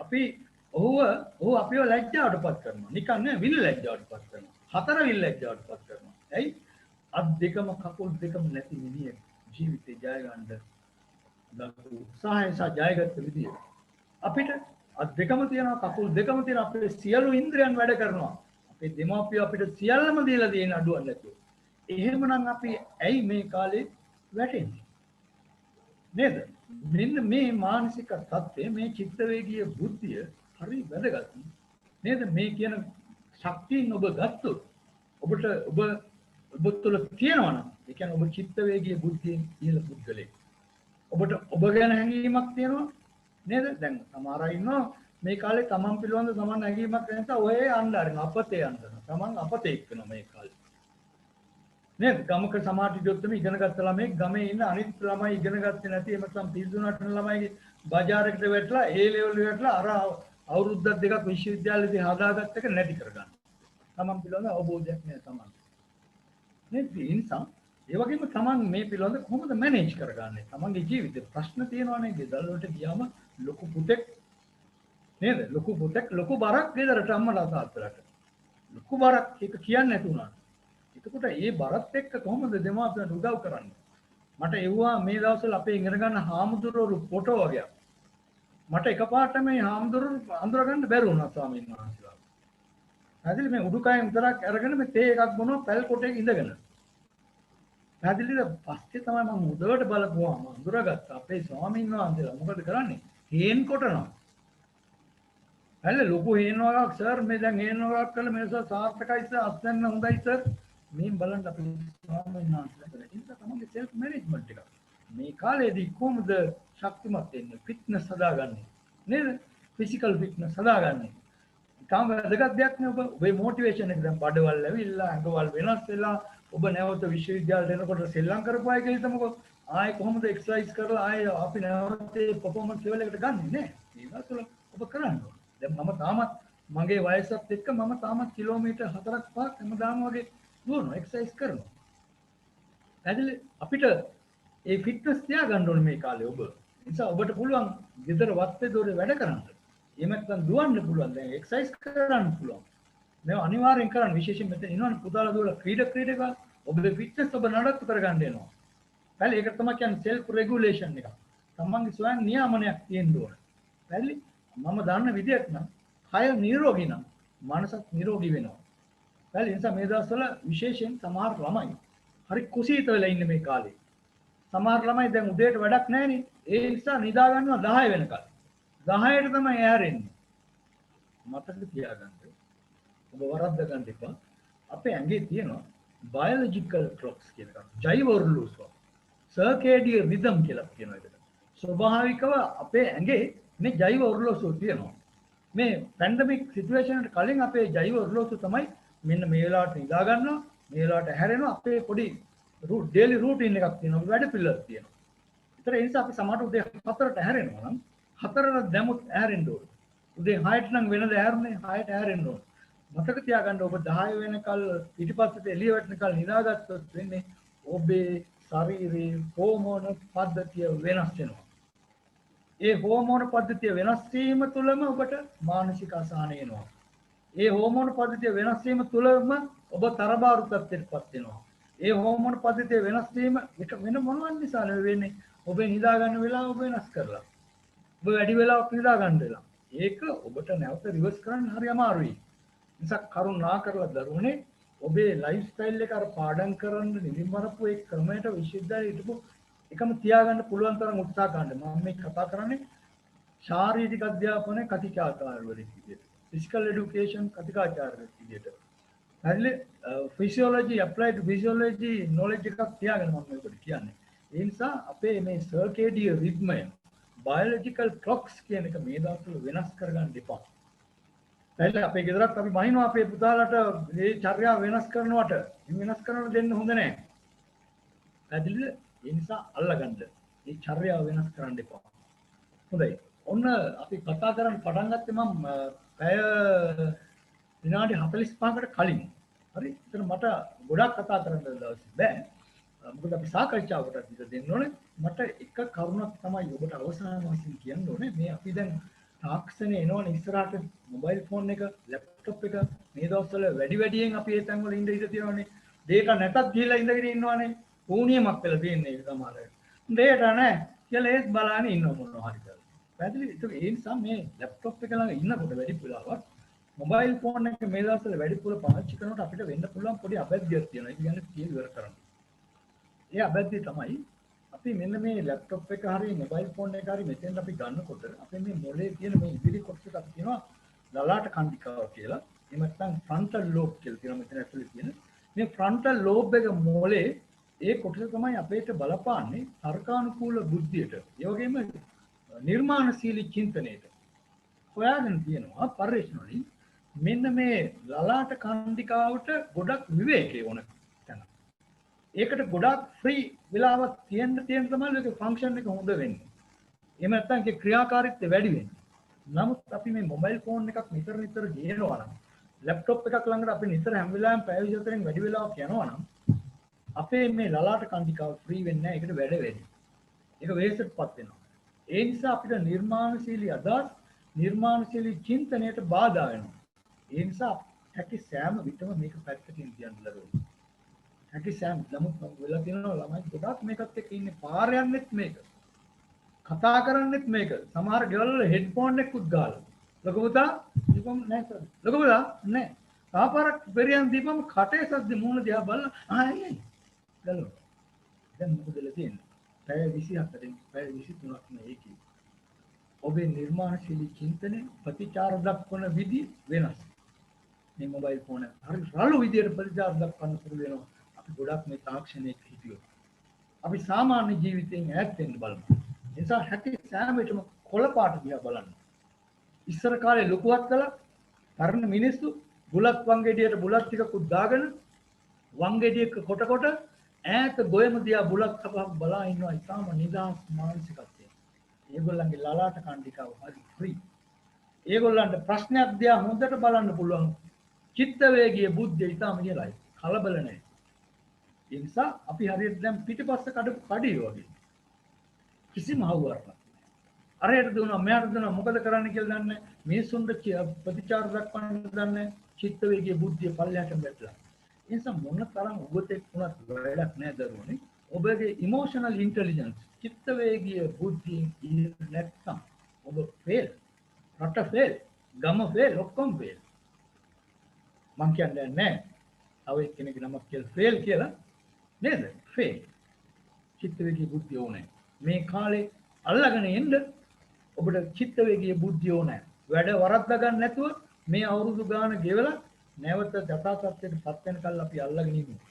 Speaker 6: අපි ඔහු අපිව ලැජ්ජාවටපත් කරනවා. නිකන් නේ විල් ලැජ්ජාවටපත් කරනවා. හතර විල් ලැජ්ජාවටපත් කරනවා. ඇයි? අත් දෙකම කකුල් දෙකම නැති මිනිහෙක් ජීවිතේ ජය ගන්න දක්ව උත්සාහයෙන් ජයගත්ත විදිය. අපිට අත් දෙකම තියෙනවා, කකුල් දෙකම තියෙනවා, අපේ සියලු ඉන්ද්‍රියන් වැඩ කරනවා. අපේ දෙමාපියෝ අපිට සියල්ලම දීලා තියෙන අඩුවක් නැතුව. එහෙමනම් අපි ඇයි මේ කාලේ වැටෙන්නේ? නේද? මෙන්න මේ මානසික තත්ත්වය, මේ චිත්ත වේගීය බුද්ධිය හරි වැදගත්. නේද? මේ කියන ශක්තියින් ඔබ ගත්තොත් ඔබ තුළ තියෙනවා නම්, ඒ කියන්නේ ඔබ චිත්ත වේගීය බුද්ධියෙන් ඉහළ පුද්ගලෙක්. ඔබ ගැන හැඟීමක් තියෙනවා නේද? දැන් සමහර අය ඉන්නවා මේ කාලේ තමන් පිළිබඳ තමන් හැඟීමක් නැත්නම් ඔය අnder අපතේ යනවා. තමන් අපතේ එක්කනවා මේ කාලේ. නේද? ගමක සමාජ විද්‍යාවෙම ඉගෙන ගත්ත ළමයි ගමේ ඉන්න අනිත් ළමයි ඉගෙන ගත්තේ නැති එහෙම නැත්නම් පිළිදුනට ළමයි බજારයකට වැටලා ඒ ලෙවල් වැටලා අර අවුරුද්දක් දෙකක් විශ්වවිද්‍යාලයේදී හදාගත්ත එක නැති කරගන්න. තමන් පිළිබඳ අවබෝධයක් නැහැ තමන්. නේද? ඒ නිසා ඒ වගේම තමන් මේ පිළිබඳ කොහොමද මැනේජ් කරගන්නේ? තමන්ගේ ජීවිතේ ප්‍රශ්න තියෙනවානේ. ගෙදර වලට ගියාම ලොකු පුතෙක් නේද? ලොකු පුතෙක් ලොකු බරක් ගෙදරට අම්මලා තාත්තලාට. ලොකු බරක් ඒක කියන්නේ නැති උනා. එතකොට මේ බරත් එක්ක කොහොමද දෙමාපියන් උදව් කරන්නේ? මට එවුවා මේ දවස්වල අපේ ඉගෙන ගන්න හාමුදුරුවෝ ෆොටෝ වගේ. මට එකපාරට මේ හාමුදුරුවෝ අඳුර ගන්න බැරි වුණා ස්වාමීන් වහන්සේලා. ඇදලි මේ උඩුකයන් විතරක් අරගෙන මේ තේ එකක් බොනවා පැල් කොටයක ඉඳගෙන. ඇදලිද පස්සේ තමයි මම උදවට බලපුවාම අඳුරගත්තා අපේ ස්වාමීන් වහන්සේලා මොකද කරන්නේ? හේන් කොටනවා. ඇල්ල ලොකු හේන් වගක් සර් මේ දැන් හේන් වගක් කළා මේක සාර්ථකයි සර් අත්දැන්න හොඳයි සර්. මේ බලන්න අපි ස්වාමීන් වහන්සේලා ඒක තමයි සෙල්ෆ් මැනේජ්මන්ට් එක. මේ කාලේදී කොහොමද ශක්තිමත් වෙන්නේ? ෆිට්නස් හදාගන්නේ නේද? ෆිසිකල් ෆිට්නස් හදාගන්නේ. තාම වැදගත් දෙයක් නේ ඔබේ මොටිවේෂන් එක. දැන් බඩවල් ඇවිල්ලා අඟවල් වෙනස් වෙලා ඔබ නැවත විශ්වවිද්‍යාලයට එනකොට සෙල්ලම් කරපු අය කියලා හිතමුකෝ. ආයේ කොහොමද එක්සර්සයිස් කරලා ආයේ අපි නැවත පර්ෆෝමන්ස් ලෙවල් එකට ගන්නෙ නේ. ඒක තුළ ඔබ කරන්න ඕනේ. දැන් මම තාමත් මගේ වයසත් එක්ක මම තාමත් කිලෝමීටර් 4ක් 5ක් හැමදාම වගේ දුවනවා, එක්සර්සයිස් කරනවා. ඇදලි අපිට ඒ ෆිට්නස් තියාගන්න ඕනේ මේ කාලේ ඔබ. ඒ නිසා ඔබට පුළුවන් ගෙදර වත්තේ දොරේ වැඩ කරන්න. එහෙම නැත්නම් දුවන්න පුළුවන්. දැන් එක්සර්සයිස් කරන්න පුළුවන්. මේ අනිවාර්යෙන් කරන්න. විශේෂයෙන් මෙතන ඉන්නවනේ පුතාලා දුවලා ක්‍රීඩක ඔබේ ෆිට්නස් ඔබ නඩත්තු කරගන්න වෙනවා. හරි ඒක තමයි කියන්නේ සෙල්ෆ් රෙගුලේෂන් එක. තමන්ගේ ස්වයං නියාමනයක් තියෙන්න ඕන. හරි මම දන්න විදිහට නම් කය නිරෝගී නම් මනසත් නිරෝගී වෙනවා. හරි ඒ නිසා මේ දවස්වල විශේෂයෙන් සමහර ළමයි හරි කුසීත වෙලා ඉන්නේ මේ කාලේ. සමහර ළමයි දැන් උදේට වැඩක් නැහැනේ. ඒ නිසා නිදා ගන්නවා 10 වෙනකල්. 10ට තමයි ඇහැරෙන්නේ. මතක තියාගන්න. ඔබ වරද්ද ගන්න එපා. අපේ ඇඟේ තියෙනවා biological clocks කියන එක. ජෛව ඔරලෝසුව. circadian rhythm කියලා කියනවා ඒකට. ස්වභාවිකව අපේ ඇඟේ මේ ජෛව ඔරලෝසුව තියෙනවා. මේ පැන්ඩමික් සිටුේෂන් එකට කලින් අපේ ජෛව ඔරලෝසුව තමයි මෙන්න මේ වෙලාවට නිදා ගන්නවා, මේ වෙලාවට හැරෙනවා. අපේ පොඩි ඩේලි රූටින් එකක් තියෙනවා. වැඩ පිළිවෙලක් තියෙනවා. ඒතර ඒ නිසා අපි සමහර උදේ 4ට හැරෙනවා නම් 4ට දැමුත් හැරෙන්න ඕනේ. උදේ 6ට නම් වෙනද හැරෙන්නේ 6ට හැරෙන්න ඕනේ. මතක තියාගන්න ඔබ 10 වෙනකල් පිටිපස්සට එළිය වැටෙනකල් නිදාගත්තොත් වෙන්නේ ඔබේ ශරීරයේ හෝමෝන පද්ධතිය වෙනස් වෙනවා. ඒ හෝමෝන පද්ධතිය වෙනස් වීම තුළම ඔබට මානසික අසහන එනවා. ඒ හෝමෝන පද්ධතිය වෙනස් වීම තුළම ඔබ තරබාරු තත්ත්වයටපත් වෙනවා. ඒ හෝමෝන පද්ධතිය වෙනස් වීම එක වෙන මොනවත් නිසා නෙවෙයි වෙන්නේ. ඔබ නිදා ගන්න වෙලාව ඔබ වෙනස් කරලා. ඔබ වැඩි වෙලාවක් නිදා ගන්න වෙලා. ඒක ඔබට නැවත රිවර්ස් කරන්න හරි අමාරුයි. නිසා කරුණා කරලා දරුවනේ ඔබේ ලයිෆ් ස්ටයිල් එක අර පාඩම් කරන්න නිදිමරපු ඒ ක්‍රමයට විශ්වවිද්‍යාලයේ හිටපු එකම තියාගන්න පුළුවන් තරම් උත්සාහ ගන්න. මම මේ කතා කරන්නේ ශාරීරික අධ්‍යාපනයේ කතිකාචාර්යවරයෙක් විදිහට. ෆිසිකල් এডুকেෂන් කතිකාචාර්යවරයෙක් විදිහට. හරිද? ෆිසියොලොජි ඇප්ලයිඩ් ෆිසියොලොජි නොලෙජ් එකක් තියාගෙන මම මේකට කියන්නේ. ඒ නිසා අපේ මේ සර්කේඩියන් රිද්මය බයොලොජිකල් ක්ලොක්ස් කියන එක මේ දවස්වල වෙනස් කරගන්න එපා. දැන් අපේ ගෙදරත් අපි බහිනවා අපේ පුතාලට මේ චර්යාව වෙනස් කරනවට වෙනස් කරන්න දෙන්න හොඳ නැහැ. පැහැදිලිද? ඒ නිසා අල්ලගන්න. මේ චර්යාව වෙනස් කරන්න එපා. හොඳයි. ඔන්න අපි කතා කරන්න පටන් ගත්තේ මම පැය විනාඩි 45කට කලින්. හරි? එතන මට ගොඩක් කතා කරන්න දවසේ බෑ. මොකද අපි සාකච්ඡාවකට ඉඳ දෙන්න ඕනේ. මට එක කරුණක් තමයි ඔබට අවසාන වශයෙන් කියන්න ඕනේ. මේ අපි දැන් තාක්ෂණය එනවනේ ඉස්සරහට මොබයිල් ෆෝන් එක, ලැප්ටොප් එක මේ දවස්වල වැඩියෙන් අපි ඒ තැන් වල ඉඳ තියෙනවානේ. ඩේටා නැතත් ගිහලා ඉඳගෙන ඉන්නවානේ. ඕනියමක් වෙලා තියෙන්නේ ඒක තමයි. ඩේටා නැහැ කියලා ඒත් බලන්න ඉන්නව මොනවා හරි කරලා. පැහැදිලිද? ඒ නිසා මේ ලැප්ටොප් එක ළඟ ඉන්නකොට වැඩි වෙලාවක් මොබයිල් ෆෝන් එක මේ දවස්වල වැඩිපුර පාවිච්චි කරනකොට අපිට වෙන්න පුළුවන් පොඩි අබැද්දියක් තියෙනවා. ඒක කියන්නේ කීල් ඉවර කරන්න. ඒ අබැද්දිය තමයි අපි මෙන්න මේ ලැප්ටොප් එක හරි මොබයිල් ෆෝන් එක හරි මෙතෙන් අපි ගන්නකොට අපේ මේ මොලේ තියෙන මේ ඉදිරි කොටසට අපි කියනවා ලලාට කන්දිකාව කියලා. එහෙම නැත්නම් ෆ්‍රන්ටල් ලෝබ් කියලා කියනවා මෙතන ඇතුලේ තියෙන. මේ ෆ්‍රන්ටල් ලෝබ් එක මොලේ ඒ කොටස තමයි අපේට බලපාන්නේ තර්කානුකූල බුද්ධියට. ඒ වගේම නිර්මාණශීලී චින්තනයට. හොයාගෙන තියෙනවා පරිශ්‍රණ වලින් මෙන්න මේ ලලාට කන්දිකාවට ගොඩක් විවේකී වුණ තැන. ඒකට ගොඩක් ෆ්‍රී වෙලාවක් තියෙන්න තමයි ඒකේ ෆන්ක්ෂන් එක හොඳ වෙන්නේ. එහෙම නැත්නම් ඒකේ ක්‍රියාකාරීත්වය වැඩි වෙන්නේ. නමුත් අපි මේ මොබයිල් ෆෝන් එකක් නිතර ගේනවා නම් ලැප්ටොප් එකක් ළඟට අපි නිතර හැම වෙලාවෙම පැය 24න් වැඩි වෙලාවක් යනවා නම් අපේ මේ ලලාට කන්දිකාව ෆ්‍රී වෙන්නේ නැහැ. ඒකට වැඩ වැඩි. ඒක වෙහෙසටපත් වෙනවා. ඒ නිසා අපිට නිර්මාණශීලී අදහස්, නිර්මාණශීලී චින්තනයට බාධා වෙනවා. ඒ නිසා හැකි සෑම විටම මේක පැත්තකින් තියන්න ලැබෙනවා. හැකි සෑම ළමුත් වෙලා තියෙනවා ළමයි ගොඩක් මේකත් එක්ක ඉන්නේ පාර යන්නෙත් මේක. කතා කරන්නෙත් මේක. සමහර ගෙවල් වල හෙඩ්ෆෝන් එකකුත් ගාලා. ලොකු පුතා දීපම් නැහැ සර්. ලොකු පුතා නැහැ. තාපාරක් පෙරියන් දීපම් කටේ සද්ද මූණ දිහා බලලා ආයි ගලනවා. දැන් මොකදලා තියෙන්නේ? පැය 24න් පැය 23ක් මේකේ. ඔබේ නිර්මාණශීලී චින්තනය ප්‍රතිචාර දක්වන විදි වෙනස්. මේ මොබයිල් ෆෝන් එක හරි රළු විදියට ප්‍රතිචාර දක්වන්න පුරුදු වෙනවා. අපි ගොඩක් මේ තාක්ෂණයක හිටියොත්. අපි සාමාන්‍ය ජීවිතයෙන් ඈත් වෙන්න බලමු. ඒ නිසා හැකි සෑම විටම කොළ පාට දිහා බලන්න. ඉස්සර කාලේ ලොකුවත් කළා තරණ මිනිස්සු බුලත් වංගෙඩියට බුලත් ටිකකුත් දාගෙන වංගෙඩියක කොට ඈත ගොයම දිහා බුලත් කපක් බලා ඉන්නවා. ඉතාලම නිදහස් මානසිකත්වය. ඒගොල්ලන්ගේ ලලාට කණ්ඩිකාව හරි ෆ්‍රී. ඒගොල්ලන්ට ප්‍රශ්නයක් දිහා හොඳට බලන්න පුළුවන්. චිත්ත වේගයේ බුද්ධිය ඉතාලම ඉහළයි. කලබල නැහැ. ඒ නිසා අපි හරියට දැන් පිටිපස්ස කඩපු කඩිය වගේ. කිසිම හවුවරක් නැහැ. අරයට දුවනවා මෙයාට දුවනවා මොකද කරන්න කියලා දන්නේ නැහැ. මිනිසුන්ට ප්‍රතිචාර දක්වන්න දන්නේ නැහැ. චිත්ත වේගයේ බුද්ධිය පල්ලෙහාට වැටලා. ඒ නිසා මොන තරම් ඔබතෙක් වුණත් වැඩක් නැහැ දරුවනේ. ඔබගේ ඉමෝෂනල් ඉන්ටෙලිජන්ස් චිත්ත වේගීය බුද්ධිය නැත්නම් ඔබ ෆේල්. රට ෆේල්. ගම ෆේල්. ඔක්කොම ෆේල්. මං කියන්නේ නැහැ. තව එක්කෙනෙක්ගේ නමක් කියලා ෆේල් කියලා නේද? ෆේල්. චිත්ත වේගීය බුද්ධිය ඕනේ. මේ කාලේ අල්ලගෙන එන්න ඔබට චිත්ත වේගීය බුද්ධිය ඕනේ. වැඩ වරද්දා ගන්න නැතුව මේ අවුරුදු ගාන ගෙවලා නැවත යථා තත්ත්වයට පත් වෙනකල් අපි අල්ලගෙන ඉන්නවා.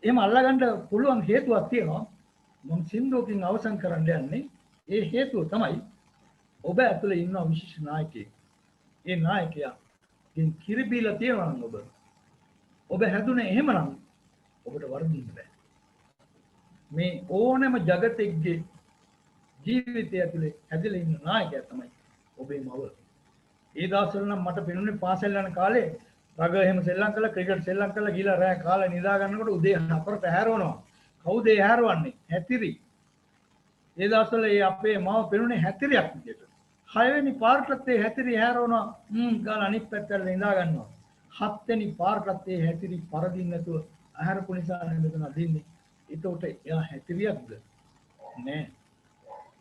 Speaker 6: එහෙම අල්ලගන්න පුළුවන් හේතුවක් තියෙනවා. මම සින්දුවකින් අවසන් කරන්න යන්නේ. ඒ හේතුව තමයි ඔබ ඇතුලේ ඉන්න විශේෂ නායකයෙක්. ඒ නායකයා කින් කිරිබීලා තියෙනවා නම් ඔබ හැදුනේ එහෙමනම් ඔබට වර්ධින්න බෑ. මේ ඕනෑම జగතෙක්ගේ ජීවිතය ඇතුලේ හැදලා ඉන්න නායකයා තමයි ඔබේ මව. ඒ දවස්වල නම් මට පෙනුනේ පාසල් යන කාලේ රග එහෙම සෙල්ලම් කළා ක්‍රිකට් සෙල්ලම් කළා ගිහලා රෑ කාලා නිදා ගන්නකොට උදේ 4ට හැරවනවා. කවුද ඒ හැරවන්නේ? හැතිරි. ඒ දවස්වල ඒ අපේ මව පෙනුනේ හැතිරියක් විදියට. 6 වෙනි පාරටත් ඒ හැතිරි හැරවනවා. ගාලා අනිත් පැත්තට නිදා ගන්නවා. 7 වෙනි පාරටත් ඒ හැතිරි පරදින්න නැතුව අහැරපු නිසා මෙතන අදින්නේ. ඒකට එයා හැතිරියක්ද? නෑ.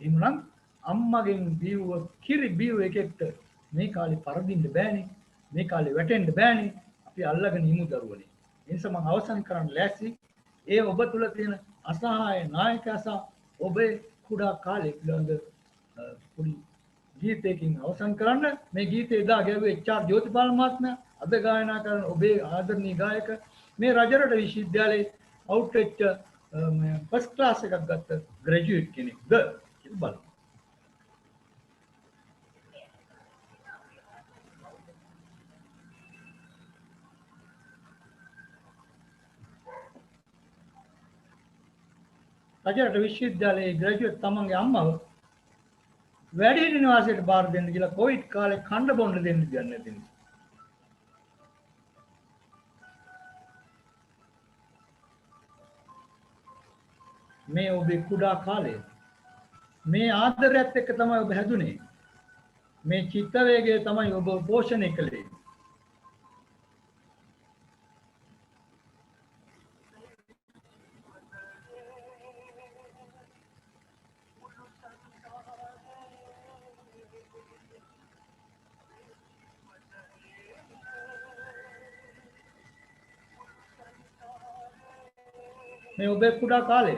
Speaker 6: එහෙනම් අම්මගෙන් බිව්ව කිරි බිව්ව එකෙක්ට මේ කාලේ පරදින්න බෑනේ. මේ කාලේ වැටෙන්න බෑනේ. අපි අල්ලගෙන ඉමු දරුවනේ. ඒ නිසා මම අවසන් කරන්න ලෑස්ති. ඒ ඔබ තුල තියෙන අසහාය නායකයා සහ ඔබේ කුඩා කාලේ පිළිබඳ පොඩි ගීතයකින් අවසන් කරන්න. මේ ගීතය එදා ගැව්වේ එච්.ආර්. ජෝතිපාල මහත්මයා. අද ගායනා කරන ඔබේ ආදරණීය ගායක මේ රජරට විශ්වවිද්‍යාලයේ අවුට් වෙච්ච ෆස්ට් ක්ලාස් එකක් ගත්ත ග්‍රැජුවේට් කෙනෙක්ද කියලා බලමු. රජරට විශ්වවිද්‍යාලයේ ග්‍රැජුවේට් තමන්ගේ අම්මව වැඩිහිටි නිවාසයට බාර දෙන්න කියලා කොවිඩ් කාලේ කණ්ඩ බොන්න දෙන්න දෙන්නේ නැති නිසා. මේ ඔබේ කුඩා කාලය මේ ආදරයත් එක්ක තමයි ඔබ හැදුනේ. මේ චිත්ත වේගය තමයි ඔබ පෝෂණය කළේ. මේ ඔබේ කුඩා කාලය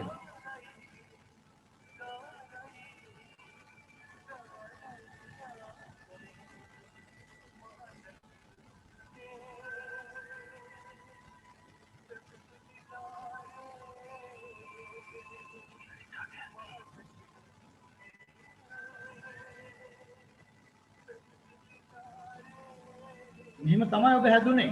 Speaker 6: මෙහෙම තමයි ඔබ හැදුනේ.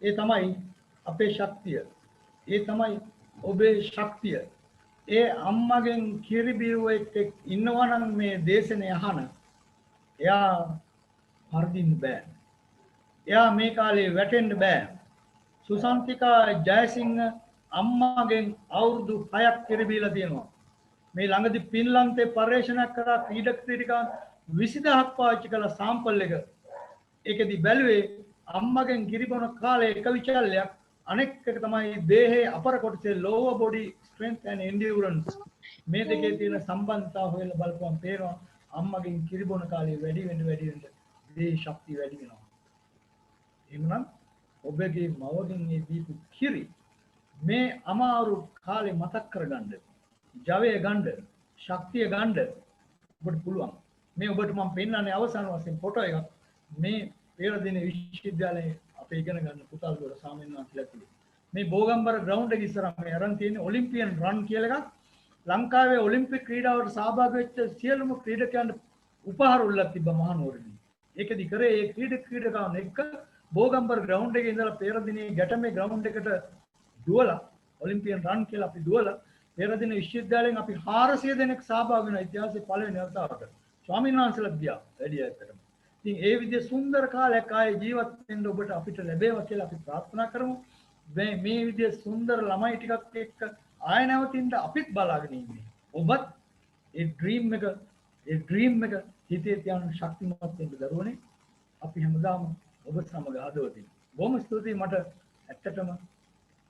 Speaker 6: ඒ තමයි අපේ ශක්තිය. ඒ තමයි ඔබේ ශක්තිය. ඒ අම්මගෙන් කිරි බිව්වෙක් ඉන්නවා නම් මේ දේශනේ අහන එයා හරිදින්න බෑ. එයා මේ කාලේ වැටෙන්න බෑ. සුසන්තිකා ජයසිංහ අම්මාගෙන් අවුරුදු 6ක් කිරි බීලා තියෙනවා. මේ ළඟදී පින්ලන්තේ පර්යේෂණයක් කරා ක්‍රීඩක ක්‍රීඩිකා 20000ක් පාවිච්චි කළ සාම්පල් එක. ඒකෙදි බැලුවේ අම්මගෙන් කිරිබොන කාලේ එක විචල්යක් අනෙක් එක තමයි දේහයේ අපර කොටසේ lower body strength and endurance මේ දෙකේ තියෙන සම්බන්ධතාව හොයලා බලපුවම පේනවා අම්මගෙන් කිරිබොන කාලේ වැඩි වෙන්න දේහ ශක්තිය වැඩි වෙනවා. එහෙනම් ඔබගේ මවගෙන් මේ දීපු කිරි මේ අමාරු කාලේ මතක් කරගන්න, ජවය ගන්න, ශක්තිය ගන්න ඔබට පුළුවන්. මේ ඔබට මම පෙන්නන්නේ අවසාන වශයෙන් ෆොටෝ එකක්. මේ පෙරදින විශ්වවිද්‍යාලයේ අපේ ඉගෙන ගන්න පුතල් වල සාමින්වා කියලා කිව්වේ. මේ බෝගම්බර ග්‍රවුන්ඩ් එක ඉස්සරහ මේ අරන් තියෙන ඔලිම්පියන් රන් කියලා එකක්. ලංකාවේ ඔලිම්පික් ක්‍රීඩාවට සහභාගී වෙච්ච සියලුම ක්‍රීඩකයන්ට උපහාර උල්ලක් තිබ්බා මහනුවරදී. ඒකෙදි කරේ ඒ ක්‍රීඩකයන් එක්ක බෝගම්බර ග්‍රවුන්ඩ් එකේ ඉඳලා පෙරදිනේ ගැටමේ ග්‍රවුන්ඩ් එකට දුවලා ඔලිම්පියන් රන් කියලා අපි දුවලා පෙරදින විශ්වවිද්‍යාලයෙන් අපි 400 දෙනෙක් සහභාගී වෙන ඉතිහාසයේ පළවෙනි අවතාරකට ස්වාමීන් වහන්සේලා ගියා වැඩි ඇත්තටම. ඉතින් ඒ විදිහේ සුන්දර කාලයක් ආයේ ජීවත් වෙන්න ඔබට අපිට ලැබේවා කියලා අපි ප්‍රාර්ථනා කරමු. මේ විදිහේ සුන්දර ළමයි ටිකක් එක්ක ආය නැවතින්න අපිත් බලාගෙන ඉන්නේ. ඔබත් ඒ ඩ්‍රීම් එක හිතේ තියාගෙන ශක්තිමත් වෙන්න දරුවනේ. අපි හැමදාම ඔබ සමග හදවතින්. බොහොම ස්තුතියි මට ඇත්තටම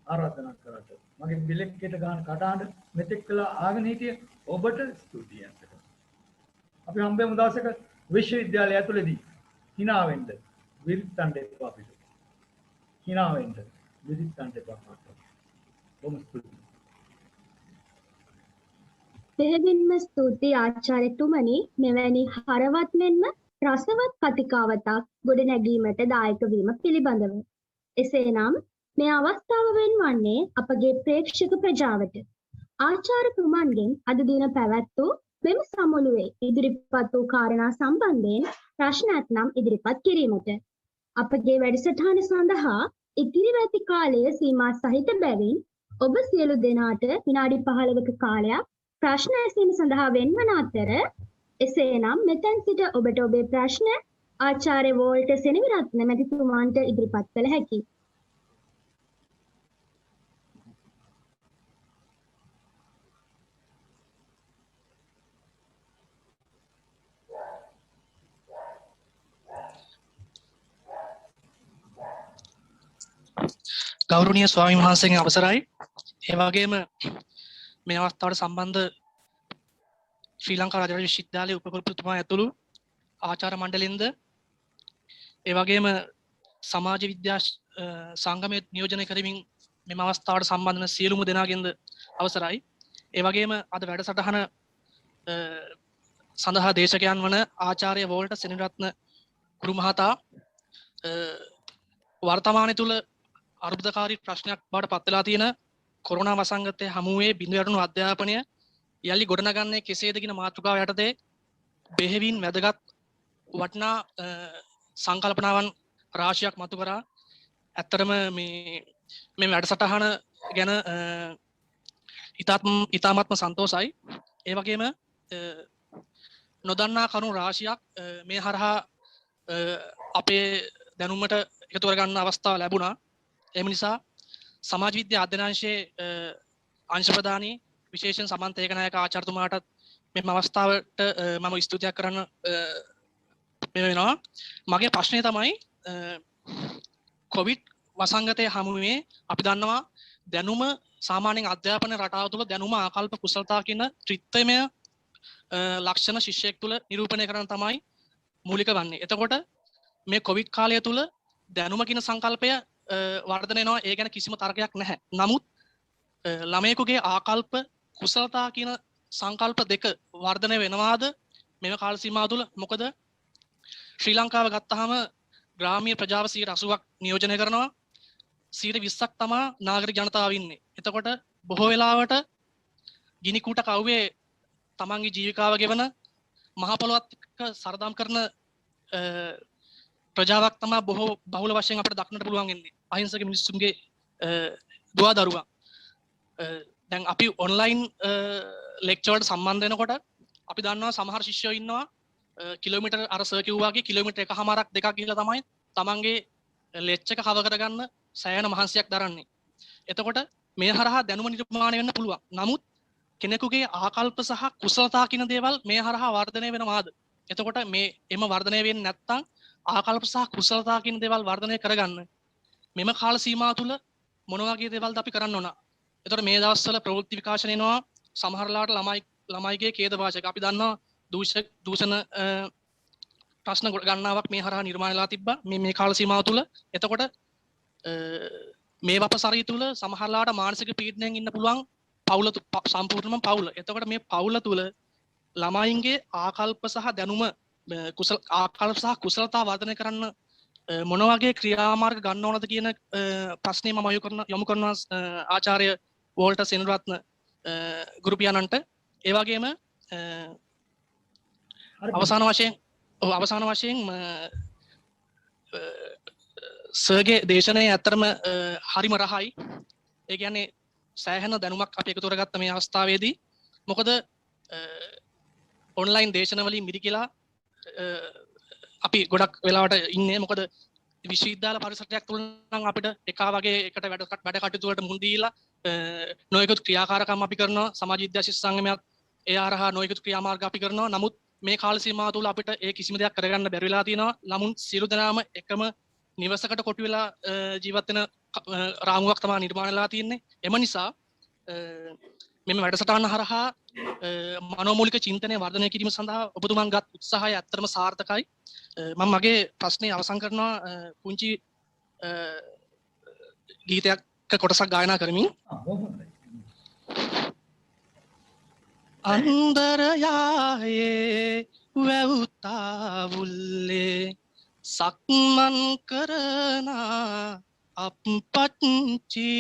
Speaker 6: ආරාධනා කරාට. මගේ බිලෙක්කේට ගන්න කටහඬ මෙතෙක් කළා ආගෙන හිටිය ඔබට ස්තුතියි ඇත්තටම. අපි හම්බෙමු දවසක විශ්වවිද්‍යාලය ඇතුළේදී hina වෙන්න විරිත්තන්න එපා අපිට. hina වෙන්න විරිත්තන්න එපා අපිට. බොහොම ස්තුතියි.
Speaker 2: දෙහිවින්ම ස්තුතියි ආචාර්යතුමනි මෙවැනි හරවත් මෙන්ම රසවත් කතිකාවතක් ගොඩනැගීමට දායක වීම පිළිබඳව. එසේනම් මේ අවස්ථාව වෙන්වන්නේ අපගේ ප්‍රේක්ෂක ප්‍රජාවට ආචාර්යතුමන්ගෙන් අද දින පැවැත් වූ මෙම සමුළුවේ ඉදිරිපත් වූ කාරණා සම්බන්ධයෙන් ප්‍රශ්න ඇතනම් ඉදිරිපත් කිරීමට. අපගේ වැඩසටහන සඳහා ඉතිරිව ඇති කාලය සීමා සහිත බැවින් ඔබ සියලු දෙනාට විනාඩි 15ක කාලයක් ප්‍රශ්න ඇසීම සඳහා වෙන්වන අතර එසේනම් මෙතෙන් සිට ඔබට ඔබේ ප්‍රශ්න ආචාර්ය වෝල්ටර් සෙනවිරත්න මැතිතුමන්ට ඉදිරිපත් කළ හැකියි.
Speaker 9: ගෞරවනීය ස්වාමීන් වහන්සේගෙන් අවසරයි. ඒ වගේම මේ අවස්ථාවට සම්බන්ධ ශ්‍රී ලංකා රාජරාජ විශ්වවිද්‍යාලයේ උපකුලපතිතුමා ඇතුළු ආචාර්ය මණ්ඩලයෙන්ද ඒ වගේම සමාජ විද්‍යා සංගමයේ නියෝජනය කරමින් මෙම අවස්ථාවට සම්බන්ධ වන සියලුම දෙනාගෙන්ද අවසරයි. ඒ වගේම අද වැඩසටහන සඳහා දේශකයන් වන ආචාර්ය වෝල්ටර් සෙනවිරත්න ගුරු මහතා වර්තමානයේ තුල අර්බුදකාරී ප්‍රශ්නයක් බවට පත් වෙලා තියෙන කොරෝනා වසංගතයේ හමුවේ බිඳ වැටුණු අධ්‍යාපනය යලි ගොඩනගන්නේ කෙසේද කියන මාතෘකාව යටතේ බෙහෙවින් වැදගත් වටිනා සංකල්පනාවන් රාශියක් මතු කරා. ඇත්තටම මේ වැඩසටහන ගැන ඉතාමත්ම සන්තෝෂයි. ඒ වගේම නොදන්නා කරුණු රාශියක් මේ හරහා අපේ දැනුමට එකතු කරගන්න අවස්ථාව ලැබුණා. එම නිසා සමාජ විද්‍යා අධ්‍යනාංශයේ අංශ ප්‍රධානී විශේෂයෙන් සමන්ත ඒකනායක ආචාර්යතුමාටත් මෙම අවස්ථාවට මම ස්තුතියක් කරන්න වෙනවා. මගේ ප්‍රශ්නය තමයි කොවිඩ් වසංගතයේ හමුවේ අපි දන්නවා දැනුම සාමාන්‍යයෙන් අධ්‍යාපන රටාව තුළ දැනුම ආකල්ප කුසලතා කියන ත්‍රිත්වමය ලක්ෂණ ශිෂ්‍යයෙක් තුළ නිරූපණය කරන්න තමයි මූලික වන්නේ. එතකොට මේ කොවිඩ් කාලය තුළ දැනුම කියන සංකල්පය වර්ධනය වෙනවා. ඒ ගැන කිසිම තර්කයක් නැහැ. නමුත් ළමයෙකුගේ ආකල්ප කුසලතා කියන සංකල්ප දෙක වර්ධනය වෙනවාද මෙම කාල සීමාව තුළ? මොකද ශ්‍රී ලංකාව ගත්තාම ග්‍රාමීය ප්‍රජාව 80ක් නියෝජනය කරනවා. 20ක් තමයි නාගරික ජනතාව ඉන්නේ. එතකොට බොහෝ වෙලාවට ගිනි කූට කව්වේ තමන්ගේ ජීවිකාව ගෙවන මහ පොළොවත් එක්ක සරදම් කරන ප්‍රජාවක් තමයි බොහෝ බහුල වශයෙන් අපිට දක්නට පුළුවන් වෙන්නේ. අහිංසක මිනිස්සුන්ගේ දුවා දරුවා. දැන් අපි ඔන්ලයින් ලෙක්චර් වලට සම්බන්ධ වෙනකොට අපි දන්නවා සමහර ශිෂ්‍යයෝ ඉන්නවා කිලෝමීටර් අර සර් කිව්වා වගේ කිලෝමීටර් එකමාරක් දෙකක් ගිහලා තමයි තමන්ගේ ලෙච් එක කවර් කරගන්න සෑහෙන මහන්සියක් දරන්නේ. එතකොට මේ හරහා දැනුම නිර්මාණය වෙන්න පුළුවන්. නමුත් කෙනෙකුගේ ආකල්ප සහ කුසලතා කියන දේවල් මේ හරහා වර්ධනය වෙනවාද? එතකොට මේ එම වර්ධනය වෙන්නේ නැත්නම් ආකල්ප සහ කුසලතා කියන දේවල් වර්ධනය කරගන්න මෙම කාල සීමාව තුළ මොන වගේ දේවල්ද අපි කරන්න ඕන? එතකොට මේ දවස්වල ප්‍රවෘත්ති විකාශන එනවා සමහරලාට ළමයිගේ ඛේද වාචක අපි දන්නවා දූෂණ ප්‍රශ්න ගණනාවක් මේ හරහා නිර්මාණය වෙලා තිබ්බා මේ කාල සීමාව තුළ. එතකොට මේ වපසරිය තුළ සමහරලාට මානසික පීඩනයෙන් ඉන්න පුළුවන් පවුල සම්පූර්ණම පවුල. එතකොට මේ පවුල තුළ ළමයින්ගේ ආකල්ප සහ දැනුම ආකල්ප සහ කුසලතා වර්ධනය කරන්න මොන වගේ ක්‍රියාමාර්ග ගන්න ඕනද කියන ප්‍රශ්නේ මම යොමු කරනවා ආචාර්ය වෝල්ටර් සෙනරත්න ගුරු පියාණන්ට. ඒ වගේම අවසාන වශයෙන් සර්ගේ දේශනයේ ඇත්තරම හරිම රහයි. ඒ කියන්නේ සෑහෙන දැනුමක් අපි එකතු කරගත්ත මේ අවස්ථාවේදී. මොකද ඔන්ලයින් දේශන වලින් මිරිකලා අපි ගොඩක් වෙලාවට ඉන්නේ. මොකද විශ්වවිද්‍යාල පරිසරයක් තුළ නම් අපිට එකා වගේ එකට වැඩ කටයුතු වලට මුහුණ දීලා නොයෙකුත් ක්‍රියාකාරකම් අපි කරනවා. සමාජ විද්‍යා ශිෂ්‍ය සංගමයක් ඒ හරහා නොයෙකුත් ක්‍රියාමාර්ග අපි කරනවා. නමුත් මේ කාල සීමාව තුළ අපිට ඒ කිසිම දෙයක් කරගන්න බැරි වෙලා තියෙනවා. ළමුන් සියලු දෙනාම එකම නිවසකට කොටු වෙලා ජීවත් වෙන රාමුවක් තමයි නිර්මාණය වෙලා තියෙන්නේ. එම නිසා මෙම වැඩසටහන හරහා මනෝමූලික චින්තනය වර්ධනය කිරීම සඳහා ඔබතුමන් ගත් උත්සාහය ඇත්තටම සාර්ථකයි. මම මගේ ප්‍රශ්නේ අවසන් කරනවා පුංචි ගීතයක් කොටසක් ගායනා කරමින්. අන්දරයායේ වැවුතාවුල්ලේ සක්මන් කරන අප්පච්චි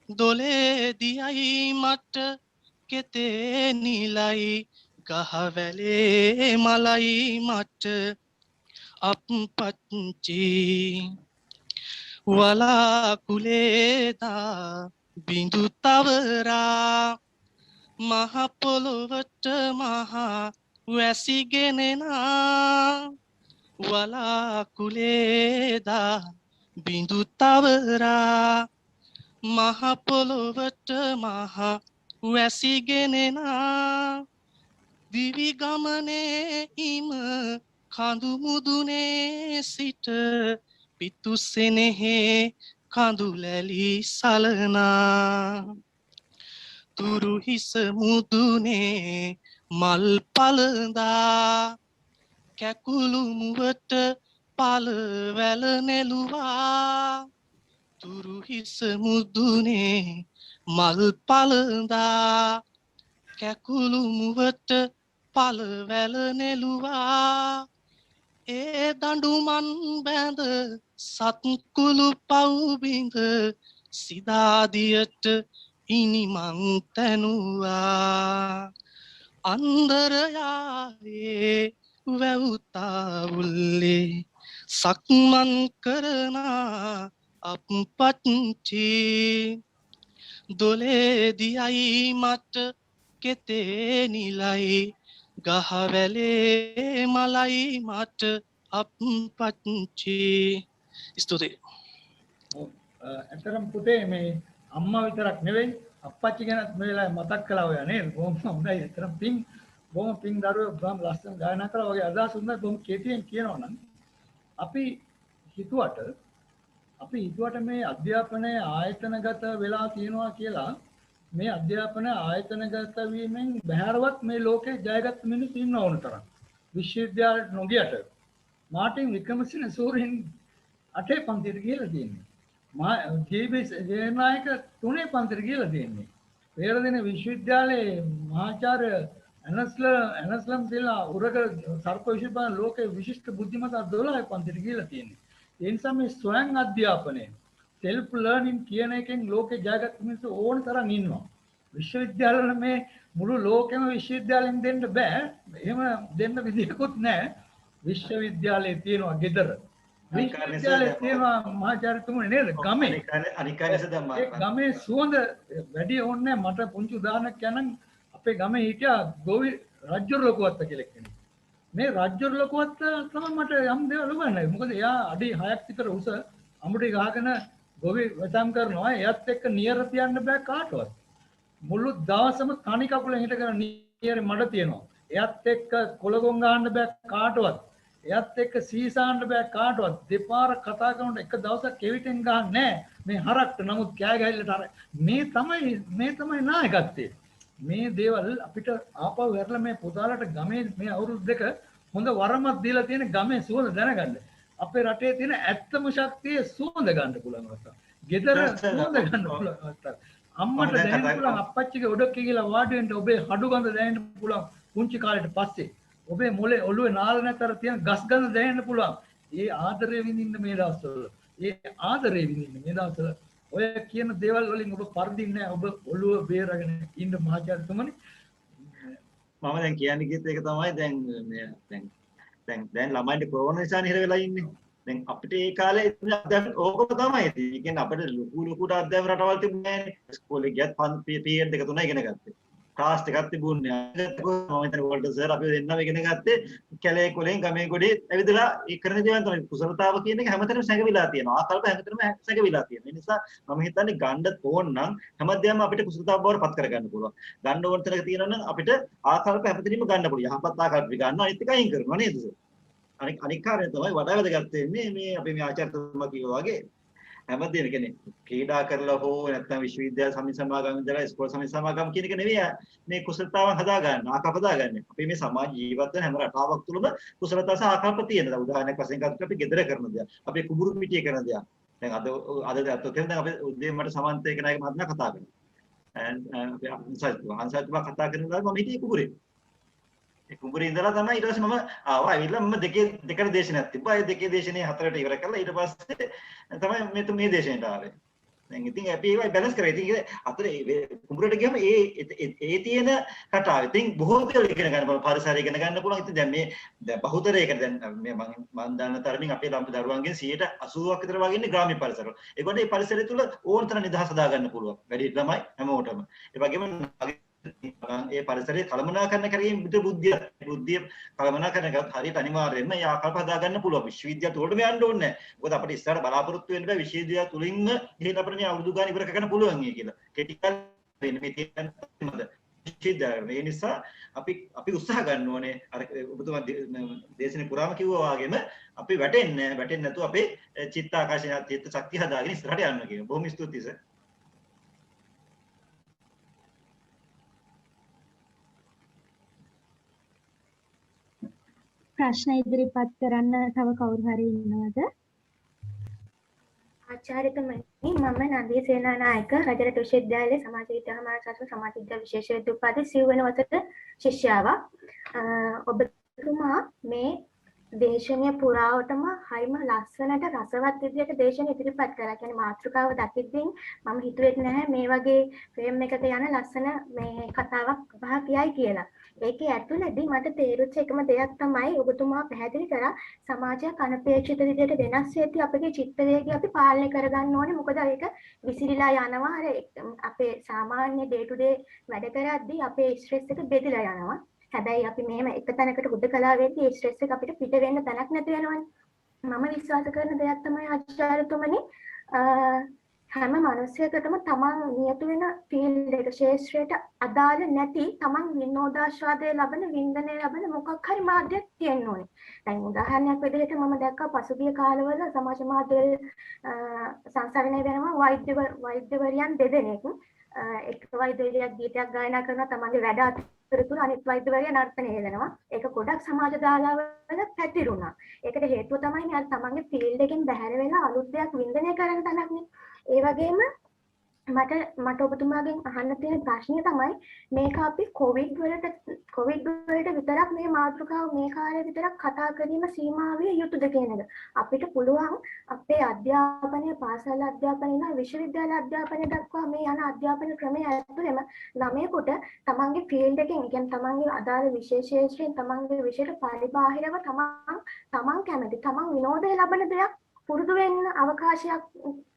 Speaker 9: දොලේදියයි මට කෙතේ නිලයි ගහවැලේ මලයි මට අප්පච්චි වලාකුලේදා බිඳු තවරා මහ පොළොවට මහා වැසිගෙනෙනා වලාකුලේදා බිඳු තවරා මහ පොළොවට මහා වැසිගෙනෙනා දිවි ගමනේ ඉම කඳු මුදුනේ සිට පිතුසෙනෙහි කඳුලැලි සලනා තුරු හිස මුදුනේ මල් පළඳා කැකුළු මුවට පළවැල නෙළුවා තුරු හිස මුදුනේ මල් පළඳා කැකුළු මුවට පළවැල නෙළුවා ඒ දඬුමන් බැඳ සත්කුළු පවුබිඳ සිදාදියට ඉනිමං තැනුවා අන්දරයායේ වැවුතාවුල්ලේ සක්මන් කරන අප්පච්චි දොලේදියයි මට කෙතේ නිලයි ගහවැලේ මලයි මට අප්පච්චි. ස්තුතියි.
Speaker 6: ඇතරම් පුතේ මේ අම්මා විතරක් නෙවෙයි අප්පච්චි ගැනත් මේ වෙලාවේ මතක් කළා ඔයා නේද? බොහොම හොඳයි. ඇතරම් බොහොම පිං දරුවෝ බොහොම ලස්සන ගායනා කරා වගේ අදහස් උන්නා. බොහොම කෙටියෙන් කියනවා නම් අපි හිතුවට මේ අධ්‍යාපනයේ ආයතනගත වෙලා තියෙනවා කියලා. මේ අධ්‍යාපන ආයතනගත වීමෙන් බහැරවත් මේ ලෝකේ ජයගත් මිනිස්සු ඉන්න ඕන තරම්. විශ්වවිද්‍යාලයට නොගියට මාටින් වික්‍රමසිංහ සූරීන් 8 පන්තියට ගිහලා තියෙන්නේ. ජීබී ජයනායක 3 පන්තියට ගිහලා තියෙන්නේ. පෙරදින විශ්වවිද්‍යාලයේ මහාචාර්ය ඇනස්ලම් සිල්ලා උරග සර්ප විශ්වවිද්‍යාල ලෝකේ විශිෂ්ට බුද්ධිමතා 12 පන්තියට ගිහලා තියෙන්නේ. ඒ නිසා මේ ස්වයං අධ්‍යාපනය self learning කියන එකෙන් ලෝකේ ජයගත් මිනිස්සු ඕන තරම් ඉන්නවා. විශ්වවිද්‍යාලවල මේ මුළු ලෝකෙම විශ්වවිද්‍යාලෙන් දෙන්න බෑ. එහෙම දෙන්න විදියකුත් නැහැ. විශ්වවිද්‍යාලයේ තියෙනවා ගෙදර. විශ්වවිද්‍යාලයේ තියෙනවා මහාචාර්යතුමනි නේද ගමේ.
Speaker 5: අනිකානස දැම්මා.
Speaker 6: ඒ ගමේ සුවඳ වැඩි ඕනේ මට පුංචි උදාහරණයක් කියන්නම්. අපේ ගමේ හිටියා ගෝවි රජ්ජුරු ලොකුවත්ත කියලා කෙනෙක්. මේ රජ්ජුරු ලොකුවත්ත තමයි මට යම් දේවල් උගන්වන්නේ. මොකද එයා අඩි 6ක් විතර උස අමුඩි ගහගෙන ගොවි වචම් කරනවා. එයත් එක්ක නියර තියන්න බෑ කාටවත්. මුළු දවසම තනි කකුලෙන් හිටගෙන නියරේ මඩ තියනවා. එයත් එක්ක කොළගොන් ගහන්න බෑ කාටවත්. එයත් එක්ක සීසාන්න බෑ කාටවත්. දෙපාර කතා කරනකොට එක දවසක් කෙවිතෙන් ගහන්නේ නැහැ. මේ හරක්ට නමුත් කෑ ගහයිලට අර මේ තමයි නායකත්වය. මේ දේවල් අපිට ආපහු වැරලා මේ පුතාලට ගමේ මේ අවුරුදු දෙක හොඳ වරමක් දීලා තියෙන ගමේ සුවඳ දැනගන්න. අපේ රටේ තියෙන ඇත්තම ශක්තිය සුවඳ ගන්න පුළුවන් අවස්ථාව. ගෙදර සුවඳ ගන්න පුළුවන් අවස්ථාව. අම්මට දැනෙන්න පුළුවන් අප්පච්චිගේ ඔඩොක්කේ ගිහලා වාඩි වෙන්න ඔබේ හඩු ගඳ දැනෙන්න පුළුවන් පුංචි කාලේට පස්සේ. ඔබේ මොලේ ඔළුවේ නාල නැතර තියෙන ගස් ගඳ දැනෙන්න පුළුවන්. ඒ ආදරය විඳින්න මේ දවස්වල. ඒ ආදරය විඳින්න මේ දවස්වල ඔය කියන දේවල් වලින් ඔබ පරදින්නේ නැහැ. ඔබ ඔළුව බේරගෙන ඉන්න මහාචාර්යතුමනි.
Speaker 5: මම දැන් කියන්නේ කිව්ත් ඒක තමයි දැන් ළමයින්ට කොරෝනා නිසා ඉහිර වෙලා ඉන්නේ. දැන් අපිට ඒ කාලේ අධ්‍යාපන ඕකම තමයි. ඒ කියන්නේ අපිට ලොකු අධ්‍යාපන රටවල් තිබුණේ නැහැ. ඉස්කෝලේ ගියත් පීරියඩ් දෙක තුනයි ඉගෙන ගත්තේ. ක්ලාස් එකක් තිබුණේ නැහැ. මම හිතන්නේ වෝල්ටර් සර් අපි දෙන්නම ඉගෙන ගත්තේ කැලේ කොලෙන් ගමේ ගොඩේ ඇවිදලා ඒ කරන දේවල් තමයි. කුසලතාව කියන එක හැමතැනම සැඟවිලා තියෙනවා. ආකල්ප හැමතැනම සැඟවිලා තියෙනවා. ඒ නිසා මම හිතන්නේ ගන්න ඕන නම් හැමදේම අපිට කුසලතාව බවට පත් කරගන්න පුළුවන්. ගන්න ඕන තැනක තියෙනවා නම් අපිට ආකල්ප හැමතැනම ගන්න පුළුවන්. යහපත් ආකල්ප ගන්නවා අනිත් එක අයින් කරනවා නේද සර්? අනික් කාර්යය තමයි වඩා වැදගත් වෙන්නේ මේ අපි මේ ආචාර්යතුමා කිව්වා වගේ හැමදේම කියන්නේ ක්‍රීඩා කරලා හෝ නැත්නම් විශ්වවිද්‍යාල සමිති සමාගම් ඉඳලා ඉස්කෝල සමිති සමාගම් කියන එක නෙවෙයි මේ කුසලතාවන් හදා ගන්න ආකල්ප හදා ගන්න. අපි මේ සමාජ ජීවත් වෙන හැම රටාවක් තුළම කුසලතාව සහ ආකල්ප තියෙනවා. උදාහරණයක් වශයෙන් ගත්තොත් අපි ගෙදර කරන දේ, අපි කුඹුරු පිටියේ කරන දේ. දැන් අද දැන් අපි උදේ මට සමන්ත එක නායක මහත්මයා කතා කරනවා. අපි හංසතුමා කතා කරනවා මම හිටියේ කුඹුරේ. ඒ කුඹුරේ ඉඳලා තමයි ඊට පස්සේ මම ආවා. ඇවිල්ලා මම දෙකට දේශනයක් තිබ්බා. ඒ දෙකේ දේශනේ හතරට ඉවර කළා. ඊට පස්සේ තමයි මේ දේශනයට ආවේ. දැන් ඉතින් අපි ඒවයි බැලන්ස් කරා. ඉතින් අතර කුඹුරට ගියම ඒ තියෙන කතාව. ඉතින් බොහෝ දේවල් ඉගෙන ගන්න පුළුවන්. පරිසරය ඉගෙන ගන්න පුළුවන්. ඉතින් දැන් මේ බහුතරයකට දැන් මේ මම දන්න තරමින් අපේ දරුවන්ගෙන් 80%ක් විතර වගේ ඉන්නේ ග්‍රාම්‍ය පරිසරවල. ඒකට මේ පරිසරය තුල ඕන තරම් නිදහස හදා ගන්න පුළුවන්. වැඩි ළමයි හැමෝටම. ඒ වගේම ඒ පරිසරයේ කළමනාකරණය කිරීම බුද්ධිය කළමනාකරණය කරත් හරියට අනිවාර්යයෙන්ම ඒ ආකල්ප හදා ගන්න පුළුවන්. විශ්වවිද්‍යාල තුලටම යන්න ඕනේ නැහැ. මොකද අපිට ඉස්සරහට බලාපොරොත්තු වෙන්න බෑ විශ්වවිද්‍යාල තුලින්ම ගිහින් අපිට මේ අවුරුදු ගාන ඉවර කරගන්න පුළුවන් කියලා. කෙටි කාලේ වෙන්නේ මේ තියෙන විශ්වවිද්‍යාල. ඒ නිසා අපි උත්සාහ ගන්න ඕනේ අර ඔබතුමා දේශනේ පුරාම කිව්වා වගේම අපි වැටෙන්නේ නැතුව අපේ චිත්ත ආකාශය චිත්ත ශක්තිය හදාගෙන ඉස්සරහට යන්න කියනවා. බොහොම ස්තුතියි සර්.
Speaker 2: ප්‍රශ්න ඉදිරිපත් කරන්න තව කවුරු හරි ඉන්නවද?
Speaker 10: ආචාර්යතුමනි මම නන්දිය සේනානායක රජරට විශ්වවිද්‍යාලයේ සමාජ විද්‍යා මානවශාස්ත්‍ර සමාජ විද්‍යා විශේෂ උපාධි සිව්වන වසරේ ශිෂ්‍යාවක්. ඔබතුමා මේ දේශනය පුරාවටම හරිම ලස්සනට රසවත් විදිහට දේශන ඉදිරිපත් කරා. කියන්නේ මාතෘකාව දකිද්දී මම හිතුවේ නැහැ මේ වගේ ෆ්‍රේම් එකක යන ලස්සන මේ කතාවක් බහ කියයි කියලා. ඒකේ ඇතුළේදී මට තේරුච්ච එකම දෙයක් තමයි ඔබතුමා පැහැදිලි කරා සමාජයක් අනපේක්ෂිත විදිහට වෙනස් වෙද්දී අපේ චිත්ත වේගය අපි පාලනය කරගන්න ඕනේ. මොකද ඒක විසිරීලා යනවා. අර අපේ සාමාන්‍ය ඩේ ටු ඩේ වැඩ කරද්දී අපේ ස්ට්‍රෙස් එක බෙදලා යනවා. හැබැයි අපි මෙහෙම එක තැනකට හුදකලා වෙද්දී ඒ ස්ට්‍රෙස් එක අපිට පිට වෙන්න තැනක් නැති වෙනවනේ. මම විශ්වාස කරන දෙයක් තමයි ආචාර්යතුමනි හැම මිනිසෙකුටම තමන් නියතු වෙන ෆීල්ඩ් එක ශාස්ත්‍රයට අදාළ නැති තමන් විනෝදාස්වාදයේ ලබන වින්දනය ලබන මොකක් හරි මාධ්‍යයක් තියෙන්න ඕනේ. දැන් උදාහරණයක් විදිහට මම දැක්කා පසුගිය කාලවල සමාජ මාධ්‍යවල සංසරණය වෙනවා වෛද්‍යවරියන් දෙදෙනෙක්. එක් වෛද්‍යවරියක් ගීතයක් ගායනා කරනවා තමන්ගේ වැඩ අතරතුර අනිත් වෛද්‍යවරියා නර්තනය කරනවා. ඒක ගොඩක් සමාජ දාලාවල පැතිරුණා. ඒකට හේතුව තමයි මේ තමන්ගේ ෆීල්ඩ් එකෙන් බැහැර වෙලා අලුත් දෙයක් වින්දනය කරන්න තනක් නේ. ඒ වගේම මට ඔබතුමාගෙන් අහන්න තියෙන ප්‍රශ්නය තමයි මේක අපි කොවිඩ් වලට විතරක් මේ මාතෘකාව මේ කාලේ විතරක් කතා කිරීම සීමා විය යුතුද කියන එක. අපිට පුළුවන් අපේ අධ්‍යාපනය පාසල් අධ්‍යාපනය ඉඳන් විශ්වවිද්‍යාල අධ්‍යාපනය දක්වා මේ යන අධ්‍යාපන ක්‍රමය ඇතුළෙම ළමයෙකුට තමන්ගේ ෆීල්ඩ් එකෙන් කියන්නේ තමන්ගේ අදාළ විශේෂයෙන් තමන්ගේ විෂයට පරිබාහිරව තමන් කැමති තමන් විනෝදය ලබන දෙයක් පුරුදු වෙන්න අවකාශයක්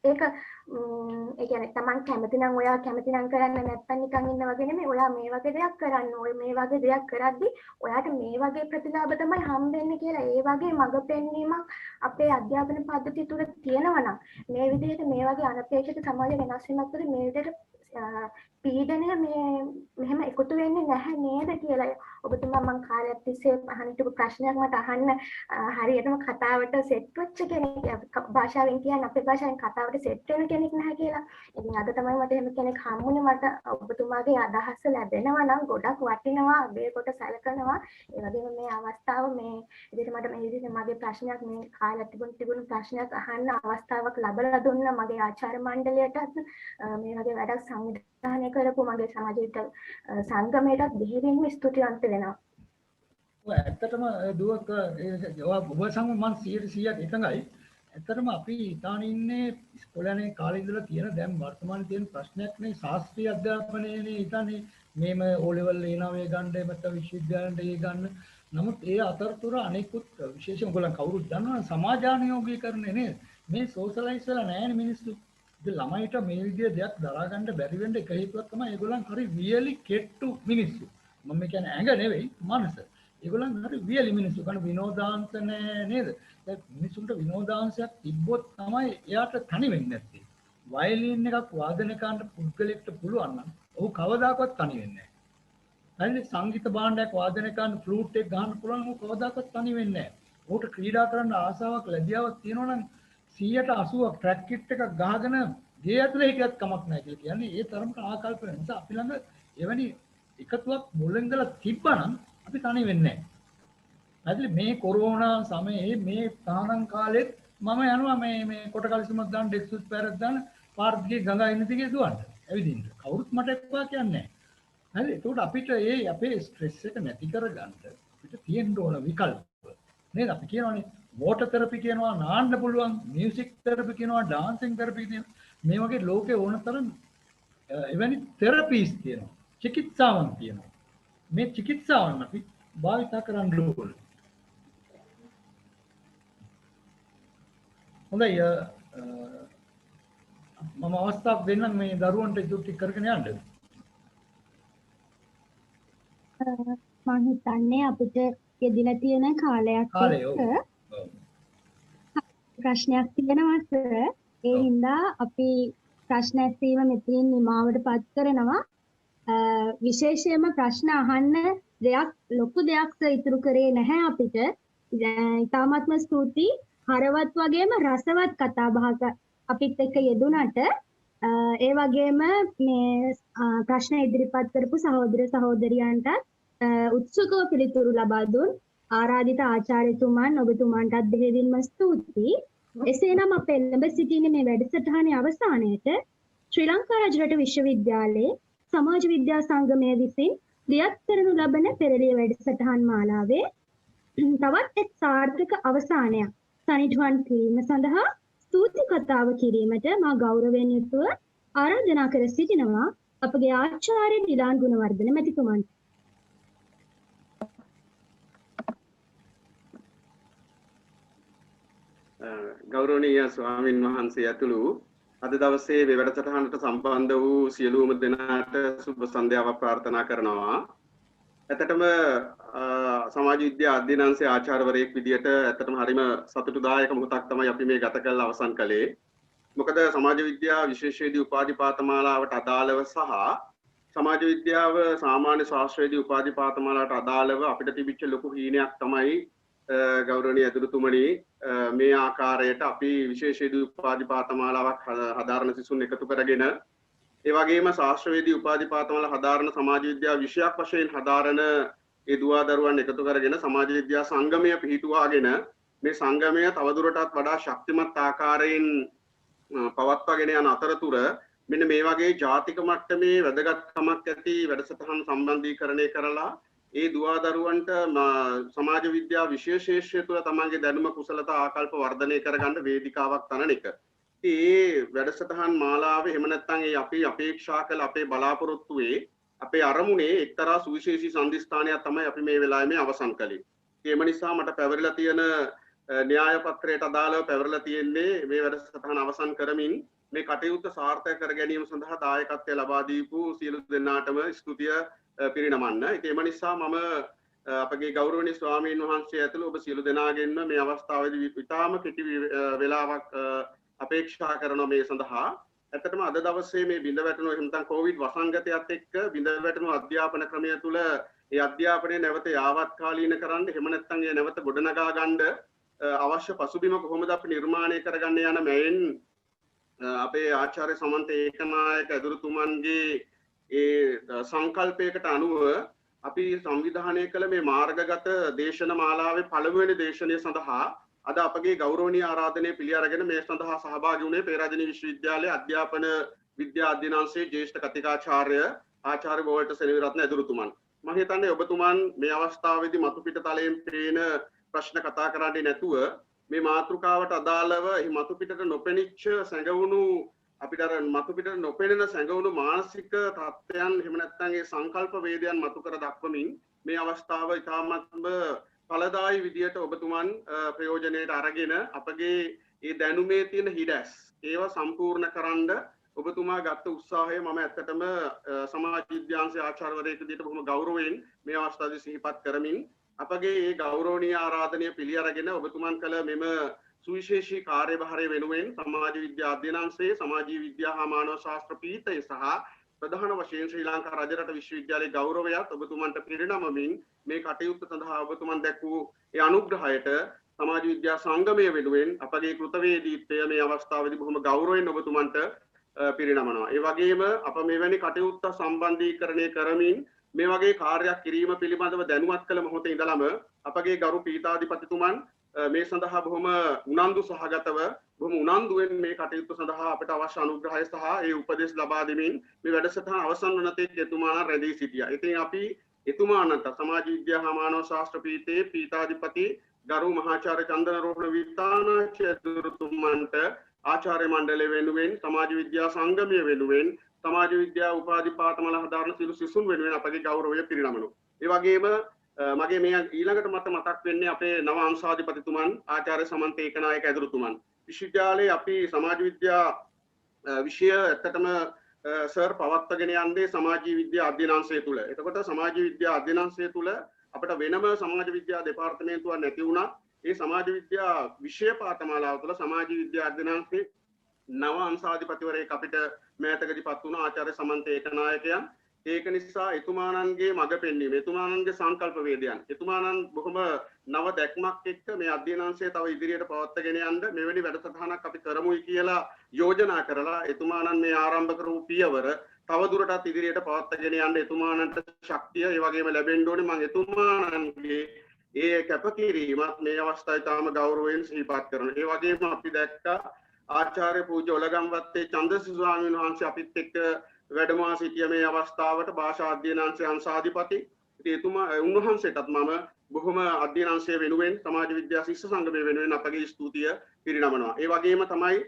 Speaker 10: ඒක ඒ කියන්නේ තමන් කැමති නම් ඔයා කැමති නම් කරන්න නැත්නම් නිකන් ඉන්න වගේ නෙමෙයි ඔයා මේ වගේ දෙයක් කරන්න ඔය මේ වගේ දෙයක් කරද්දි ඔයාට මේ වගේ ප්‍රතිලාභ තමයි හම්බෙන්නේ කියලා ඒ වගේ මඟ පෙන්වීමක් අපේ අධ්‍යාපන පද්ධතිය තුළ තියෙනවා නම් මේ විදිහට මේ වගේ අනපේක්ෂිත සමාජ වෙනස් වීමක් තුළ මේ විදිහට පීඩනය මෙහෙම එකතු වෙන්නේ නැහැ නේද කියලා ඔබතුමා මම කාලයක් තිස්සේ අහන හිටපු ප්‍රශ්නයක් මට අහන්න හරියටම කතාවට සෙට් වෙච්ච කෙනෙක් භාෂාවෙන් කියන්නේ අපේ භාෂාවෙන් කතාවට සෙට් වෙන කෙනෙක් නැහැ කියලා. ඉතින් අද තමයි මට එහෙම කෙනෙක් හම්බුනේ මට ඔබතුමාගේ අදහස් ලැබෙනවා නම් ගොඩක් වටිනවා අබේ කොට සැලකනවා. ඒ වගේම මේ අවස්ථාව මේ විදිහට මට මේ විදිහට මගේ ප්‍රශ්නයක් මේ කාලයක් තිබුණු ප්‍රශ්නයක් අහන්න අවස්ථාවක් ලැබලා දුන්නා මගේ ආචාර්ය මණ්ඩලයටත් මේ වගේ වැඩක් සංවිධානය කරපු මගේ සමාජ විද්‍යා සංගමයටත් දෙහිවින්ම ස්තුතිවන්ත වෙනවා.
Speaker 6: ඔය ඇත්තටම දුවක ඔබ සමග මම 100% එකඟයි. ඇත්තටම අපි ඉතාලි ඉන්නේ ඉස්කෝලේ කාලේ ඉඳලා තියෙන දැන් වර්තමානයේ තියෙන ප්‍රශ්නයක් නේ ශාස්ත්‍රීය අධ්‍යාපනයේනේ ඉතාලි මේම O level A9 ගන්න එමත් විශ්වවිද්‍යාලෙට ඒ ගන්න. නමුත් ඒ අතරතුර අනෙකුත් විශේෂයෙන් ඔයගොල්ලන් කවුරුත් දන්නවා සමාජානුයෝගීකරණය නේද? මේ සෝෂලයිස් වෙලා නැහැ නේ මිනිස්සු. ළමයිට මේ විදිහේ දෙයක් දරා ගන්න බැරි වෙන්න එක හේතුවක් තමයි ඒගොල්ලන් හරි වියලි කෙට්ටු මිනිස්සු. මම කියන්නේ ඇඟ නෙවෙයි මනස. ඒගොල්ලන් හරි වියලි මිනිස්සු. කන විනෝදාංශ නේද? දැන් මිනිසුන්ට විනෝදාංශයක් තිබ්බොත් තමයි එයාට තනි වෙන්නේ නැත්තේ. වයලින් එකක් වාදනය කරන්න පුද්ගලෙක්ට පුළුවන් නම් ඔහු කවදාකවත් තනි වෙන්නේ නැහැ. හරිද? සංගීත භාණ්ඩයක් වාදනය කරන්න ෆ්ලූට් එක ගහන්න පුළුවන් නම් ඔහු කවදාකවත් තනි වෙන්නේ නැහැ. ඔහුට ක්‍රීඩා කරන්න ආසාවක් ලැබියාවක් තියෙනවා නම් 180ක් ට්‍රැක් කිට් එකක් ගහගෙන ගේ ඇතුලේ හිටියත් කමක් නැහැ කියලා කියන්නේ ඒ තරමට ආකල්පන නිසා අපි ළඟ එවැනි එකතුවක් මුලින් ඉඳලා තිබ්බනම් අපි තනි වෙන්නේ නැහැ. හරිද? මේ කොරෝනා සමයේ මේ තානම් කාලෙත් මම යනවා මේ කොට කලිසමක් දාන්න ඩෙක්සුස් පැරක් දාන්න පාර් දිගේ ගඟ ඉන්න දිගේ දුවන්න. ඇවිදින්න. කවුරුත් මට එක්වා කියන්නේ නැහැ. හරි? ඒකට අපිට ඒ අපේ ස්ට්‍රෙස් එක නැති කරගන්න අපිට තියෙන්න ඕන විකල්ප. නේද? අපි කියනවානේ වෝටර් තෙරපි කියනවා නාන්න පුළුවන් මියුසික් තෙරපි කියනවා ඩාන්සින් තෙරපි කියනවා මේ වගේ ලෝකේ ඕන තරම් එවැනි තෙරපීස් තියෙනවා චිකිත්සාවන් තියෙනවා මේ චිකිත්සාවන් අපි භාවිත කරන්න ඕනේ. හොඳයි මම අවස්ථාවක් දෙන්නම් මේ දරුවන්ට ඉදිරි කරගෙන යන්න.
Speaker 2: මම හිතන්නේ අපිට යෙදিলা තියෙන කාලයක් ප්‍රශ්නයක් තියෙනවා සර්. ඒ හින්දා අපි ප්‍රශ්න ඇසීම මෙතනින් නිමාවට පත් කරනවා. විශේෂයෙන්ම ප්‍රශ්න අහන්න දෙයක් ලොකු දෙයක් ඉතුරු කරේ නැහැ අපිට. ඉතාමත්ම ස්තුතියි. හරවත් වගේම රසවත් කතා බහක අපිත් එක්ක යෙදුනට ඒ වගේම මේ ප්‍රශ්න ඉදිරිපත් කරපු සහෝදර සහෝදරියන්ට උත්සුකව පිළිතුරු ලබා දුන් ආරාධිත ආචාර්යතුමන් ඔබතුමන්ටත් දෙහිවින්ම ස්තුතියි. එසේනම් අප එළඹ සිටින මේ වැඩසටහනේ අවසානයේට ශ්‍රී ලංකා රජරට විශ්වවිද්‍යාලයේ සමාජ විද්‍යා සංගමය විසින් ලියත් කරනු ලබන පෙරළිය වැඩසටහන් මාලාවේ තවත් එක් සාර්ථක අවසානයක් සනිටුවන් කිරීම සඳහා ස්තුති කතාව කිරීමට මා ගෞරවයෙන් යුතුව ආරාධනා කර සිටිනවා අපගේ ආචාර්ය නිලාන් ගුණවර්ධන මැතිතුමන්ට.
Speaker 11: ගෞරවනීය ස්වාමින් වහන්සේ ඇතුළු අද දවසේ මේ වැඩසටහනට සම්බන්ධ වූ සියලුම දෙනාට සුබ සන්ධ්‍යාවක් ප්‍රාර්ථනා කරනවා. ඇත්තටම සමාජ විද්‍යා අධ්‍යයනාංශයේ ආචාර්යවරයෙක් විදියට ඇත්තටම හරිම සතුටුදායක මොහොතක් තමයි අපි මේ ගත කරලා අවසන් කළේ. මොකද සමාජ විද්‍යා විශේෂයේදී උපාධි පාඨමාලාවට අදාළව සහ සමාජ විද්‍යාව සාමාන්‍ය ශාස්ත්‍රයේදී උපාධි පාඨමාලාවට අදාළව අපිට තිබිච්ච ලොකු හීනයක් තමයි ගෞරවනීය අධිපතිතුමනි මේ ආකාරයට අපි විශේෂයේදී උපාධි පාඨමාලාවක් හදාරන සිසුන් එකතු කරගෙන ඒ වගේම ශාස්ත්‍රවේදී උපාධි පාඨමාලා හදාරන සමාජ විද්‍යාව විෂයක් වශයෙන් හදාරන ඒ දුවා දරුවන් එකතු කරගෙන සමාජ විද්‍යා සංගමය පිහිටුවාගෙන මේ සංගමය තවදුරටත් වඩා ශක්තිමත් ආකාරයෙන් පවත්වාගෙන යන අතරතුර මෙන්න මේ වගේ ජාතික මට්ටමේ වැදගත්කමක් ඇති වැඩසටහන් සම්බන්ධීකරණය කරලා ඒ දුවා දරුවන්ට සමාජ විද්‍යා විශේෂ ශේෂ්ත්‍රය තුළ තමන්ගේ දැනුම කුසලතා ආකල්ප වර්ධනය කරගන්න වේදිකාවක් තනන එක. ඒ වැඩසටහන් මාලාවේ එහෙම නැත්නම් ඒ අපි අපේක්ෂා කළ අපේ බලාපොරොත්තුවේ අපේ අරමුණේ එක්තරා සුවිශේෂී සම්දිස්ථානයක් තමයි අපි මේ වෙලාවේ මේ අවසන් කළේ. ඒම නිසා මට පැවරිලා තියෙන න්‍යාය පත්‍රයට අදාළව පැවරිලා තියෙන්නේ මේ වැඩසටහන අවසන් කරමින් මේ කටයුත්ත සාර්ථක කර ගැනීම සඳහා දායකත්වය ලබා දීපු සියලු දෙනාටම ස්තුතිය පිරිනමන්න. ඒකම නිසා මම අපගේ ගෞරවනීය ස්වාමීන් වහන්සේ ඇතුළු ඔබ සියලු දෙනාගෙන්ම මේ අවස්ථාවේදී ඉතාම කෙටි වේලාවක් අපේක්ෂා කරන මේ සඳහා ඇත්තටම අද දවසේ මේ බිඳ වැටෙන එහෙම නැත්නම් කොවිඩ් වසංගතයත් එක්ක බිඳ වැටෙන අධ්‍යාපන ක්‍රමය තුළ ඒ අධ්‍යාපනය නැවත යාවත්කාලීන කරන්න එහෙම නැත්නම් ඒ නැවත ගොඩනගා ගන්න අවශ්‍ය පසුබිම කොහොමද අපි නිර්මාණය කරගන්න යන මෙයින් අපේ ආචාර්ය සමන්ත ඒකනායක ඇදුරුතුමන්ගේ ඒ සංකල්පයකට අනුව අපි සංවිධානය කළ මේ මාර්ගගත දේශන මාලාවේ පළමුවෙනි දේශනය සඳහා අද අපගේ ගෞරවනීය ආරාධනය පිළි අරගෙන මේ සඳහා සහභාගී වුණේ පේරාදෙණිය විශ්වවිද්‍යාලයේ අධ්‍යාපන විද්‍යා අධ්‍යනාංශයේ ජ්‍යෙෂ්ඨ කතිකාචාර්ය ආචාර්ය බෝල්ට සෙනවිරත්න ඇදුරුතුමන්. මම හිතන්නේ ඔබතුමන් මේ අවස්ථාවේදී මතු පිට තලයෙන් පේන ප්‍රශ්න කතා කරන්නේ නැතුව මේ මාතෘකාවට අදාළව මේ මතු පිටට නොපෙනිච්ච සැඟවුණු අපිට අර මතු පිටට නොපෙනෙන සැඟවුණු මානසික තත්ත්වයන් එහෙම නැත්නම් ඒ සංකල්ප වේදයන් මතු කර දක්වමින් මේ අවස්ථාව ඉතාමත්ම ඵලදායී විදියට ඔබතුමන් ප්‍රයෝජනයට අරගෙන අපගේ ඒ දැනුමේ තියෙන හිඩැස් ඒවා සම්පූර්ණ කරන්න ඔබතුමා ගත්ත උත්සාහය මම ඇත්තටම සමාජ විද්‍යාංශයේ ආචාර්යවරයෙකු විදියට බොහොම ගෞරවයෙන් මේ අවස්ථාවේ සිහිපත් කරමින් අපගේ ඒ ගෞරවනීය ආරාධනය පිළි අරගෙන ඔබතුමන් කළ මෙම සුවිශේෂී කාර්යභාරය වෙනුවෙන් සමාජ විද්‍යා අධ්‍යනාංශයේ සමාජීය විද්‍යා හා මානව ශාස්ත්‍ර පීඨය සහ ප්‍රධාන වශයෙන් ශ්‍රී ලංකා රජරට විශ්වවිද්‍යාලයේ ගෞරවයත් ඔබතුමන්ට පිරිනමමින් මේ කටයුත්ත සඳහා ඔබතුමන් දැක් වූ ඒ අනුග්‍රහයට සමාජ විද්‍යා සංගමය වෙනුවෙන් අපගේ කෘතවේදීත්වය මේ අවස්ථාවේදී බොහොම ගෞරවයෙන් ඔබතුමන්ට පිරිනමනවා. ඒ වගේම අප මෙවැනි කටයුත්ත සම්බන්ධීකරණය කරමින් මේ වගේ කාර්යයක් කිරීම පිළිබඳව දැනුවත් කළ මොහොතේ ඉඳලම අපගේ ගරු පීඨාධිපතිතුමන් මේ සඳහා බොහොම උනන්දු සහගතව බොහොම උනන්දුවෙන් මේ කටයුතු සඳහා අපට අවශ්‍ය අනුග්‍රහය සහ ඒ උපදෙස් ලබා දෙමින් මේ වැඩසටහන අවසන් වන තෙක් එතුමාලා රැඳී සිටියා. ඉතින් අපි එතුමානට සමාජ විද්‍යා හා මානව ශාස්ත්‍ර පීඨයේ පීඨාධිපති ගරු මහාචාර්ය චන්දනරෝහණ විතානාචාර්ය ඇදුරුතුමන්ට ආචාර්ය මණ්ඩලය වෙනුවෙන් සමාජ විද්‍යා සංගමය වෙනුවෙන් සමාජ විද්‍යා උපාධි පාඨමාලා හදාරන සියලු සිසුන් වෙනුවෙන් අපගේ ගෞරවය පිරිනමනවා. ඒ වගේම මගේ මේ ඊළඟට මට මතක් වෙන්නේ අපේ නව අංශාධිපතිතුමන් ආචාර්ය සමන්ත ඒකනායක ඇදුරුතුමන්. විශ්වවිද්‍යාලයේ අපි සමාජ විද්‍යා විෂය ඇත්තටම සර් පවත්වාගෙන යන්නේ සමාජීය විද්‍යා අධ්‍යනාංශය තුල. එතකොට සමාජීය විද්‍යා අධ්‍යනාංශය තුල අපිට වෙනම සමාජ විද්‍යා දෙපාර්තමේන්තුවක් නැති වුණා. ඒ සමාජ විද්‍යා විෂය පාඨමාලාව තුළ සමාජීය විද්‍යා අධ්‍යනාංශයේ නව අංශාධිපතිවරයෙක් අපිට මෑතකදීපත් වුණා ආචාර්ය සමන්ත ඒකනායකයන්. ඒක නිසා එතුමාණන්ගේ මඟ පෙන්වීම, එතුමාණන්ගේ සංකල්ප වේදයන්, එතුමාණන් බොහොම නව දැක්මක් එක්ක මේ අධ්‍යනාංශය තව ඉදිරියට පවත්වාගෙන යන්න මෙවැනි වැඩසටහනක් අපි කරමුයි කියලා යෝජනා කරලා එතුමාණන් මේ ආරම්භ කරපු පියවර තව දුරටත් ඉදිරියට පවත්වාගෙන යන්න එතුමාණන්ට ශක්තිය ඒ වගේම ලැබෙන්න ඕනේ. මම එතුමාණන්ගේ ඒ කැපකිරීමත් මේ අවස්ථාවේ තාම ගෞරවයෙන් සිහිපත් කරනවා. ඒ වගේම අපි දැක්කා ආචාර්ය පූජ්‍ය ඔලගම්වත්තේ චන්දසිරි ස්වාමීන් වහන්සේ අපිත් එක්ක වැඩමවා සිටිය මේ අවස්ථාවට භාෂා අධ්‍යනාංශයේ අංශාධිපති. ඉතින් එතුමා උන්වහන්සේටත් මම බොහොම අධ්‍යනාංශය වෙනුවෙන් සමාජ විද්‍යා ශිෂ්‍ය සංගමය වෙනුවෙන් අපගේ ස්තුතිය පිරිනමනවා. ඒ වගේම තමයි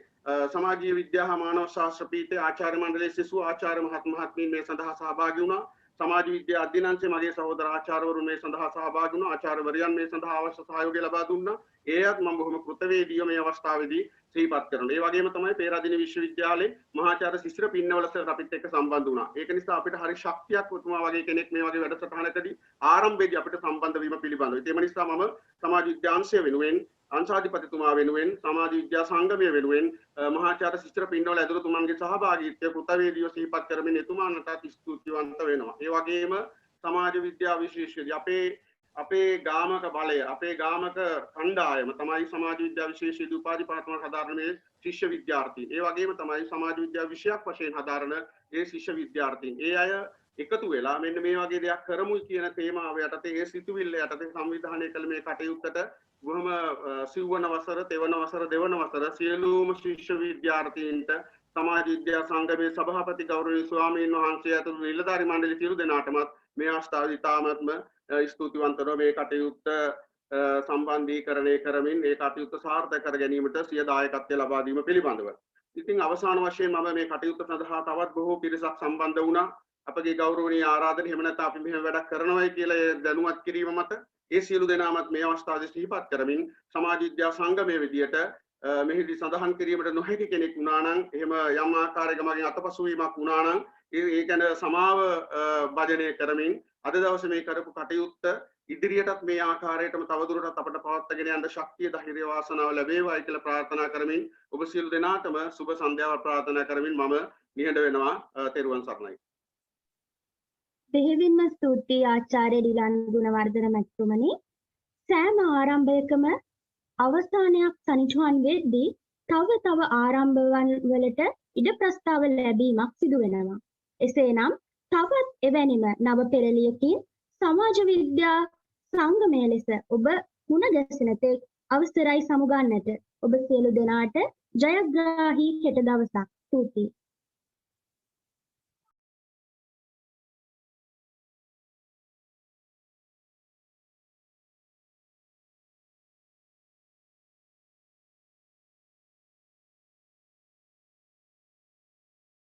Speaker 11: සමාජීය විද්‍යා හා මානව ශාස්ත්‍ර පීඨයේ ආචාර්ය මණ්ඩලයේ සිසු ආචාර්ය මහත්මීන් මේ සඳහා සහභාගී වුණා. සමාජ විද්‍යා අධ්‍යනාංශයේ මගේ සහෝදර ආචාර්යවරුන් මේ සඳහා සහභාගී වුණා. ආචාර්යවරයන් මේ සඳහා අවශ්‍ය සහයෝගය ලබා දුන්නා. ඒත් මම බොහොම කෘතවේදීව මේ අවස්ථාවේදී සිහිපත් කරනවා. ඒ වගේම තමයි පේරාදෙණිය විශ්වවිද්‍යාලයේ මහාචාර්ය ශිෂ්‍ර පින්නවල සර් අපිත් එක්ක සම්බන්ධ වුණා. ඒක නිසා අපිට හරි ශක්තියක් උතුමා වගේ කෙනෙක් මේ වගේ වැඩසටහනකදී ආරම්භයේදී අපිට සම්බන්ධ වීම පිළිබඳව. ඒ නිසා මම සමාජ විද්‍යාංශය වෙනුවෙන් අංශාධිපතිතුමා වෙනුවෙන් සමාජ විද්‍යා සංගමය වෙනුවෙන් මහාචාර්ය ශිෂ්‍ර පින්නවල ඇදුරුතුමන්ගේ සහභාගීත්වය කෘතවේදීව සිහිපත් කරමින් එතුමාන්ට ස්තුතිවන්ත වෙනවා. ඒ වගේම සමාජ විද්‍යා විශේෂයේදී අපේ ගාමක බලය, අපේ ගාමක කණ්ඩායම තමයි සමාජ විද්‍යා විශේෂයේදී උපාධි පාඨමාලා හදාරන මේ ශිෂ්‍ය විද්‍යාර්ථීන්. ඒ වගේම තමයි සමාජ විද්‍යා විෂයක් වශයෙන් හදාරන ඒ ශිෂ්‍ය විද්‍යාර්ථීන්. ඒ අය එකතු වෙලා මෙන්න මේ වගේ දෙයක් කරමු කියන තේමාව යටතේ ඒ සිතුවිල්ල යටතේ සංවිධානය කළ මේ කටයුත්තට බොහොම සිව්වන වසර, තෙවන වසර, දෙවන වසර සියලුම ශිෂ්‍ය විද්‍යාර්ථීන්ට සමාජ විද්‍යා සංගමයේ සභාපති ගෞරවනීය ස්වාමීන් වහන්සේ ඇතුළු නිලධාරි මණ්ඩල සියලු දෙනාටමත් මේ අවස්ථාවේ ඉතාමත්ම ස්තුතිවන්තව මේ කටයුත්ත සම්බන්ධීකරණය කරමින් මේ කටයුත්ත සාර්ථක කර ගැනීමට සිය දායකත්වය ලබා දීම පිළිබඳව. ඉතින් අවසාන වශයෙන් මම මේ කටයුත්ත සඳහා තවත් බොහෝ පිරිසක් සම්බන්ධ වුණා. අපගේ ගෞරවනීය ආරාධන එහෙම නැත්නම් අපි මෙහෙම වැඩක් කරනවායි කියලා දැනුවත් කිරීම මත ඒ සියලු දෙනාමත් මේ අවස්ථාවේ සිහිපත් කරමින් සමාජ විද්‍යා සංගමයේ විදියට මෙහිදී සඳහන් කිරීමට නොහැකි කෙනෙක් වුණා නම් එහෙම යම් ආකාරයක මගෙන් අතපසු වීමක් වුණා නම් ඒ ගැන සමාව භජනය කරමින් අද දවසේ මේ කරපු කටයුත්ත ඉදිරියටත් මේ ආකාරයටම තවදුරටත් අපට පවත්වාගෙන යන්න ශක්තිය ධෛර්ය වාසනාව ලැබේවායි කියලා ප්‍රාර්ථනා කරමින් ඔබ සියලු දෙනාටම සුබ සන්ධ්‍යාවක් ප්‍රාර්ථනා කරමින් මම නිහඬ වෙනවා. තෙරුවන් සරණයි.
Speaker 2: දෙහිවින්ම ස්තුතියි ආචාර්ය ඩිලන් ගුණවර්ධන මැතිතුමනි. සෑම ආරම්භයකම අවසානයක් සනිටුහන් වෙද්දී තව ආරම්භවන් වලට ඉඩ ප්‍රස්තාව ලැබීමක් සිදු වෙනවා. එසේනම් තවත් එවැනිම නව පෙරළියකින් සමාජ විද්‍යා සංගමය ලෙස ඔබ මුණ ගැසෙන තෙක් අවසරයි සමුගන්නට ඔබ සියලු දෙනාට ජයග්‍රාහී හෙට දවසක්. ස්තුතියි.